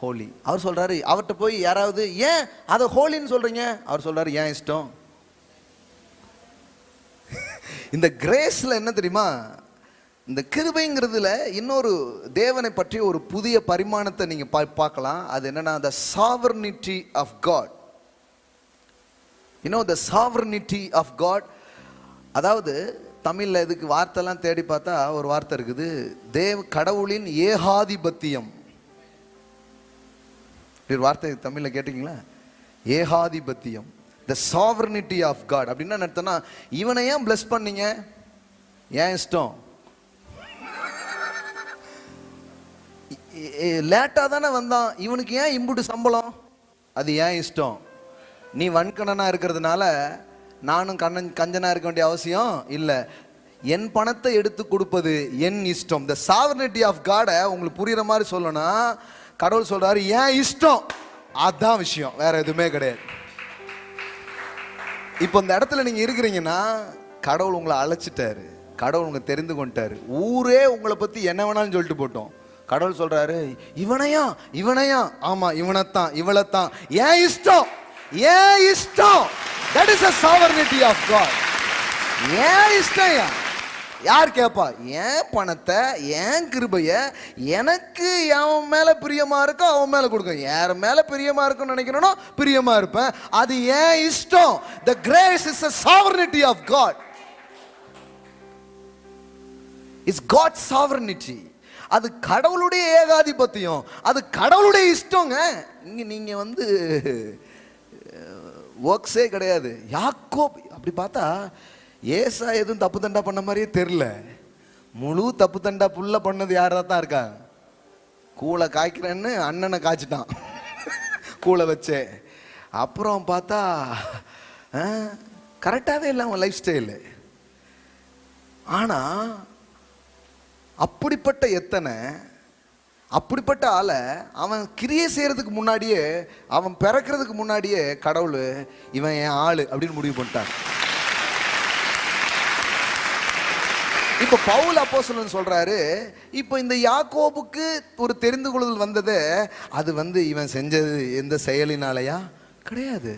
ஹோலி. அவர் சொல்றாரு, அவர்கிட்ட போய் யாராவது ஏன் அதை ஹோலின்னு சொல்றீங்க, அவர் சொல்றாரு ஏன் இஷ்டம். இந்த கிரேஸ்ல என்ன தெரியுமா, இந்த கிருபைங்கிறதுல இன்னொரு தேவனை பற்றி ஒரு புதிய பரிமாணத்தை நீங்க பார்க்கலாம். அது என்னன்னா, the sovereignty of God. the sovereignty of God. அதாவது தமிழ்ல இதுக்கு வார்த்தைலாம் தேடி பார்த்தா ஒரு வார்த்தை இருக்குது, கடவுளின் ஏகாதிபத்தியம். வார்த்தை தமிழ்ல கேட்டீங்களா? ஏகாதிபத்தியம், the sovereignty of God. அப்படின்னா நடத்தனா, இவனை ஏன் பிளஸ் பண்ணீங்க, ஏன் இஷ்டம். லேட்டா தானே வந்தான், இவனுக்கு ஏன் இம்புட்டு சம்பளம், அது ஏன் இஷ்டம். நீ வன்கணனா இருக்கிறதுனால நானும் கஞ்சனா இருக்க வேண்டிய அவசியம் இல்லை. என் பணத்தை எடுத்து கொடுப்பது என் இஷ்டம். the sovereignty of God உங்களுக்கு புரியுற மாதிரி சொல்லணும்னா, கடவுள் சொல்றாரு ஏன் இஷ்டம், அதான் விஷயம், வேற எதுவுமே கிடையாது. இப்போ இந்த இடத்துல நீங்க இருக்கிறீங்கன்னா, கடவுள் உங்களை அழைச்சிட்டாரு, கடவுள் உங்களை தெரிந்து கொண்டாரு. ஊரே உங்களை பத்தி என்ன வேணாலும் சொல்லிட்டு போட்டோம், கடவுள் சொல்றாரு இவனையா இவனையா, ஆமா இவனைத்தான் இவளைத்தான், ஏன் இஷ்டம் ஏன் இஷ்டம். That is the sovereignty of God. ஏன் இஷ்டம். யார் கேட்பா? ஏன் பணத்தை, ஏன் கிருபைய எனக்கு அவன் மேல பிரியமா இருக்கோ அவன் மேல கொடுக்க, யார் மேல பிரியமா இருக்குன்னு நினைக்கிறனோ பிரியமா இருப்பேன், அது ஏன் இஷ்டம். The grace is the sovereignty of God. It's God's sovereignty. அது கடவுளுடைய ஏகாதிபத்தியம், அது கடவுளுடைய இஷ்டங்க. இங்க நீங்க ஒர்க்ஸே கிடையாது. யாக்கோப் அப்படி பார்த்தா ஏசா எதுவும் தப்பு தண்டா பண்ண மாதிரியே தெரியல. முழு தப்பு தண்டா புல்ல பண்ணது யாரா தான் இருக்கா, கூளை காய்க்கிறேன்னு அண்ணனை காய்ச்சிட்டான் கூளை வச்சே. அப்புறம் பார்த்தா கரெக்டாகவே இல்லை அவன் லைஃப் ஸ்டைலு. ஆனா அப்படிப்பட்ட எத்தனை, அப்படிப்பட்ட ஆளை அவன் கிரியை செய்யறதுக்கு முன்னாடியே, அவன் பிறக்கிறதுக்கு முன்னாடியே கடவுள் இவன் என் ஆளு அப்படின்னு முடிவு பண்ணிட்டான். இப்ப பவுல் அப்போஸ்தலன் சொல்றாரு, இப்ப இந்த யாக்கோபுக்கு ஒரு தெரிந்து கொள்ளுதல் வந்தது, அது இவன் செஞ்சது எந்த செயலினாலயா கிடையாது.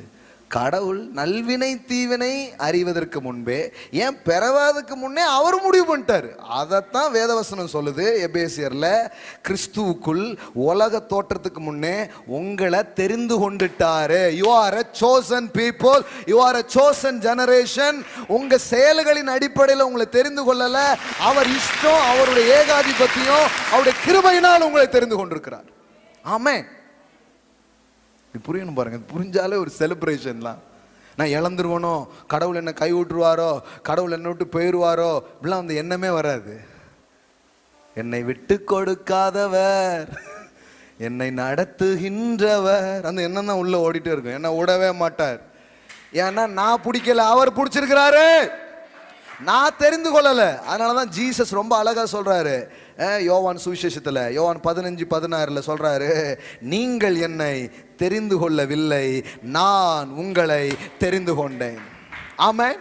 கடவுள் நல்வினை தீவினை அறிவதற்கு முன்பே, ஏன் பிறவாதற்கு முன்னே அவர் முடிவு பண்ணிட்டாரு. அதைத்தான் வேதவசனம் சொல்லுது எபேசியர்ல, கிறிஸ்துவுக்குள் உலக தோற்றத்துக்கு முன்னே உங்களை தெரிந்து கொண்டுட்டாரு. You are a chosen people, you are a chosen generation. உங்க செயல்களின் அடிப்படையில் உங்களை தெரிந்து கொள்ளல, அவர் இஷ்டம், அவருடைய ஏகாதிபத்தியம், அவருடைய கிருபையினால் உங்களை தெரிந்து கொண்டிருக்கிறார். ஆமென். புரியணும் பாருங்க, புரிஞ்சாலே ஒரு செலிப்ரேஷன்லாம். நான் இழந்துருவனோ, கடவுள் என்ன கை விட்டுருவாரோ, கடவுள் என்ன விட்டு போயிடுவாரோ, இப்படிலாம் எண்ணமே வராது. என்னை விட்டு கொடுக்காதவர், என்னை நடத்துகின்றவர், அந்த எண்ணம் தான் உள்ள ஓடிட்டே இருக்கும். என்ன விடவே மாட்டார். ஏன்னா நான் பிடிக்கல, அவர் பிடிச்சிருக்கிறாரு, நான் தெரிந்து கொள்ளல. அதனாலதான் ஜீசஸ் ரொம்ப அழகா சொல்றாரு யோவான் சுவிசேஷத்துல, யோவான் 15:16 சொல்றாரு, நீங்கள் என்னை தெரிந்து கொள்ளவில்லை, நான் உங்களை தெரிந்து கொண்டேன். ஆமென்.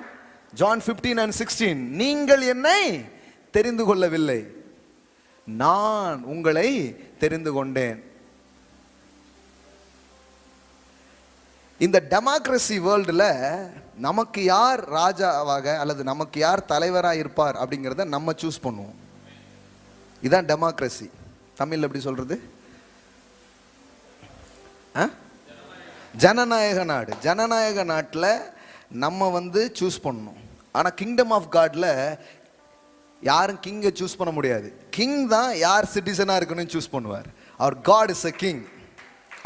John 15:16, நீங்கள் என்னை தெரிந்து கொள்ளவில்லை, நான் உங்களை தெரிந்து கொண்டேன். இந்த டெமோக்ரசி வேர்ல்டுல நமக்கு யார் ராஜாவாக அல்லது நமக்கு யார் தலைவராக இருப்பார் அப்படிங்கிறத நம்ம சூஸ் பண்ணுவோம். இதான் டெமோக்ரசி. தமிழ்ல எப்படி சொல்றது? ஜனநாயக நாடு. ஜனநாயக நாட்டில் நம்ம சூஸ் பண்ணணும். ஆனால் கிங்டம் ஆஃப் காட்ல யாரும் கிங்கை சூஸ் பண்ண முடியாது. கிங் தான் யார் சிட்டிசனாக இருக்கணும்னு சூஸ் பண்ணுவார். அவர் காட் இஸ் a king.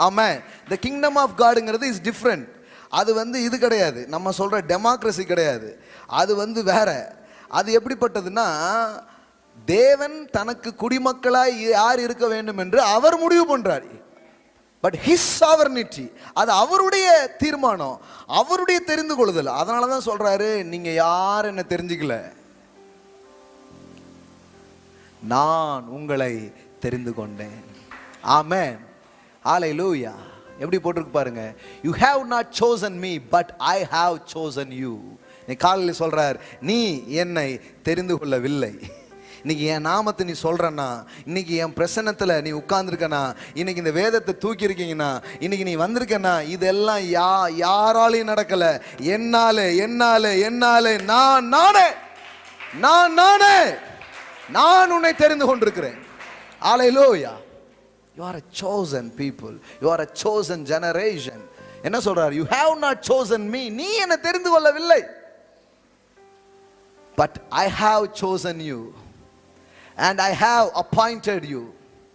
ஆமாம். த கிங்டம் ஆஃப் காடுங்கிறது இஸ் டிஃப்ரெண்ட். அது இது கிடையாது, நம்ம சொல்கிற டெமோக்ரஸி கிடையாது. அது வேற. அது எப்படிப்பட்டதுன்னா, தேவன் தனக்கு குடிமக்களாய் யார் இருக்க வேண்டும் என்று அவர் முடிவு பண்றார். பட் ஹிஸ் சாவர்னிட்டி, அது அவருடைய தீர்மானம், அவருடைய தெரிந்து கொள்ளுதல். அதனால தான் சொல்றாரு, நீங்க யார் என்ன தெரிஞ்சுக்கல, நான் உங்களை தெரிந்து கொண்டேன். ஆமென், ஹல்லேலூயா. எப்படி போட்டிருக்கு பாருங்க, you have not chosen me but I have chosen you. நீ காலையில் சொல்றார், நீ என்னை தெரிந்து கொள்ளவில்லை. இன்னைக்கு என் நாமத்தை நீ சொல்றன்னா, இன்னைக்கு என் பிரசன்னத்துல நீ உட்கார்ந்துருக்கனா, இன்னைக்கு இந்த வேதத்தை தூக்கி இருக்கீங்கன்னா, இன்னைக்கு நீ வந்திருக்கனா, இதெல்லாம் யாராலையும் நடக்கல, என்னாலே நான் உன்னை தெரிந்து கொண்டிருக்கிறேன். ஹல்லேலூயா. You are a chosen people, you are a chosen generation. என்ன சொல்றார், you have not chosen me, நீ என்னை தெரிந்து கொள்ளவில்லை, but I have chosen you and I have appointed you.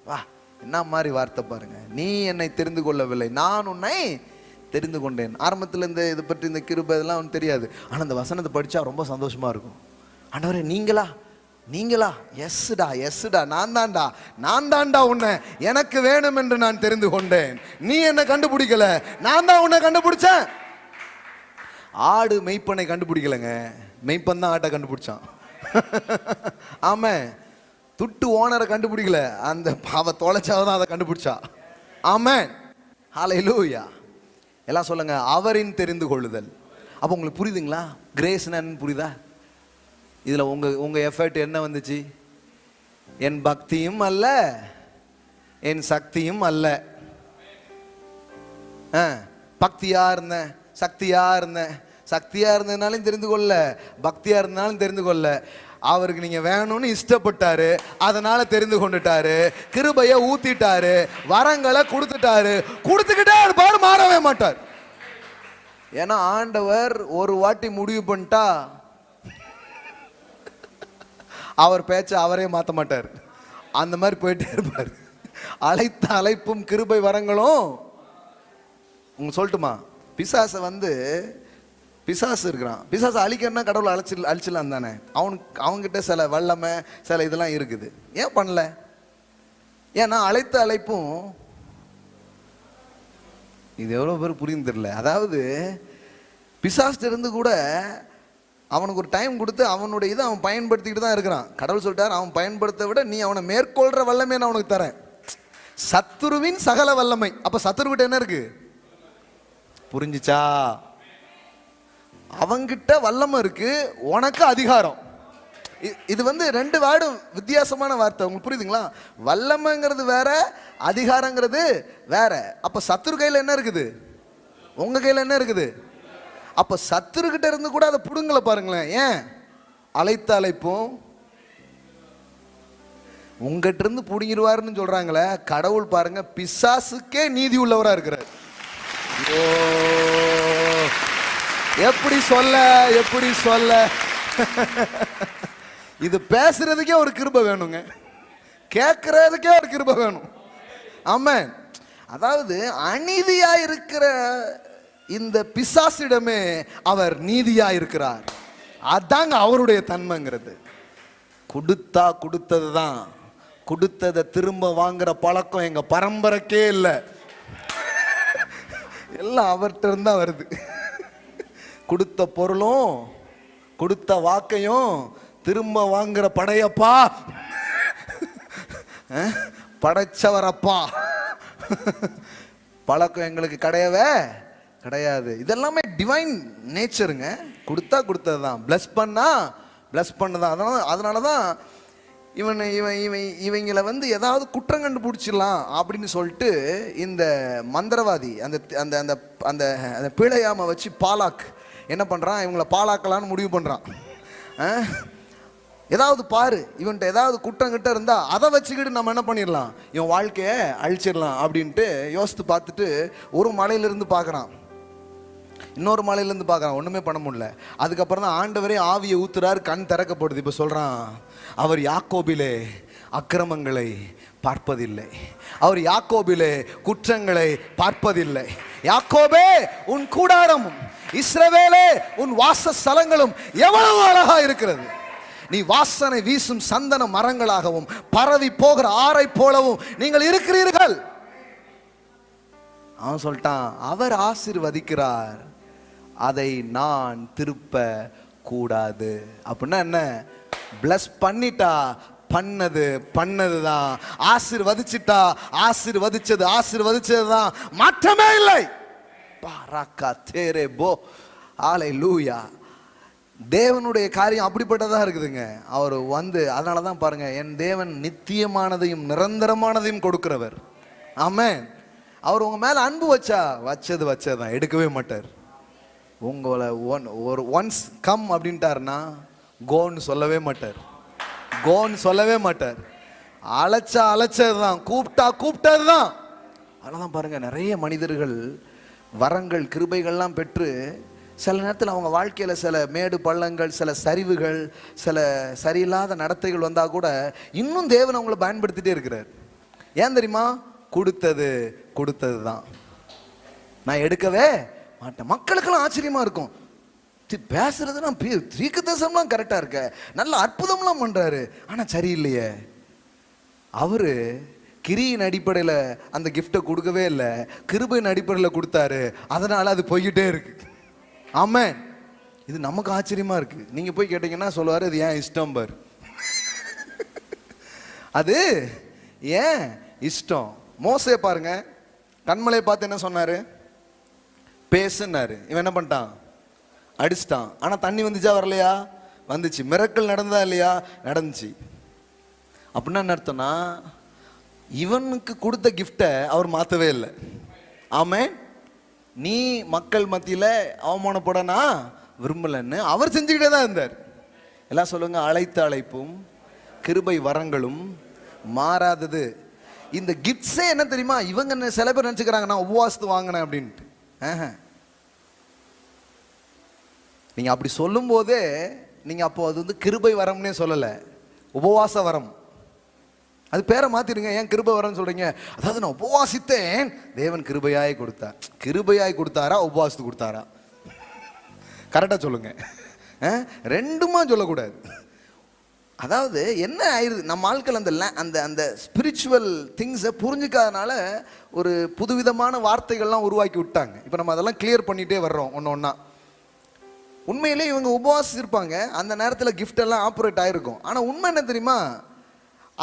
வா, என்ன மாதிரி வார்த்தை பாருங்க, நீ என்னை தெரிந்து கொள்ளவில்லை, நான் உன்னை தெரிந்து கொண்டேன். ஆரம்பத்தில் இந்த இதை பற்றி இந்த கிருபை இதெல்லாம் அவனுக்கு தெரியாது. ஆனால் இந்த வசனத்தை படித்தா ரொம்ப சந்தோஷமா இருக்கும். ஆண்டவரே நீங்களா எஸ்டா நான் தான்டா உன்னை எனக்கு வேணும் என்று நான் தெரிந்து கொண்டேன். நீ என்ன கண்டுபிடிக்கல, நான் தான் உன்னை கண்டுபிடிச்சேன். ஆடு மெய்ப்பனை கண்டுபிடிக்கலங்க, மெய்ப்பன் தான் ஆட்டை கண்டுபிடிச்சான். ஆமா, துட்டு ஓனரை கண்டுபிடிக்கல, அந்த அவ தொலைச்சாதான் அதை கண்டுபிடிச்சா. ஆமென், ஹல்லேலூயா. எல்லாம் சொல்லுங்க, அவரின் தெரிந்து கொள்ளுதல். அப்போ உங்களுக்கு புரியுதுங்களா கிரேஸ் என்னன்னு புரியுதா? இதுல உங்க எஃபர்ட் என்ன வந்துச்சு? என் பக்தியும் அல்ல, என் சக்தியும் அல்ல. பக்தியா இருந்தேன், சக்தியா இருந்ததுனாலும் தெரிந்து கொள்ள, பக்தியா இருந்தாலும் தெரிந்து கொள்ள. அவருக்கு நீங்க வேணும்னு இஷ்டப்பட்டாரு, அதனால தெரிந்து கொண்டுட்டாரு, கிருபையை ஊத்திட்டாரு, வரங்களை கொடுத்துக்கிட்டே இருப்பாரு, மாறவே மாட்டார். ஏன்னா ஆண்டவர் ஒரு வாட்டி முடிவு பண்ணிட்டா அவர் பேச்ச அவரே மாற்ற மாட்டார். அந்த மாதிரி போயிட்டே இருப்பார். அழைத்த அழைப்பும் கிருபை வரங்களும். உங்க சொல்லட்டுமா, பிசாசு இருக்கிறான், பிசாசு அழிக்கிறனா கடவுளை அழிச்சிடலாம் தானே. அவங்ககிட்ட சில வல்லமை சில இதெல்லாம் இருக்குது. ஏன் பண்ணல? ஏன்னா அழைத்த அழைப்பும், இது எவ்வளோ பேர் புரிந்து தெரியல. அதாவது பிசாசு இருந்து கூட அவனுக்கு ஒரு டைம் கொடுத்து அவனுடைய இதை அவன் பயன்படுத்திக்கிட்டு தான் இருக்கிறான். கடவுள் சொல்லிட்டார், அவன் பயன்படுத்த விட நீ அவனை மேற்கொள்ற வல்லமை நான் உனக்கு தரேன். சத்துருவின் சகல வல்லமை. அப்ப சத்துருக்கிட்ட என்ன இருக்கு? புரிஞ்சுச்சா? அவங்கிட்ட வல்லமை இருக்கு, உனக்கு அதிகாரம். இது ரெண்டு வேர்டும் வித்தியாசமான வார்த்தை. உங்களுக்கு புரியுதுங்களா? வல்லமைங்கிறது வேற, அதிகாரங்கிறது வேற. அப்ப சத்துரு கையில என்ன இருக்குது, உங்க கையில என்ன இருக்குது? அப்ப சத்துருக்கிட்ட இருந்து கூட அதை புடுங்கல பாருங்களேன். ஏன்? அழைத்த அழைப்பும் உங்ககிட்ட இருந்து புடுங்கிடுவாருன்னு சொல்றாங்களே. கடவுள் பாருங்க, பிசாசுக்கே நீதி உள்ளவரா இருக்கிறார். எப்படி சொல்ல இது பேசுறதுக்கே ஒரு கிருபை வேணுங்க, கேட்கறதுக்கே ஒரு கிருபை வேணும். ஆமென். அதாவது அநீதியா இருக்கிற இந்த பிசாசிடமே அவர் நீதியா இருக்கிறார். அதாங்க அவருடைய தன்மைங்கிறது. கொடுத்தது தான், கொடுத்ததை திரும்ப வாங்குற பழக்கம் எங்க பரம்பரைக்கே இல்லை. எல்லாம் அவர்கிட்ட இருந்தா வருது. கொடுத்த பொருளும் கொடுத்த வாக்கையும் திரும்ப வாங்குற படையப்பா, படைச்சவரப்பா பழக்கம் எங்களுக்கு கிடையாது. இதெல்லாமே டிவைன் நேச்சருங்க. கொடுத்தது தான், பிளஸ் பண்ணதான். அதனாலதான் இவங்களை ஏதாவது குற்றம் கண்டுபிடிச்சிடலாம் அப்படின்னு சொல்லிட்டு இந்த மந்திரவாதி அந்த அந்த அந்த பிழையாம வச்சு பாலாக் என்ன பண்றான், இவங்களை பாலாக்கலான்னு முடிவு பண்றான். ஏதாவது பாரு, இவன்ட்ட ஏதாவது குற்றம் கிட்ட இருந்தா அதை வச்சுக்கிட்டு நம்ம என்ன பண்ணிடலாம், இவன் வாழ்க்கையை அழிச்சிடலாம் அப்படின்ட்டு யோசித்து பார்த்துட்டு ஒரு மலையிலிருந்து பார்க்குறான், இன்னொரு மலையிலேருந்து பார்க்குறான், ஒன்றுமே பண்ண முடியல. அதுக்கப்புறம் தான் ஆண்டவரே ஆவியை ஊத்துறாரு, கண் திறக்கப்படுது. இப்போ சொல்கிறான், அவர் யாக்கோபிலே அக்கிரமங்களை பார்ப்பதில்லை, அவர் யாக்கோபிலே குற்றங்களை பார்ப்பதில்லை. யாக்கோபே உன் கூடாரமும் இஸ்ரவேலே உன் வாசஸ்தலங்களும் எவ்வளவு அழகா இருக்கிறது. நீ வாசனை வீசும் சந்தன மரங்களாகவும் பரவி போகிற ஆறை போலவும் நீங்கள் இருக்கிறீர்கள். அவன் சொல்லிட்டான், அவர் ஆசீர்வதிக்கிறார், அதை நான் திருப்ப கூடாது. அப்படின்னா என்ன? பிளஸ் பண்ணிட்டா பண்ணதுதான், ஆசீர்வதிச்சிட்டா ஆசீர்வதிச்சதுதான், மாற்றமே இல்லை. பாராக்கா தேரே போ. ஹல்லேலூயா. தேவனுடைய காரியம் அப்படிப்பட்டதா இருக்குதுங்க. அவர் அதனாலதான் பாருங்க, என் தேவன் நித்தியமானதையும் நிரந்தரமானதையும் கொடுக்கிறவர். ஆமென். அவர் உங்க மேல அன்பு வச்சதுதான், எடுக்கவே மாட்டார். உங்களை ஒன்ஸ் கம் அப்படின்ட்டாருன்னா கோன்னு சொல்லவே மாட்டார். அழைச்சதுதான், கூப்பிட்டதுதான். அதனாலதான் பாருங்க, நிறைய மனிதர்கள் வரங்கள் கிருபைகள்லாம் பெற்று சில நேரத்தில் அவங்க வாழ்க்கையில் சில மேடு பள்ளங்கள், சில சரிவுகள், சில சரியில்லாத நடத்தைகள் வந்தா கூட இன்னும் தேவன் அவங்களை பயன்படுத்திட்டே இருக்கிறார். ஏன் தெரியுமா? கொடுத்தது தான், நான் எடுக்கவே மாட்டேன். மக்களுக்கெல்லாம் ஆச்சரியமா இருக்கும், பேசுறதுலாம் தீர்க்கதரிசனம்லாம் கரெக்டா இருக்க, நல்ல அற்புதம்லாம் பண்றாரு, ஆனா சரியில்லையே. அவரு கிரியின் அடிப்படையில் அந்த கிஃப்டை கொடுக்கவே இல்லை, கிருபையின் அடிப்படையில் கொடுத்தாரு, அதனால அது போய்கிட்டே இருக்கு. ஆமென். இது நமக்கு ஆச்சரியமா இருக்கு. நீங்க போய் கேட்டீங்கன்னா சொல்லுவாரு, அது ஏன் இஷ்டம் பார். அது ஏன் இஷ்டம். மோசே பாருங்க, கண்மலையை பார்த்து என்ன சொன்னாரு? பேசுனாரு. இவன் என்ன பண்ணிட்டான்? அடிச்சிட்டான். ஆனா தண்ணி வந்துச்சா வரலையா? வந்துச்சு. மிரக்கல் நடந்ததா இல்லையா? நடந்துச்சு. அப்படின்னா என்ன அர்த்தம்னா, இவனுக்கு கொடுத்த கிஃப்டை அவர் மாற்றவே இல்லை. ஆமென். நீ மக்கள் மத்தியில் அவமானப்படனா விரும்பலன்னு அவர் செஞ்சுக்கிட்டே தான் இருந்தார். எல்லாம் சொல்லுங்க, அழைத்த அழைப்பும் கிருபை வரங்களும் மாறாதது. இந்த கிஃப்ட்ஸே என்ன தெரியுமா? இவங்க சில பேர் நினச்சிக்கிறாங்க நான் உபவாசத்து வாங்கினேன் அப்படின்ட்டு. நீங்க அப்படி சொல்லும் போதே நீங்க அப்போ அது கிருபை வரம்னே சொல்லலை, உபவாச வரம். அது பேரை மாத்திடுங்க. ஏன் கிருபை வரம்னு சொல்றீங்க? அதாவது நான் உபவாசித்தேன், தேவன் கிருபையாய் கொடுத்தார். கிருபையாய் கொடுத்தாரா உபவாசத்து கொடுத்தாரா? கரெக்டா சொல்லுங்க. ரெண்டுமா சொல்லக்கூடாது. அதாவது என்ன ஆயிடுது, நம்ம ஆட்கள் அந்த அந்த ஸ்பிரிச்சுவல் திங்ஸை புரிஞ்சுக்காதனால ஒரு புதுவிதமான வார்த்தைகள்லாம் உருவாக்கி விட்டாங்க. இப்போ நம்ம அதெல்லாம் கிளியர் பண்ணிட்டே வர்றோம் ஒன்று ஒன்றா. உண்மையிலே இவங்க உபவாசிச்சிருப்பாங்க, அந்த நேரத்தில் கிஃப்ட் எல்லாம் ஆப்ரேட் ஆகிருக்கும். ஆனால் உண்மை என்ன தெரியுமா?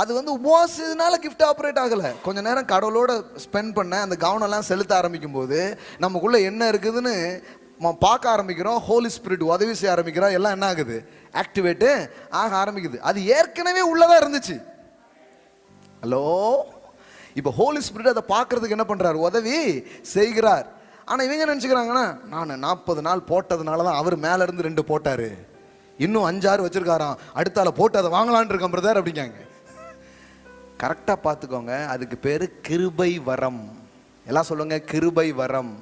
அது உபவாசத்தினால கிஃப்ட் ஆப்ரேட் ஆகலை. கொஞ்ச நேரம் கடவுளோட ஸ்பெண்ட் பண்ண அந்த கவனம்லாம் செலுத்த ஆரம்பிக்கும் போது நமக்குள்ளே என்ன இருக்குதுன்னு பார்க்க ஆரம்பிக்கிறோம். ஹோலி ஸ்பிரிட் உதவி செய்ய ஆரம்பிக்கிறோம். எல்லாம் என்ன ஆகுது? ஆக்டிவேட்டு ஆக ஆரம்பிக்குது. அது ஏற்கனவே உள்ளதாக இருந்துச்சு. ஹலோ, இப்போ ஹோலி ஸ்பிரிட் அதை பார்க்கறதுக்கு என்ன பண்ணுறாரு? உதவி செய்கிறார். ஆனால் இவங்க நினச்சிக்கிறாங்கன்னா, நான் 40 நாள் போட்டதுனால தான் அவர் மேலேருந்து 2 போட்டார், இன்னும் 5-6 வச்சிருக்காராம், அடுத்தால போட்டு அதை வாங்கலான் இருக்கேன் பிரதர் அப்படிங்காங்க. கரெக்டாக பார்த்துக்கோங்க, அதுக்கு பேர் கிருபை வரம். எல்லாம் சொல்லுங்க, கிருபை வரம்.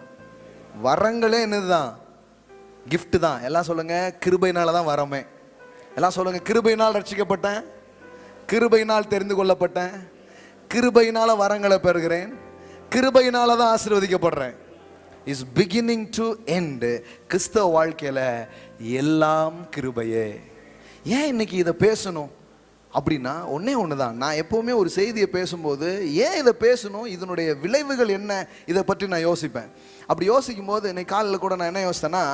வரங்களே என்னதுதான்? கிஃப்ட் தான். எல்லாம் சொல்லுங்க, கிருபையினால தான் வரமே. எல்லாம் சொல்லுங்க, கிருபையினால் ரட்சிக்கப்பட்டேன், கிருபையினால் தெரிந்து கொள்ளப்பட்டேன், கிருபையினால வரங்களை பெறுகிறேன், கிருபையினால தான் ஆசீர்வதிக்கப்படுறேன். Is beginning to end. கிறிஸ்தவ வாழ்க்கையில எல்லாம் கிருபையே. ஏன் இன்னைக்கு இதை பேசணும் அப்படின்னா ஒன்னே ஒண்ணுதான். நான் எப்பவுமே ஒரு செய்தியை பேசும்போது ஏன் இதை பேசணும், இதனுடைய விளைவுகள் என்ன, இதை பற்றி நான் யோசிப்பேன். அப்படி யோசிக்கும் போது இன்னைக்கு காலையில் கூட நான் என்ன யோசித்தேன்னா,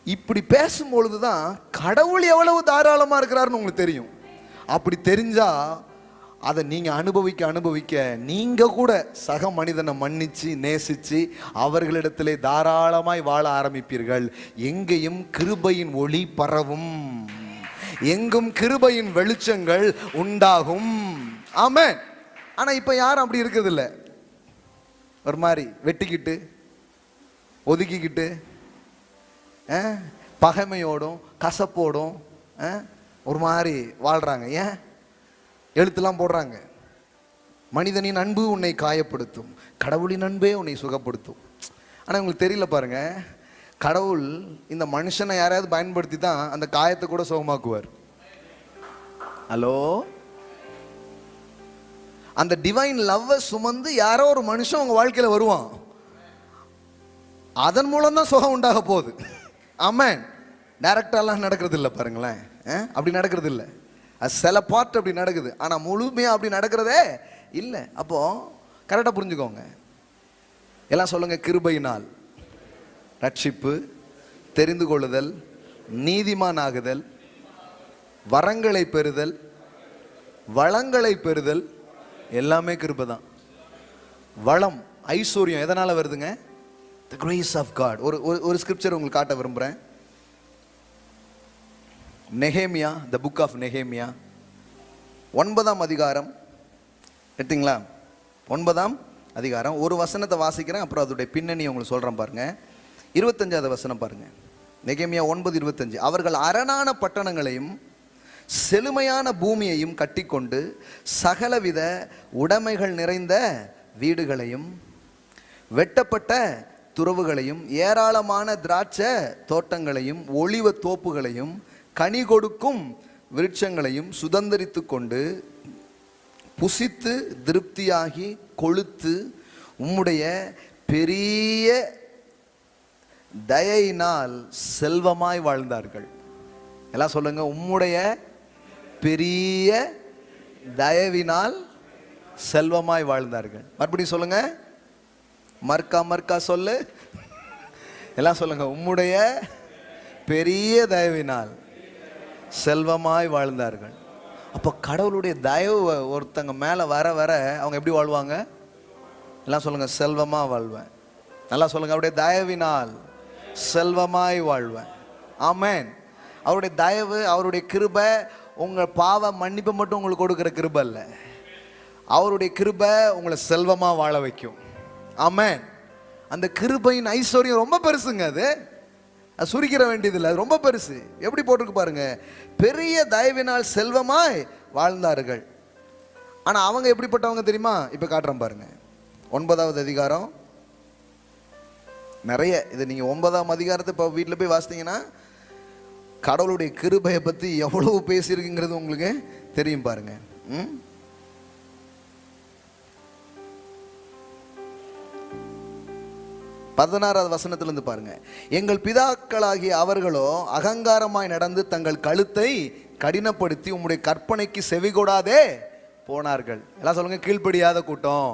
இப்படி பேசும்பொழுது தான் கடவுள் எவ்வளவு தாராளமாக இருக்கிறாருன்னு உங்களுக்கு தெரியும். அப்படி தெரிஞ்சா அதை நீங்க அனுபவிக்க நீங்க கூட சக மனிதனை மன்னிச்சு நேசிச்சு அவர்களிடத்திலே தாராளமாய் வாழ ஆரம்பிப்பீர்கள். எங்கேயும் கிருபையின் ஒளி பரவும், எங்கும் கிருபையின் வெளிச்சங்கள் உண்டாகும். ஆமென். ஆனா இப்ப யாரும் அப்படி இருக்கிறது இல்லை. ஒரு மாதிரி வெட்டிக்கிட்டு ஒதுக்கிக்கிட்டு பகைமையோடும் கசப்போடும் ஒரு மாதிரி வாழ்றாங்க. ஏன்? எழுத்துலாம் போடுறாங்க, மனிதனின் அன்பு உன்னை காயப்படுத்தும், கடவுளின் அன்பே உன்னை சுகப்படுத்தும். ஆனால் உங்களுக்கு தெரியல பாருங்க, கடவுள் இந்த மனுஷனை யாரையாவது பயன்படுத்தி தான் அந்த காயத்தை கூட சுகமாக்குவார். ஹலோ, அந்த டிவைன் லவ்வை சுமந்து யாரோ ஒரு மனுஷன் உங்க வாழ்க்கையில வருவான், அதன் மூலம் தான் சுகம் உண்டாக போகுது. ஆமென். டைரக்டாலாம் நடக்கிறது இல்லை பாருங்களேன், அப்படி நடக்கிறது இல்லை. அது சில பார்ட் அப்படி நடக்குது, ஆனால் முழுமையாக அப்படி நடக்கிறதே இல்லை. அப்போ கரெக்டாக புரிஞ்சுக்கோங்க, எல்லாம் சொல்லுங்க. கிருபையினால் ரட்சிப்பு, தெரிந்து கொள்ளுதல், நீதிமான் ஆகுதல், வரங்களை பெறுதல், வளங்களை பெறுதல், எல்லாமே கிருபை தான். வளம், ஐஸ்வர்யம் எதனால வருதுங்க? The grace of God. ஒரு ஸ்கிரிப்சர் உங்களுக்கு காட்ட விரும்புகிறேன். நெகேமியா, the book of நெகேமியா 9ஆம் அதிகாரம் எடுத்தீங்களா? 9ஆம் அதிகாரம் ஒரு வசனத்தை வாசிக்கிறேன், அப்புறம் அதோடைய பின்னணி உங்களுக்கு சொல்கிறேன் பாருங்க. 25வது வசனம் பாருங்க. நெகேமியா 9:25. அவர்கள் அரணான பட்டணங்களையும் செழுமையான பூமியையும் கட்டிக்கொண்டு சகலவித உடைமைகள் நிறைந்த வீடுகளையும் வெட்டப்பட்ட துறவுகளையும் ஏராளமான திராட்சை தோட்டங்களையும் ஒலிவ தோப்புகளையும் கனி கொடுக்கும் விருட்சங்களையும் சுதந்திரித்து கொண்டு புசித்து திருப்தியாகி கொழுத்து உம்முடைய பெரிய தயையினால் செல்வமாய் வாழ்ந்தார்கள். எல்லாம் சொல்லுங்க. உம்முடைய பெரிய தயவினால் செல்வமாய் வாழ்ந்தார்கள். மறுபடியும் சொல்லுங்க. மர்க்கா சொல்லு. எல்லாம் சொல்லுங்க. உம்முடைய பெரிய தயவினால் செல்வமாய் வாழ்ந்தார்கள். அப்போ கடவுளுடைய தயவு ஒருத்தங்க மேலே வர வர அவங்க எப்படி வாழ்வாங்க? எல்லாம் சொல்லுங்க. செல்வமா வாழ்வேன். நல்லா சொல்லுங்க. அவருடைய தயவினால் செல்வமாய் வாழ்வேன். ஆமென். அவருடைய தயவு, அவருடைய கிருபை உங்கள் பாவ மன்னிப்பு மட்டும் உங்களுக்கு கொடுக்குற கிருபை இல்லை. அவருடைய கிருபை உங்களை செல்வமா வாழ வைக்கும். ஆமென். அந்த கிருபையின் ஐஸ்வர்யம் ரொம்ப பெருசுங்க. அது சுருக்கிற வேண்டியதில்லை, அது ரொம்ப பெருசு. எப்படி போட்டிருக்கு பாருங்க. பெரிய தயவினால் செல்வமாய் வாழ்ந்தார்கள். ஆனா அவங்க எப்படிப்பட்டவங்க தெரியுமா? இப்ப காட்டுறேன் பாருங்க. 9வது அதிகாரம் நிறைய இது. நீங்க 9ஆம் அதிகாரத்தை இப்போ வீட்டில் போய் வாசித்தீங்கன்னா கடவுளுடைய கிருபையை பற்றி எவ்வளவு பேசியிருக்குங்கிறது உங்களுக்கு தெரியும் பாருங்க. 16வது வசனத்திலிருந்து பாருங்க. எங்கள் பிதாக்களாகிய அவர்களோ அகங்காரமாய் நடந்து தங்கள் கழுத்தை கடினப்படுத்தி உம்முடைய கற்பனைக்கு செவிகொடாதே போனார்கள். எல்லாம் சொல்லுங்க. கீழ்ப்படியாத கூட்டம்.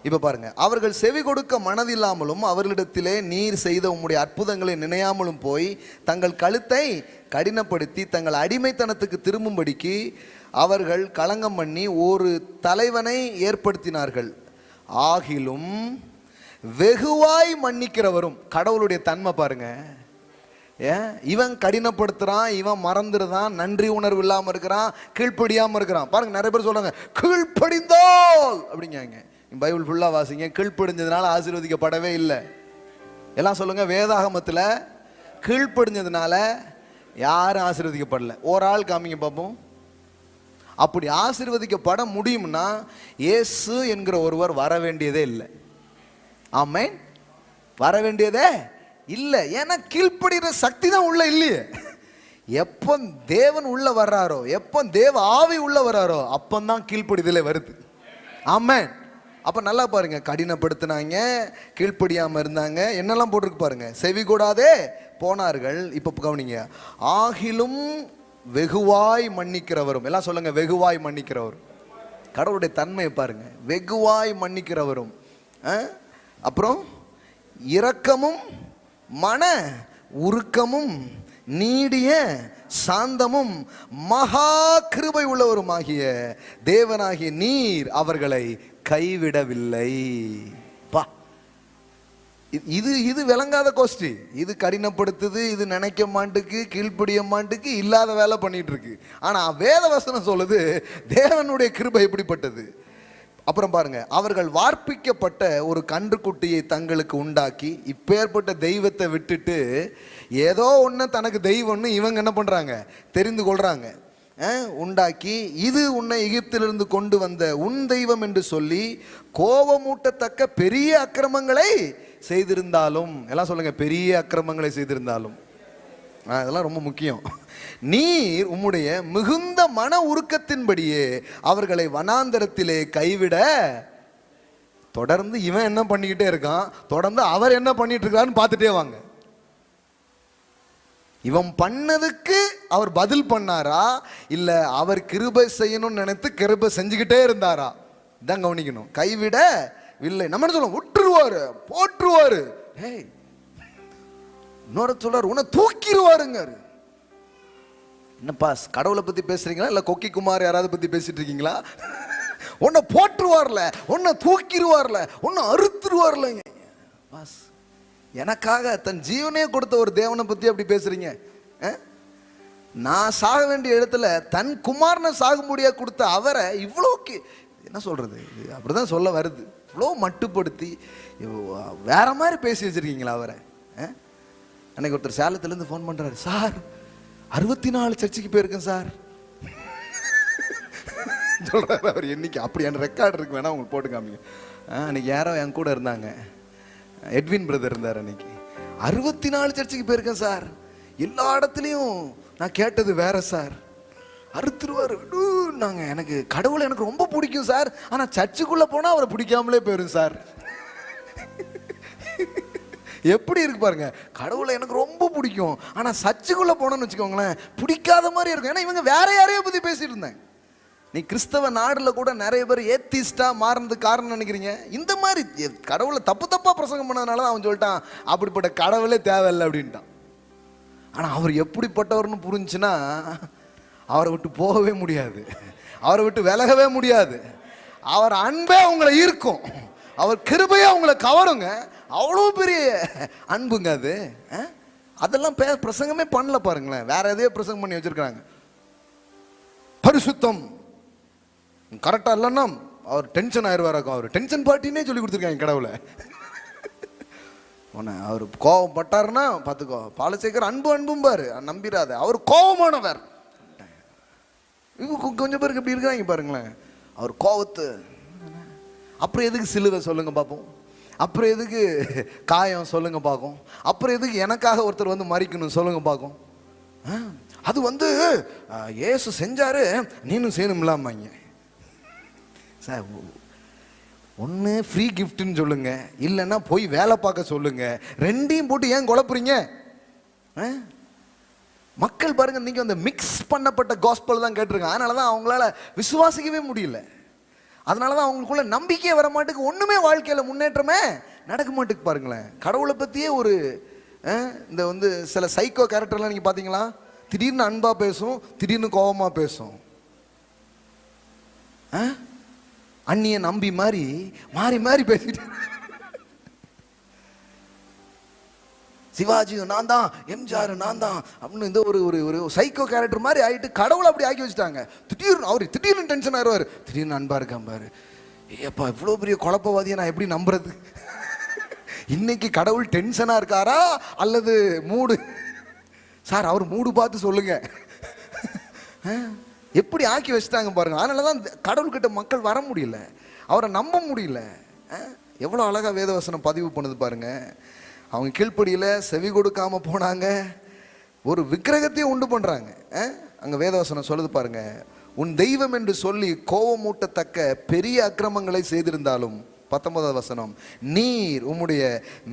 இப்ப பாருங்க. அவர்கள் செவி கொடுக்க மனதில்லாமலும் அவர்களிடத்திலே நீர் செய்த உம்முடைய அற்புதங்களை நினையாமலும் போய் தங்கள் கழுத்தை கடினப்படுத்தி தங்கள் அடிமைத்தனத்துக்கு திரும்பும்படிக்கு அவர்கள் களங்கம் பண்ணி ஒரு தலைவனை ஏற்படுத்தினார்கள். ஆகிலும் வெகுவாய் மன்னிக்கிறவரும். கடவுளுடைய தன்மை பாருங்க. இவன் கடினப்படுத்துறான், இவன் மறந்துடுறான், நன்றி உணர்வு இல்லாம இருக்கிறான், கீழ்ப்படியாம இருக்கிறான். பாருங்க, நிறைய பேர் சொல்றாங்க கீழ்ப்படிந்தோல் அப்படிங்க. பைபிள் ஃபுல்லா வாசிங்க. கீழ்ப்படிஞ்சதுனால ஆசீர்வதிக்கப்படவே இல்லை. எல்லாம் சொல்லுங்க. வேதாகமத்தில் கீழ்ப்படிஞ்சதுனால யாரும் ஆசீர்வதிக்கப்படல. ஒரு ஆள் காமிங்க பார்ப்போம். அப்படி ஆசீர்வதிக்கப்பட முடியும்னா இயேசு என்கிற ஒருவர் வர வேண்டியதே இல்லை. ஆமென். வர வேண்டியதே இல்லை. ஏன்னா கீழ்ப்படுகிற சக்தி தான் உள்ள இல்லையே. எப்போ தேவன் உள்ள வர்றாரோ, எப்போ தேவ ஆவி உள்ள வர்றாரோ அப்பந்தான் கீழ்ப்படிதலே வருது. ஆமென். அப்போ நல்லா பாருங்க. கடினப்படுத்தினாங்க, கீழ்ப்படியாமல் இருந்தாங்க, என்னெல்லாம் போட்டிருக்கு பாருங்க. செவி கூடாதே போனார்கள். இப்போ கவனிங்க. ஆகிலும் வெகுவாய் மன்னிக்கிறவரும். எல்லாம் சொல்லுங்க. வெகுவாய் மன்னிக்கிறவரும். கடவுளுடைய தன்மையை பாருங்க. வெகுவாய் மன்னிக்கிறவரும், அப்புறம் இரக்கமும் மன உருக்கமும் நீடிய சாந்தமும் மகா கிருபை உள்ளவருமாகிய தேவனாகிய நீர் அவர்களை கைவிடவில்லை. பா, இது இது விளங்காத கோஷ்டி. இது கடினப்படுத்துது, இது நினைக்க மாட்டுக்கு, கீழ்ப்படிய மாட்டுக்கு, இல்லாத வேலை பண்ணிட்டு இருக்கு. ஆனா வேத வசனம் சொல்லுது தேவனுடைய கிருபை எப்படிப்பட்டது. அப்புறம் பாருங்க. அவர்கள் வார்ப்பிக்கப்பட்ட ஒரு கன்றுக்குட்டியை தங்களுக்கு உண்டாக்கி, இப்பேற்பட்ட தெய்வத்தை விட்டுட்டு ஏதோ ஒன்று தனக்கு தெய்வம்னு இவங்க என்ன பண்றாங்க? தெரிந்து கொள்றாங்க. உண்டாக்கி இது உன்னை எகிப்திலிருந்து கொண்டு வந்த உன் தெய்வம் என்று சொல்லி கோபமூட்டத்தக்க பெரிய அக்கிரமங்களை செய்திருந்தாலும். எல்லாம் சொல்லுங்க. பெரிய அக்கிரமங்களை செய்திருந்தாலும். அதெல்லாம் ரொம்ப முக்கியம். நீர் உம்முடைய மிகுந்த மன உருக்கத்தின்படியே அவர்களை வனாந்தரத்திலே கைவிட. தொடர்ந்து இவன் என்ன பண்ணிக்கிட்டே இருக்கான், தொடர்ந்து அவர் என்ன பண்ணிட்டு இருக்கான்னு பார்த்துட்டே வாங்க. இவன் பண்ணதுக்கு அவர் பதில் பண்ணாரா, இல்ல அவர் கிருபை செய்யணும்னு நினைத்து கிருபை செஞ்சுக்கிட்டே இருந்தாரா? இதான் கவனிக்கணும். கைவிட வில்லை. நம்ம என்ன சொல்லுவோம்? விட்டுருவாரு, போட்டுருவாரு. ஏய், இன்னொரு சொல்றாரு, உன்னை தூக்கிடுவாருங்க. என்னப்பா கடவுளை பத்தி பேசுறீங்களா இல்ல கொக்கி குமார் யாராவது பத்தி பேசிட்டு இருக்கீங்களா? உன்னை போட்டுருவார்ல, உன்னை தூக்கிடுவார்ல, உன்னை அறுத்துருவார்லங்க. பாஸ், எனக்காக தன் ஜீவனே கொடுத்த ஒரு தேவனை பத்தி அப்படி பேசுறீங்க? நான் சாக வேண்டிய இடத்துல தன் குமாரனை சாகும்படியா கொடுத்த அவரை இவ்வளோ என்ன சொல்றது, அப்படிதான் சொல்ல வருது. இவ்வளோ மட்டுப்படுத்தி வேற மாதிரி பேசி வச்சிருக்கீங்களா அவரை? அன்னைக்கு ஒருத்தர் சேலத்துலேருந்து ஃபோன் பண்றாரு, சார் 64 சர்ச்சுக்கு போயிருக்கேன் சார் சொல்றாரு அவர். என்னைக்கு அப்படியான ரெக்கார்டு இருக்கு, வேணா உங்களுக்கு போட்டு காமிங்க. அன்னைக்கு யாரோ என் கூட இருந்தாங்க, எட்வின் பிரதர் இருந்தார். அன்னைக்கு 64 சர்ச்சுக்கு போயிருக்கேன் சார், எல்லா இடத்துலையும் நான் கேட்டது வேற சார், அறுத்துருவாரு நாங்க. எனக்கு கடவுளை எனக்கு ரொம்ப பிடிக்கும் சார், ஆனா சர்ச்சுக்குள்ள போனா அவரை பிடிக்காமலே போயிரும் சார். எப்படி இருக்கு பாருங்க, கடவுளை எனக்கு ரொம்ப பிடிக்கும் ஆனா சர்ச்சுக்குள்ள போனோம்னு வச்சுக்கோங்களேன் பிடிக்காத மாதிரி இருக்கும். ஏன்னா இவங்க வேற யாரையோ பத்தி பேசிட்டு இருந்தாங்க. நீ கிறிஸ்தவ நாடுல கூட நிறைய பேர் ஏத்திஸ்டா மாறினதுக்கு காரணம் நினைக்கிறீங்க, இந்த மாதிரி கடவுளை தப்பு தப்பா பிரசங்கம் பண்ணதுனால அவன் சொல்லிட்டான் அப்படிப்பட்ட கடவுளே தேவையில்லை அப்படின்ட்டான். ஆனா அவர் எப்படிப்பட்டவர்னு புரிஞ்சுன்னா அவரை விட்டு போகவே முடியாது, அவரை விட்டு விலகவே முடியாது. அவர் அன்பே உங்களை ஈர்க்கும், அவர் கிருபையா உங்களை கவருங்க. அவ்வளோ பெரிய அன்புங்க அது. அதெல்லாம் பிரசங்கமே பண்ணல பாருங்களேன், வேற எதையோ பிரசங்கம் பண்ணி வச்சிருக்காங்க. பரிசுத்தம் கரெக்டா இல்லைன்னா அவர் டென்ஷன் ஆயிடுவாராக்கும், அவர் டென்ஷன் பார்ட்டினே சொல்லி கொடுத்துருக்காங்க கடவுளை. அவர் கோவப்பட்டாருன்னா பார்த்துக்கோ, பாலசேகர் அன்பு அன்பும் பாரு, நம்பிடாத, அவர் கோபமானவர். கொஞ்சம் பேருக்கு எப்படி இருக்கிறாங்க பாருங்களேன், அவர் கோவத்து. அப்புறம் எதுக்கு சிலுவை சொல்லுங்க பார்ப்போம், அப்புறம் எதுக்கு காயம் சொல்லுங்க பார்க்கும், அப்புறம் எதுக்கு எனக்காக ஒருத்தர் வந்து மறிக்கணும் சொல்லுங்க பார்க்கும். அது வந்து ஏசு செஞ்சாரு நீனும் செய்யணும்லாமாங்க சார். ஒன்று ஃப்ரீ கிஃப்ட்னு சொல்லுங்க, இல்லைன்னா போய் வேலை பார்க்க சொல்லுங்க. ரெண்டையும் போட்டு ஏன் குழப்புறீங்க? மக்கள் பாருங்க, நீங்க அந்த மிக்ஸ் பண்ணப்பட்ட காஸ்பல் தான் கேட்டிருக்காங்க. அதனால தான் அவங்களால விசுவாசிக்கவே முடியல, அதனால தான் அவங்களுக்குள்ள நம்பிக்கையே வர மாட்டுக்கு, ஒண்ணுமே வாழ்க்கையில முன்னேற்றமே நடக்க மாட்டுக்கு. பாருங்களேன், கடவுளை பத்தியே ஒரு இந்த வந்து சில சைக்கோ கேரக்டர்லாம் நீங்க பாத்தீங்களா, திடீர்னு அன்பா பேசும், திடீர்னு கோபமா பேசும். அண்ணிய நம்பி மாறி மாறி மாறி பேசிட்டு, சிவாஜி நான் தான், எம்ஜிஆர் நான் தான் அப்படின்னு இந்த ஒரு ஒரு சைக்கோ கேரக்டர் மாதிரி ஆயிட்டு கடவுளை அப்படி ஆக்கி வச்சுட்டாங்க. திடீர்னு அவரு திடீர்னு டென்ஷன் ஆயிடுவாரு, திடீர்னு அன்பா இருக்கான் பாரு. ஏப்பா இவ்வளோ பெரிய குழப்பவாதியை நான் எப்படி நம்புறது? இன்னைக்கு கடவுள் டென்ஷனா இருக்காரா அல்லது மூடு? சார் அவர் மூடு பார்த்து சொல்லுங்க. எப்படி ஆக்கி வச்சுட்டாங்க பாருங்க. அதனாலதான் கடவுள்கிட்ட மக்கள் வர முடியல, அவரை நம்ப முடியல. எவ்வளோ அழகா வேதவசனம் பதிவு பண்ணுது பாருங்க. அவங்க கீழ்ப்படியில செவி கொடுக்காம போனாங்க, ஒரு விக்கிரகத்தையும் உண்டு பண்றாங்க. அங்க வேதவசனம் சொல்லுது பாருங்க, உன் தெய்வம் என்று சொல்லி கோபமூட்டத்தக்க பெரிய அக்கிரமங்களை செய்திருந்தாலும், 19வது வசனம், நீர் உம்முடைய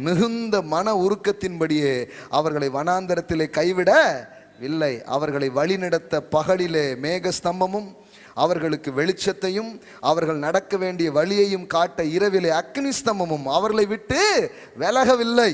மிகுந்த மன உருக்கத்தின்படியே அவர்களை வனாந்தரத்திலே கைவிட இல்லை, அவர்களை வழிநடத்த பகலிலே மேக ஸ்தம்பமும் அவர்களுக்கு வெளிச்சத்தையும் அவர்கள் நடக்க வேண்டிய வழியையும் காட்ட இரவிலே அக்னி ஸ்தம்பமும் அவர்களை விட்டு விலகவில்லை.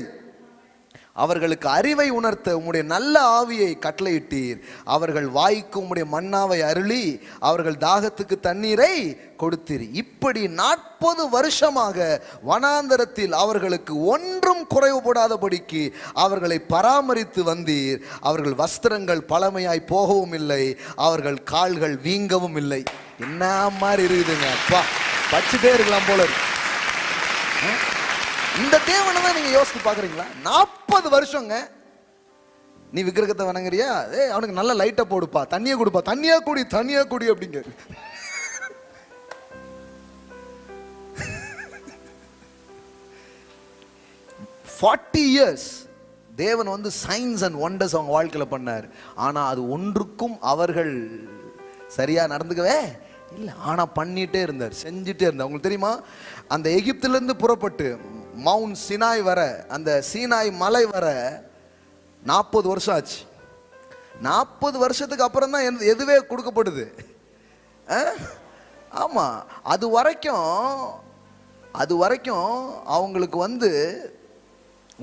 அவர்களுக்கு அறிவை உணர்த்த உம்முடைய நல்ல ஆவியை கட்டளையிட்டீர், அவர்கள் வாய்க்கு உம்முடைய மன்னாவை அருளி அவர்கள் தாகத்துக்கு தண்ணீரை கொடுத்தீர். இப்படி 40 வருஷமாக வனாந்தரத்தில் அவர்களுக்கு ஒன்றும் குறைவுபடாதபடிக்கு அவர்களை பராமரித்து வந்தீர். அவர்கள் வஸ்திரங்கள் பழமையாய் போகவும் இல்லை, அவர்கள் கால்கள் வீங்கவும் இல்லை. என்ன மாதிரி இருக்குதுங்க, அப்பா பச்சுட்டே இருக்கலாம் போல இருக்கு. இந்த தேவனை தான் நீங்க யோசித்து பாக்குறீங்களா? 40 வருஷங்க நீ விக்கிரகத்தை வணங்குறியா? அவனுக்கு நல்ல லைட்டை போடுப்பா, தண்ணியை கொடுப்பா, தண்ணியா குடி தண்ணியா குடி அப்படிங்க. 40 years தேவன் வந்து சயின்ஸ் அண்ட் ஒண்டர்ஸ் அவங்க வாழ்க்கையில பண்ணார். ஆனா அது ஒன்றுக்கும் அவர்கள் சரியா நடந்துக்கவே இல்லை. ஆனா பண்ணிட்டே இருந்தார், செஞ்சுட்டே இருந்தார். உங்களுக்கு தெரியுமா, அந்த எகிப்திலிருந்து புறப்பட்டு மவுண்ட் சினாய் வர, அந்த சீனாய் மலை வர 40 வருஷம் ஆச்சு. 40 வருஷத்துக்கு அப்புறம் தான் எதுவே கொடுக்கப்படுது. ஆமா, அது வரைக்கும் அது வரைக்கும் அவங்களுக்கு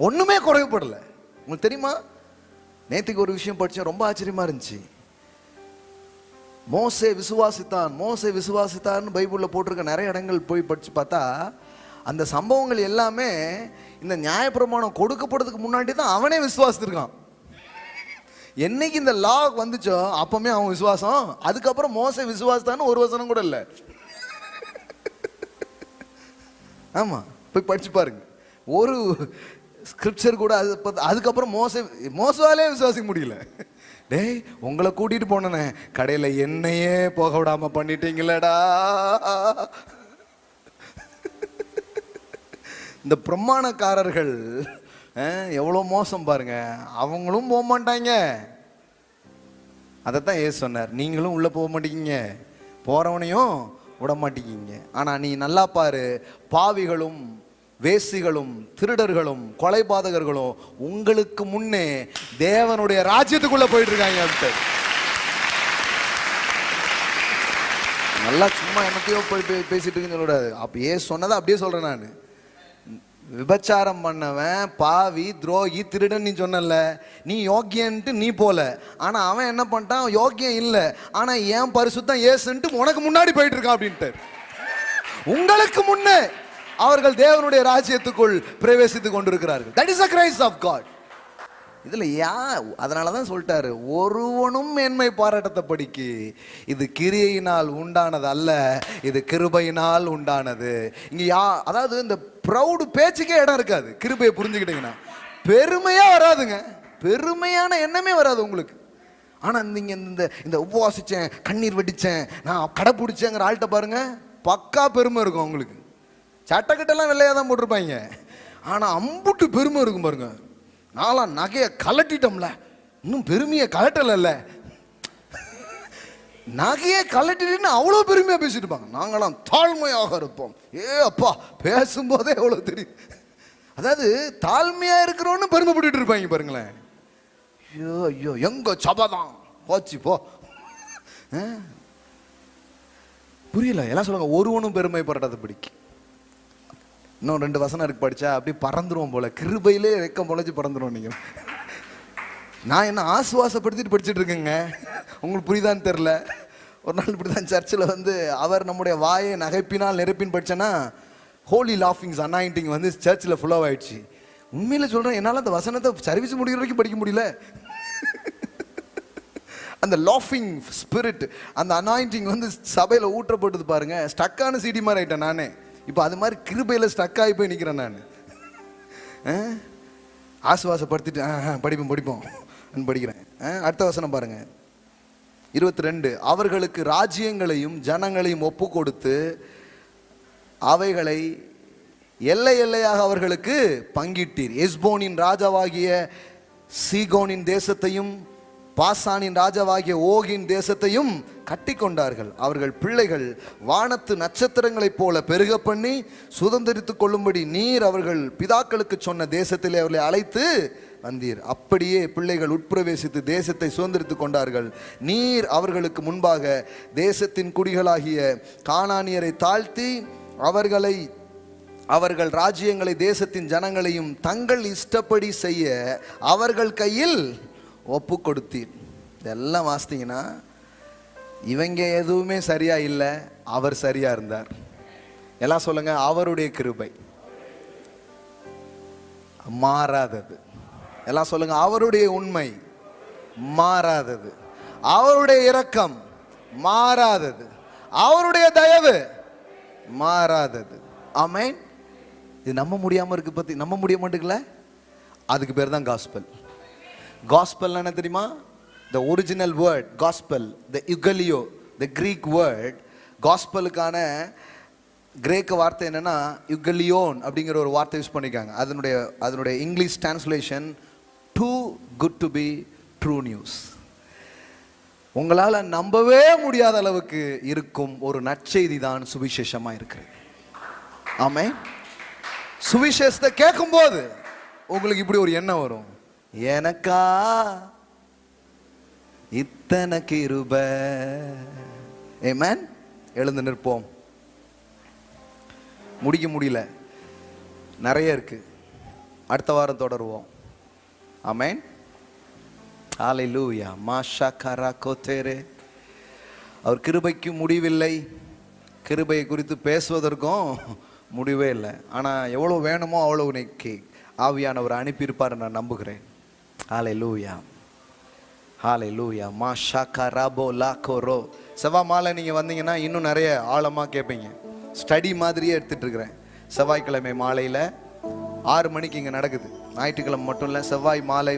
ஒண்ணுமே குறைவுபடல. உங்களுக்கு தெரியுமா, நேற்றுக்கு ஒரு விஷயம் படிச்சேன், ரொம்ப ஆச்சரியமா இருந்துச்சு. மோசே விசுவாசித்தான், மோசே விசுவாசித்தான்னு பைபிள்ல போட்டிருக்க நிறைய இடங்கள் போய் படிச்சு பார்த்தா அந்த சம்பவங்கள் எல்லாமே இந்த நியாயப்பிரமாணம் கொடுக்கப்படுறதுக்கு முன்னாடி தான் அவனே விசுவாசித்திருக்கான். என்னைக்கு இந்த லா வந்துச்சோ அப்பமே அவன் விசுவாசம். அதுக்கப்புறம் மோசே விசுவாசித்தான்னு ஒரு வசனம் கூட இல்லை. ஆமா, போய் படிச்சு பாருங்க. ஒரு ஸ்கிரிப்சர் கூட அதுக்கப்புறம் மோசவாலே விசுவாசிக்க முடியல. டேய், உங்களை கூட்டிட்டு போனே கடையில என்னையே போக விடாம பண்ணிட்டீங்களடா. இந்த பிரமாணக்காரர்கள் எவ்வளவு மோசம் பாருங்க. அவங்களும் போக மாட்டாங்க. அதைத்தான் ஏசு சொன்னார், நீங்களும் உள்ள போக மாட்டீங்க, போறவனையும் விட மாட்டீங்க. ஆனா நீ நல்லா பாரு, பாவிகளும் வேசிகளும் திருடர்களும் கொலைபாதகர்களும் உங்களுக்கு முன்னே தேவனுடைய ராஜ்யத்துக்குள்ள போயிட்டு இருக்காங்க. நல்லா சும்மா என்னத்தையோ போய் பேசிட்டு இருக்குன்னு சொல்லக்கூடாது. அப்படியே சொன்னதை அப்படியே சொல்றேன் நான். விபச்சாரம் பண்ணவன் பாவி துரோகி திருடன் நீ சொன்னல, நீ யோக்கியன்ட்டு நீ போல. ஆனா அவன் என்ன பண்ணிட்டான், யோக்கியம் இல்லை, ஆனா ஏன் பரிசுத்தம் ஏசுன்ட்டு உனக்கு முன்னாடி போயிட்டு இருக்கான் அப்படின்ட்டு. உங்களுக்கு முன்னே அவர்கள் தேவனுடைய ராஜ்யத்துக்குள் பிரவேசித்துக் கொண்டிருக்கிறார்கள். That is the grace of God. இதுல அதனாலதான் சொல்லிட்டாரு, ஒருவனும் மேன்மை பாராட்டத்தை படிக்கு, இது கிரியையினால் உண்டானது அல்ல, இது கிருபையினால் உண்டானது. இங்க அதாவது இந்த ப்ரௌடு பேச்சுக்கே இடம் இருக்காது. கிருபையை புரிஞ்சுக்கிட்டீங்கன்னா பெருமையா வராதுங்க, பெருமையான எண்ணமே வராது உங்களுக்கு. ஆனா நீங்க இந்த உபவாசிச்சேன், கண்ணீர் வெடிச்சேன், நான் கடைப்பிடிச்சேங்கிற ஆள்கிட்ட பாருங்க, பக்கா பெருமை இருக்கும் உங்களுக்கு. சட்டக்கட்டெல்லாம் வெள்ளையா தான் போட்டிருப்பாங்க, ஆனா அம்புட்டு பெருமை இருக்கும் பாருங்க. நாலாம் நகையை கலட்டிட்டோம்ல, இன்னும் பெருமையை கலட்டல, நகையை கலட்டிட்டு அவ்வளோ பெருமையா பேசிட்டு இருப்பாங்க. நாங்களாம் தாழ்மையாக இருப்போம். அப்பா பேசும்போதே எவ்வளவு தெரியும். அதாவது தாழ்மையா இருக்கிறோன்னு பெருமைப்பட்டு இருப்பாங்க பாருங்களேன். ஐயோ ஐயோ, எங்க சபதான் போச்சு போ. புரியல, எல்லாம் சொல்லுங்க, ஒருவனும் பெருமை படுறதை பிடிக்கும். இன்னும் 2 வசனம் இருக்கு, படிச்சா அப்படி பறந்துருவோம் போல, கிருபையிலே ரெக்கம் பொழைச்சு பறந்துருவோம். நீங்க நான் என்ன ஆசுவாசப்படுத்திட்டு படிச்சுட்டு இருக்கேங்க, உங்களுக்கு புரியுதான்னு தெரில. ஒரு நாள் இப்படிதான் சர்ச்சில் அவர் நம்முடைய வாயை நகைப்பினால் நிரப்பின்னு படிச்சேன்னா ஹோலி லாஃபிங்ஸ் அனாயிண்டிங் சர்ச்சில் ஃபுல்லாக ஆயிடுச்சு. உண்மையில சொல்றேன், என்னால் அந்த வசனத்தை சர்வீஸ் முடிகிற வரைக்கும் படிக்க முடியல. அந்த லாஃபிங் ஸ்பிரிட், அந்த அனாயிண்டிங் சபையில் ஊற்றப்பட்டது பாருங்க, ஸ்டக்கான சிடி மாதிரி ஆயிட்டேன் நானே. இப்போ அது மாதிரி கிருபையில் ஸ்டக் ஆகி போய் நிற்கிறேன் நான். ஆசுவாசப்படுத்திட்டு படிப்போம் படிக்கிறேன். அடுத்த வசனம் பாருங்க, 22. அவர்களுக்கு ராஜ்யங்களையும் ஜனங்களையும் ஒப்பு கொடுத்து அவைகளை எல்லை எல்லையாக அவர்களுக்கு பங்கிட்டீர். எஸ்போனின் ராஜாவாகிய சீகோனின் தேசத்தையும் பாசானின் ராஜாவாகிய ஓகின் தேசத்தையும் கட்டி கொண்டார்கள். அவர்கள் பிள்ளைகள் வானத்து நட்சத்திரங்களைப் போல பெருக பண்ணி சுதந்திரித்துக் கொள்ளும்படி நீர் அவர்கள் பிதாக்களுக்கு சொன்ன தேசத்திலே அவர்களை அழைத்து வந்தீர். அப்படியே பிள்ளைகள் உட்பிரவேசித்து தேசத்தை சுதந்திரித்துக் கொண்டார்கள். நீர் அவர்களுக்கு முன்பாக தேசத்தின் குடிகளாகிய கானானியரை தாழ்த்தி அவர்கள் ராஜ்யங்களை தேசத்தின் ஜனங்களையும் தங்கள் இஷ்டப்படி செய்ய அவர்கள் கையில் ஒப்பு கொடுத்தீர். இதெல்லாம் வாசித்தீங்கன்னா இவங்க எதுவுமே சரியா இல்லை, அவர் சரியா இருந்தார். எல்லாம் சொல்லுங்க, அவருடைய கிருபை மாறாதது. எல்லாம் சொல்லுங்க, அவருடைய உண்மை மாறாதது, அவருடைய இரக்கம் மாறாதது, அவருடைய தயவு மாறாதது. ஆமென். இது நம்ப முடியாம இருக்கு, பத்தி நம்ப முடிய மாட்டேங்கல. அதுக்கு பேர் தான் காஸ்பல். காஸ்பல் என்ன தெரியுமா? the original word gospel, the eugalio, the Greek word. காஸ்பலுக்கான கிரேக்க வார்த்தை என்னன்னா யுகலியோன் அப்படிங்கிற ஒரு வார்த்தை யூஸ் பண்ணிருக்காங்க. அதனுடைய English translation too good to be true news. உங்களால் நம்பவே முடியாத அளவுக்கு இருக்கும் ஒரு நற்செய்தி தான் சுவிசேஷமா இருக்கு. ஆமென். சுவிசேஷத்தை கேட்கும் போது உங்களுக்கு இப்படி ஒரு எண்ணம் வரும், எனக்கா இத்தனை கிருபை. ஆமென். எழுந்து நிற்போம். முடிக்க முடியல, நிறைய இருக்கு. அடுத்த வாரம் தொடருவோம். ஆமென். ஹல்லேலூயா. மாஷா கரா கோதேரே. அவர் கிருபைக்கு முடிவில்லை. கிருபையை குறித்து பேசுவதற்கும் முடிவே இல்லை. ஆனால் எவ்வளோ வேணுமோ அவ்வளோ இன்னைக்கு ஆவியானவர் அனுப்பியிருப்பார் நான் நம்புகிறேன். ஹல்லேலூயா, ஹல்லேலூயா. மாஷா கராபோ லாகோரோ. செவ்வாய் மாலை நீங்கள் வந்தீங்கன்னா இன்னும் நிறைய ஆழமாக கேட்பீங்க. ஸ்டடி மாதிரியே எடுத்துகிட்டு இருக்கிறேன். செவ்வாய்க்கிழமை மாலையில் 6 மணிக்கு இங்கே நடக்குது. ஞாயிற்றுக்கிழமை மட்டும் இல்லை, செவ்வாய் மாலை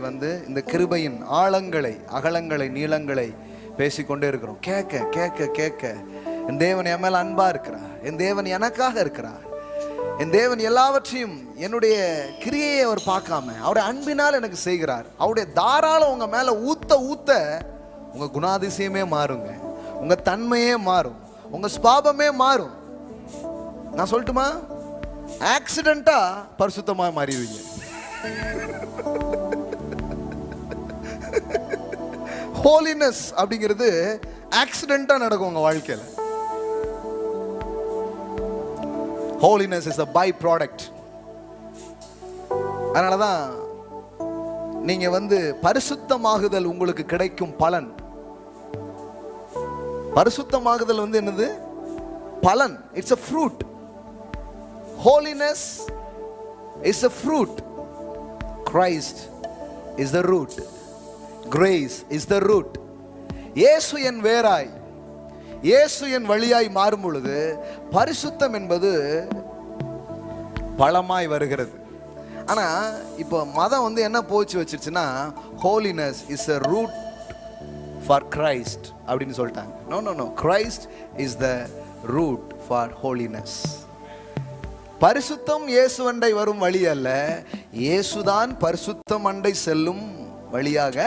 இந்த கிருபையின் ஆழங்களை, அகலங்களை, நீளங்களை பேசிக்கொண்டே இருக்கிறோம். கேட்க கேட்க கேட்க என் தேவன் என் மேல அன்பா இருக்கிறார். என் தேவன் எனக்காக இருக்கிறார். என் தேவன் எல்லாவற்றையும் என்னுடைய கிரியையை அவர் பார்க்காம அவருடைய அன்பினால் எனக்கு செய்கிறார். அவருடைய தாராளம் உங்க மேல ஊத்த ஊத்த உங்க குணாதிசயமே மாறுங்க, உங்க தன்மையே மாறும், உங்க ஸ்பாபமே மாறும். நான் சொல்லட்டுமா, ஆக்சிடென்ட்டா பரிசுத்தமா மாறிடுவீங்க. ஹோலினஸ் அப்படிங்கிறது ஆக்சிடென்ட்டா நடக்கும் உங்க வாழ்க்கையில. Holiness is a by product. அதனாலதான் நீங்க பரிசுத்தமாகுதல் உங்களுக்கு கிடைக்கும் பலன். பரிசுத்தமாகுதல் என்னது? பலன். It's a fruit. Holiness is a fruit. Christ is the root. Grace is the root. இயேசு என் வேராய், இயேசு என் வழியாய் மாறும் பொழுது பரிசுத்தம் என்பது பழமாய் வருகிறது. ஆனா இப்போ மதம் என்ன போச்சு வச்சிருச்சுன்னா, holiness is a root for Christ அப்படின்னு சொல்லிட்டாங்க. No no no, Christ is the root for holiness. பரிசுத்தம் இயேசு அண்டை வரும் வழி அல்ல, இயேசுதான் பரிசுத்தம் அண்டை செல்லும் வழியாக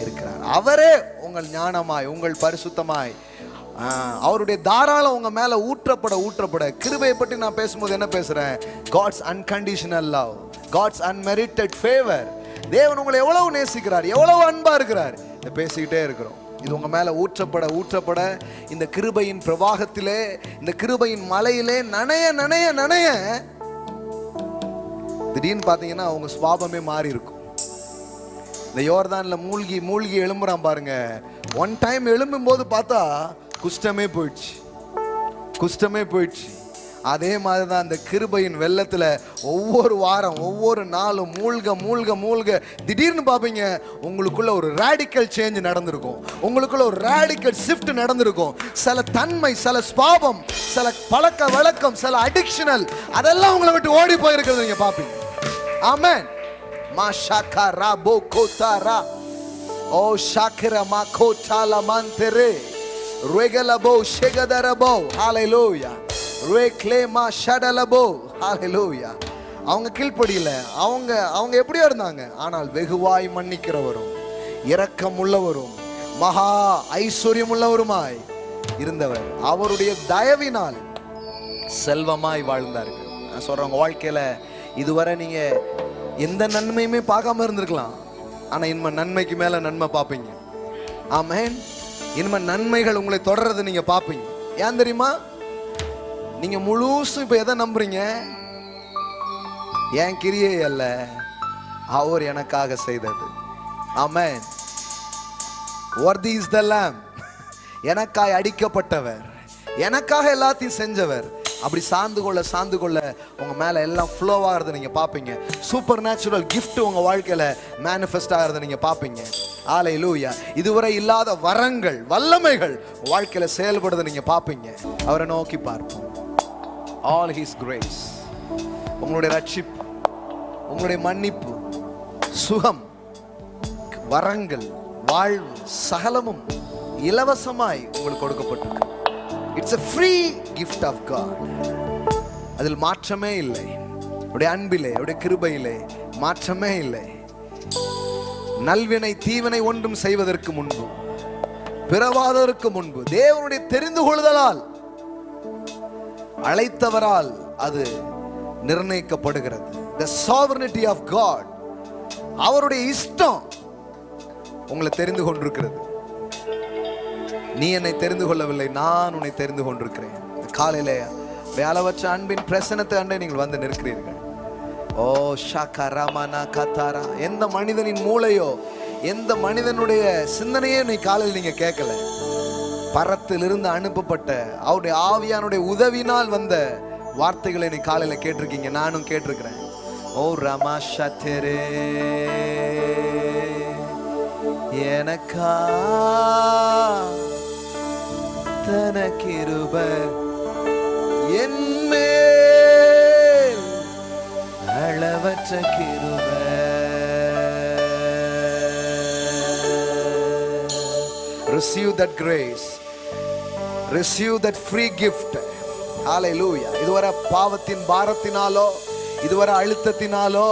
இருக்கிறார். அவரே உங்கள் ஞானமாய், உங்கள் பரிசுத்தமாய், அவருடைய தாராளம் உங்க மேல ஊற்றப்பட ஊற்றப்பட. கிருபையை பற்றி நான் பேசும்போது என்ன பேசுறேன்? God's unconditional love, God's unmerited favor. தேவன் உங்களை எவ்வளவு நேசிக்கிறார், எவ்வளவு அன்பா இருக்கிறார், இதை பேசிக்கிட்டே இருக்கிறோம். இது உங்க மேல ஊற்றப்பட ஊற்றப்பட இந்த கிருபையின் பிரவாகத்திலே, இந்த கிருபையின் மலையிலே நனைய நனைய நனைய திடீர்னு பாத்தீங்கன்னா உங்க சுபாவமே மாறி இருக்கும். இந்த யோர்தான்ல மூழ்கி மூழ்கி எழும்புறான் பாருங்க. ஒன் டைம் எழும்பும் போது பார்த்தா குஷ்டமே போயிடுச்சு, குஷ்டமே போயிடுச்சு. அதே மாதிரிதான் அந்த கிருபையின் வெள்ளத்துல ஒவ்வொரு வாரம் ஒவ்வொரு நாளும் மூழ்க மூழ்க மூழ்க திடீர்னு பாப்பீங்க உங்களுக்குள்ள ஒரு ரேடிக்கல் சேஞ்ச் நடந்திருக்கும், உங்களுக்குள்ள ஒரு ரேடிக்கல் ஷிஃப்ட் நடந்திருக்கும். சில தன்மை, சில ஸ்பாபம், சில பழக்க வழக்கம், சில அடிக்ஷனல், அதெல்லாம் உங்களை விட்டு ஓடி போயிருக்கிறது நீங்க பாப்பீங்க. ஆமென். மாஷாகா ராபோ கோதாரா ஓ ஷாக்கிர மாகோட்டால மாந்தரே ரெகலபோ ஷெகதரபோ. ஹalleluya. ரெக்லேமா ஷடலபோ. ஹalleluya. அவங்க கீழ்ப்படியில, அவங்க எப்படியோ இருந்தாங்க, ஆனால் வெகுவாய் மன்னிக்கிறவரும் இரக்கம் உள்ளவரும் மகா ஐஸ்வர்யம் உள்ளவருமாய் இருந்தவர் அவருடைய தயவினால் செல்வமாய் வாழ்ந்தார்கள். நான் சொல்றேன், உங்க வாழ்க்கையில இதுவரை நீங்க எந்த நன்மையுமே பார்க்காம இருந்திருக்கலாம், ஆனா இனிமே நன்மைக்கு மேல நன்மை பார்ப்பீங்க. ஆமென். இனிமே நன்மைகள் உங்களை தொடர்றது நீங்க பார்ப்பீங்க. ஏன் தெரியுமா? நீங்க முழுசும் இப்ப எதை நம்புறீங்க? என் கிரியை அல்ல, அவர் எனக்காக செய்தது. ஆமென். worthy is the lamb. எனக்காய் அடிக்கப்பட்டவர், எனக்காக எல்லாத்தையும் செஞ்சவர். அப்படி சார்ந்து கொள்ள உங்க மேல எல்லாம் ஃப்ளோ ஆகிறத நீங்க பாப்பீங்க. சூப்பர் நேச்சுரல் கிஃப்ட் உங்க வாழ்க்கையில மேனிஃபெஸ்ட் ஆகிறத நீங்க பாப்பீங்க. ஹல்லேலூயா. இதுவரை இல்லாத வரங்கள், வல்லமைகள் வாழ்க்கையில செயல்படுறத நீங்க பாப்பீங்க. அவரை நோக்கி பார்ப்போம். all his grace, உங்களுடைய ரட்சிப்பு, உங்களுடைய மன்னிப்பு, சுகம், வரங்கள், வாழ்வு சகலமும் இலவசமாய் உங்களுக்கு கொடுக்கப்பட்டிருக்கு. It's a free gift of God. அதில் மாற்றமே இல்லை. அவருடைய அன்பிலே, அவருடைய கிருபையிலே மாற்றமே இல்லை. நல்வினை தீவினை ஒன்றும் செய்வதற்கு முன்பு, பிறவாததற்கு முன்பு தேவனுடைய தெரிந்து கொள்ளுதலால், அழைத்தவரால் அது நிர்ணயிக்கப்படுகிறது. The sovereignty of God, அவருடைய இஷ்டம் உங்களை தெரிந்து கொண்டிருக்கிறது. நீ என்னை தெரிந்து கொள்ளவில்லை, நான் உன்னை தெரிந்து கொண்டிருக்கிறேன். காலையில அளவற்ற அன்பின் பிரசனத்தை அண்டை நீங்கள் வந்து நிற்கிறீர்கள். ஓ ஷகரமனா கதாரா. எந்த மனிதனின் மூளையோ எந்த மனிதனுடைய சிந்தனையோ நீ காலையில் நீங்க கேட்கல. பரத்திலிருந்து அனுப்பப்பட்ட அவருடைய ஆவியானுடைய உதவினால் வந்த வார்த்தைகளை நீ காலையில கேட்டிருக்கீங்க, நானும் கேட்டிருக்கிறேன். ஓ ரமா ஷத்தரே எனக்கா தனக்கிருப என்மேல் அளவற்ற கிருப. Receive that grace, receive that free gift. Hallelujah. இதுவரை பாவத்தின் பாரத்தினாலோ, இதுவரை அழுத்தத்தினாலோ,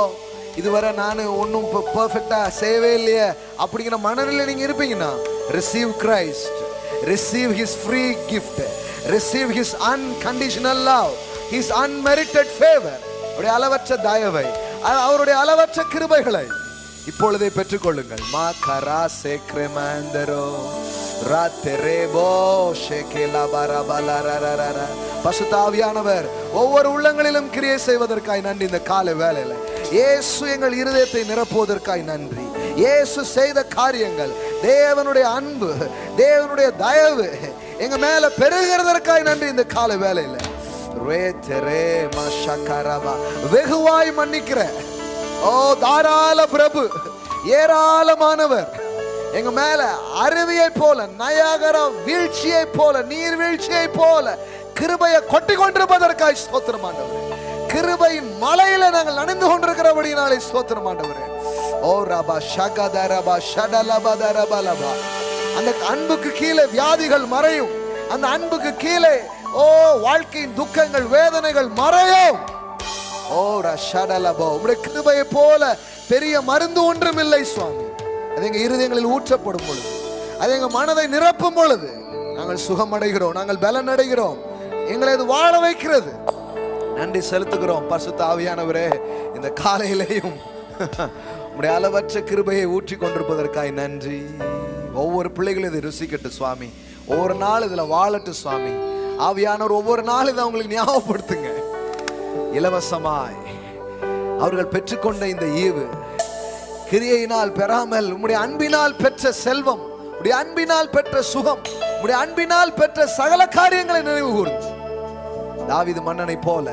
இதுவரை நான் ஒன்றும் பெர்ஃபெக்டா செய்யவே இல்லையே அப்படிங்கிற மனநிலை நீங்க இருப்பீங்கன்னா, receive Christ, receive his free gift, receive his unconditional love, his unmerited favor. அவருடைய அளவற்ற தயவை, அவருடைய அளவற்ற கிருபைகளை இப்பொழுதே பெற்றுக்கொள்ளுங்கள். மா கரா சேக்ரமந்தரோ ராத்தரேபோ ஷேகேலா பரபலரரரர. பரிசுத்த ஆவியானவர் ஒவ்வொரு உள்ளங்களிலும் கிரியை செய்வதற்காய் நன்றி. இந்த காலை வேளையில இயேசு எங்கள் இருதயத்தை நிரப்புவதற்காய் நன்றி. இயேசு செய்த காரியங்கள், தேவனுடைய அன்பு, தேவனுடைய தயவு எங்க மேல பெருகிறதற்காய் நன்றி. இந்த காலை வேளையில வெகுவாய் மன்னிக்கிற ஓ தாராள பிரபு, ஏராளமானவர் எங்க மேல அருவியை போல, நயாகரா வீழ்ச்சியை போல, நீர் வீழ்ச்சியை போல கிருபையை கொட்டி கொண்டிருப்பதற்காய் ஸ்தோத்திரம் ஆண்டவரே. கிருபையின் மலையில நாங்கள் நனைந்து கொண்டிருக்கிறபடினாலே ஸ்தோத்திரம் ஆண்டவரே. ஓ ரபா ஷகதரபா ஷடலபதரபலபா. அந்த அன்புக்கு கீழே வியாதிகள் மறையும். அந்த அன்புக்கு கீழே ஓ வாழ்க்கையின் துக்கங்கள், வேதனைகள் மறையும். ஓ ரஷடலபோ. உம்முடைய கிருபையை போல பெரிய மருந்து ஒன்றும் இல்லை சுவாமி. அது எங்க இருதயங்களில் ஊற்றப்படும் பொழுது, அது எங்க மனதை நிரப்பும் பொழுது நாங்கள் சுகமடைகிறோம், நாங்கள் பலன் அடைகிறோம். எங்களை இது வாழ வைக்கிறது. நன்றி செலுத்துகிறோம். பரிசுத்த ஆவியானவரே, இந்த காலையிலேயும் உம்முடைய அளவற்ற கிருபையை ஊற்றி கொண்டிருப்பதற்காய் நன்றி. ஒவ்வொரு பிள்ளைகளும் இதை ருசிக்கட்டு சுவாமி. ஒவ்வொரு நாள் இதுல வாழட்டு சுவாமி. ஆவியானவர் ஒவ்வொரு நாள் இதை அவங்களுக்கு ஞாபகப்படுத்துங்க. இலவசமாய் அவர்கள் பெற்றுக்கொண்ட இந்த ஈவு, கிரியையினால் பெறாமல் உம்முடைய அன்பினால் பெற்ற செல்வம், உம்முடைய அன்பினால் பெற்ற சுகம், உம்முடைய அன்பினால் பெற்ற சகல காரியங்களை நினைவு கூர்ந்து தாவீது மன்னனை போல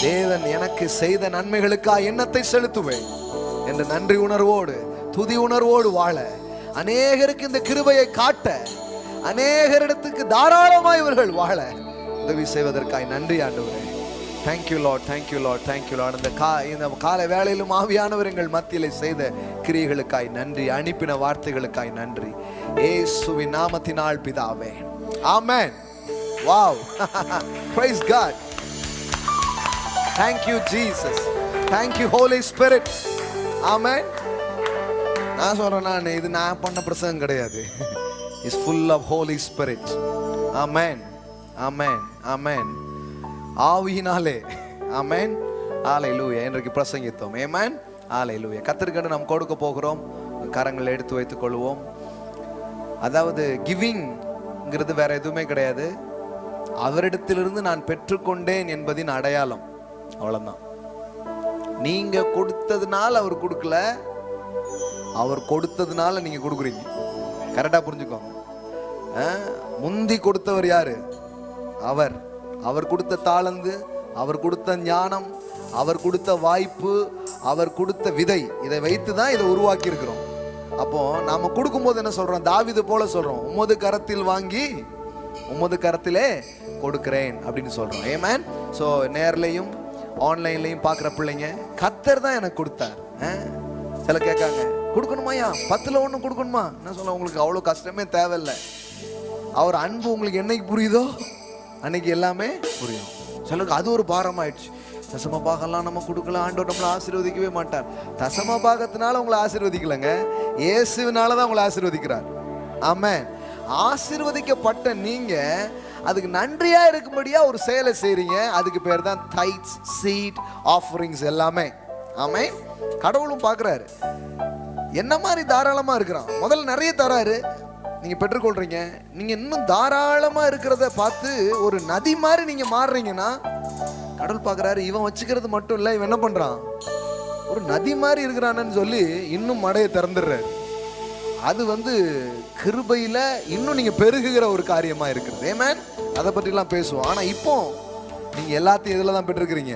தேவன் எனக்கு செய்த நன்மைகளுக்காக எண்ணத்தை செலுத்துவேன் என்று நன்றி உணர்வோடு, துதி உணர்வோடு வாழ, அநேகருக்கு இந்த கிருபையை காட்ட, அநேகரிடத்துக்கு தாராளமாய் இவர்கள் வாழ உதவி செய்வதற்காய் நன்றி ஆண்டவரே. Thank you Lord, thank you Lord, thank you Lord. இந்த காலை வேளையிலும் ஆவியானவர் எங்கள் மத்தியிலே செய்த கிரியைகளுக்காய் நன்றி, அனுப்பின வார்த்தைகளுக்காய் நன்றி. இயேசுவின் நாமத்தினால் பிதாவே, amen. Wow, praise God. Thank you Jesus, thank you Holy Spirit. Amen. நான் சொல்றேன், இது நான் பண்ண பிரசங்கம் கிடையாது. It's full of Holy Spirit. Amen, amen, amen. ஆவியினாலே, ஆமென், ஹalleluya. இன்றைக்கு பிரசங்கித்தோம், ஆமென், ஹalleluya. கர்த்தருக்கு நாம் கொடுக்க போகிறோம். கரங்களை எடுத்து வைத்துக் கொள்வோம். அதாவது கிவிங்ங்கிறது வேற எதுவுமே கிடையாது. அவரிடத்திலிருந்து நான் பெற்றுக்கொண்டேன் என்பதின் அடையாளம், அவ்வளவுதான். நீங்க கொடுத்ததுனால அவர் கொடுக்கல, அவர் கொடுத்ததுனால நீங்க கொடுக்குறீங்க. கரெக்டா புரிஞ்சுக்கோங்க. முந்தி கொடுத்தவர் யாரு? அவர். அவர் கொடுத்த தாளந்து, அவர் கொடுத்த ஞானம், அவர் கொடுத்த வாய்ப்பு, அவர் கொடுத்த விதை, இதை வைத்து தான் இதை உருவாக்கி இருக்கிறோம். அப்போ நாம கொடுக்கும்போது என்ன சொல்றோம்? தாவீது போல சொல்றோம், உமது கரத்தில் வாங்கி உமது கரத்திலே கொடுக்கிறேன் அப்படின்னு சொல்றோம். ஆமென். சோ நேர்லயும் ஆன்லைன்லயும் பாக்குற பிள்ளைங்க, கர்த்தர் தான் எனக்கு கொடுத்தார். சில கேட்காங்க, கொடுக்கணுமாயா? 10ல் 1 கொடுக்கணுமா? என்ன சொல்ல, உங்களுக்கு அவ்வளவு கஷ்டமே தேவையில்லை. அவர் அன்பு உங்களுக்கு என்னைக்கு புரியுதோ அன்னைக்கு எல்லாமே புரியும். சிலருக்கு அது ஒரு பாரம் ஆயிடுச்சு. தசம பாகம்லாம் நம்ம கொடுக்கல, ஆண்டவர் நம்மளை ஆசீர்வதிக்கவே மாட்டார். தசம பாகத்தினால உங்களை ஆசீர்வதிக்கலங்க, இயேசுவினால தான் உங்களை ஆசீர்வதிக்கிறார். ஆமென். ஆசீர்வதிக்கப்பட்ட நீங்க அதுக்கு நன்றியா இருக்கும்படியா ஒரு செயலை செய்றீங்க. அதுக்கு பேர் தான் டைட்ஸ், சீட், ஆஃபரிங்ஸ் எல்லாமே. ஆமென். கடவுளும் பார்க்கிறாரு, என்ன மாதிரி தாராளமா இருக்கிறான். முதல்ல நிறைய தராரு, நீங்க பெற்றுக்கொள்றீங்க. நீங்க இன்னும் தாராளமா இருக்கிறத பார்த்து ஒரு நதி மாதிரி நீங்க மாறுறீங்கன்னா, கடவுள் பார்க்கறாரு, இவன் வச்சுக்கிறது மட்டும் இல்ல, இவன் என்ன பண்றான், ஒரு நதி மாதிரி இருக்கிறான்னு சொல்லி இன்னும் மடையை திறந்துடுறாரு. அது கிருபையில இன்னும் நீங்க பெருகுகிற ஒரு காரியமா இருக்கிறது. ஆமென். அதை பற்றிலாம் பேசுவோம். ஆனா இப்போ நீங்க எல்லாத்தையும் எதுல தான் பெற்றிருக்கிறீங்க?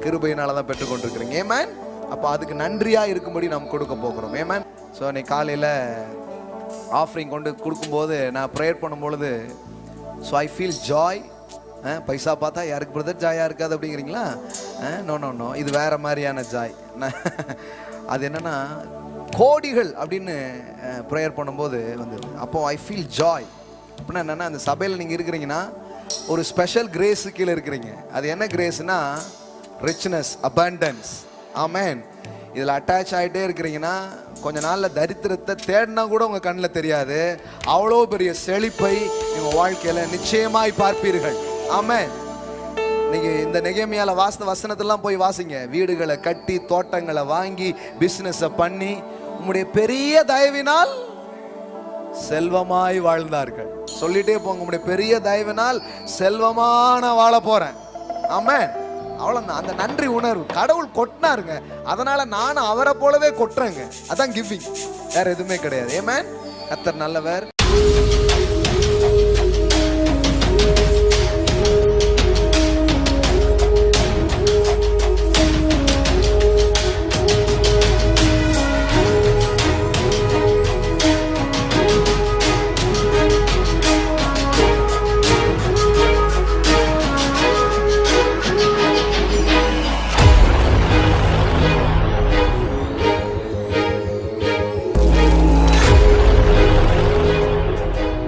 கிருபையினால தான் பெற்றுக்கொண்டிருக்கிறீங்க. ஆமென். அப்ப அதுக்கு நன்றியா இருக்கும்படி நாம் கொடுக்க போகிறோம். ஆமென். ஸோ அன்னைக்கு காலையில ஆஃபரிங் கொண்டு கொடுக்கும்போது நான் ப்ரேயர் பண்ணும்பொழுது, ஸோ ஐ ஃபீல் ஜாய். பைசா பார்த்தா யாருக்கு பிரதர் ஜாயா இருக்காது அப்படிங்கிறீங்களா? நோ நோ நோ, இது வேற மாதிரியான ஜாய். அது என்னன்னா, கோடிகள் அப்படின்னு ப்ரேயர் பண்ணும்போது அப்போ ஐ ஃபீல் ஜாய். அப்படின்னா என்னன்னா, அந்த சபையில் நீங்கள் இருக்கிறீங்கன்னா ஒரு ஸ்பெஷல் கிரேஸு கீழே இருக்கிறீங்க. அது என்ன கிரேஸ்னா, ரிச்னஸ், அபண்டன்ஸ். ஆமென். இதில் அட்டாச் ஆகிட்டே இருக்கிறீங்கன்னா கொஞ்ச நாளில் தரித்திரத்தை தேடினா கூட உங்கள் கண்ணில் தெரியாது. அவ்வளோ பெரிய செழிப்பை உங்கள் வாழ்க்கையில் நிச்சயமாய் பார்ப்பீர்கள். ஆமென். நீங்கள் இந்த நெகேமியால வாசித்த வசனத்தெல்லாம் போய் வாசிங்க. வீடுகளை கட்டி, தோட்டங்களை வாங்கி, பிஸ்னஸை பண்ணி, உம்முடைய பெரிய தயவினால் செல்வமாய் வாழ்ந்தார்கள். சொல்லிட்டே போங்க, உம்முடைய பெரிய தயவினால் செல்வமான வாழ போறேன். ஆமென். அவ்வளோதான். அந்த நன்றி உணர்வு கடவுள் கொட்டினாருங்க, அதனால நானும் அவரை போலவே கொட்டுறேங்க. அதான் கிவிங், வேற எதுவுமே கிடையாது. ஆமென். கர்த்தர் நல்லவர்.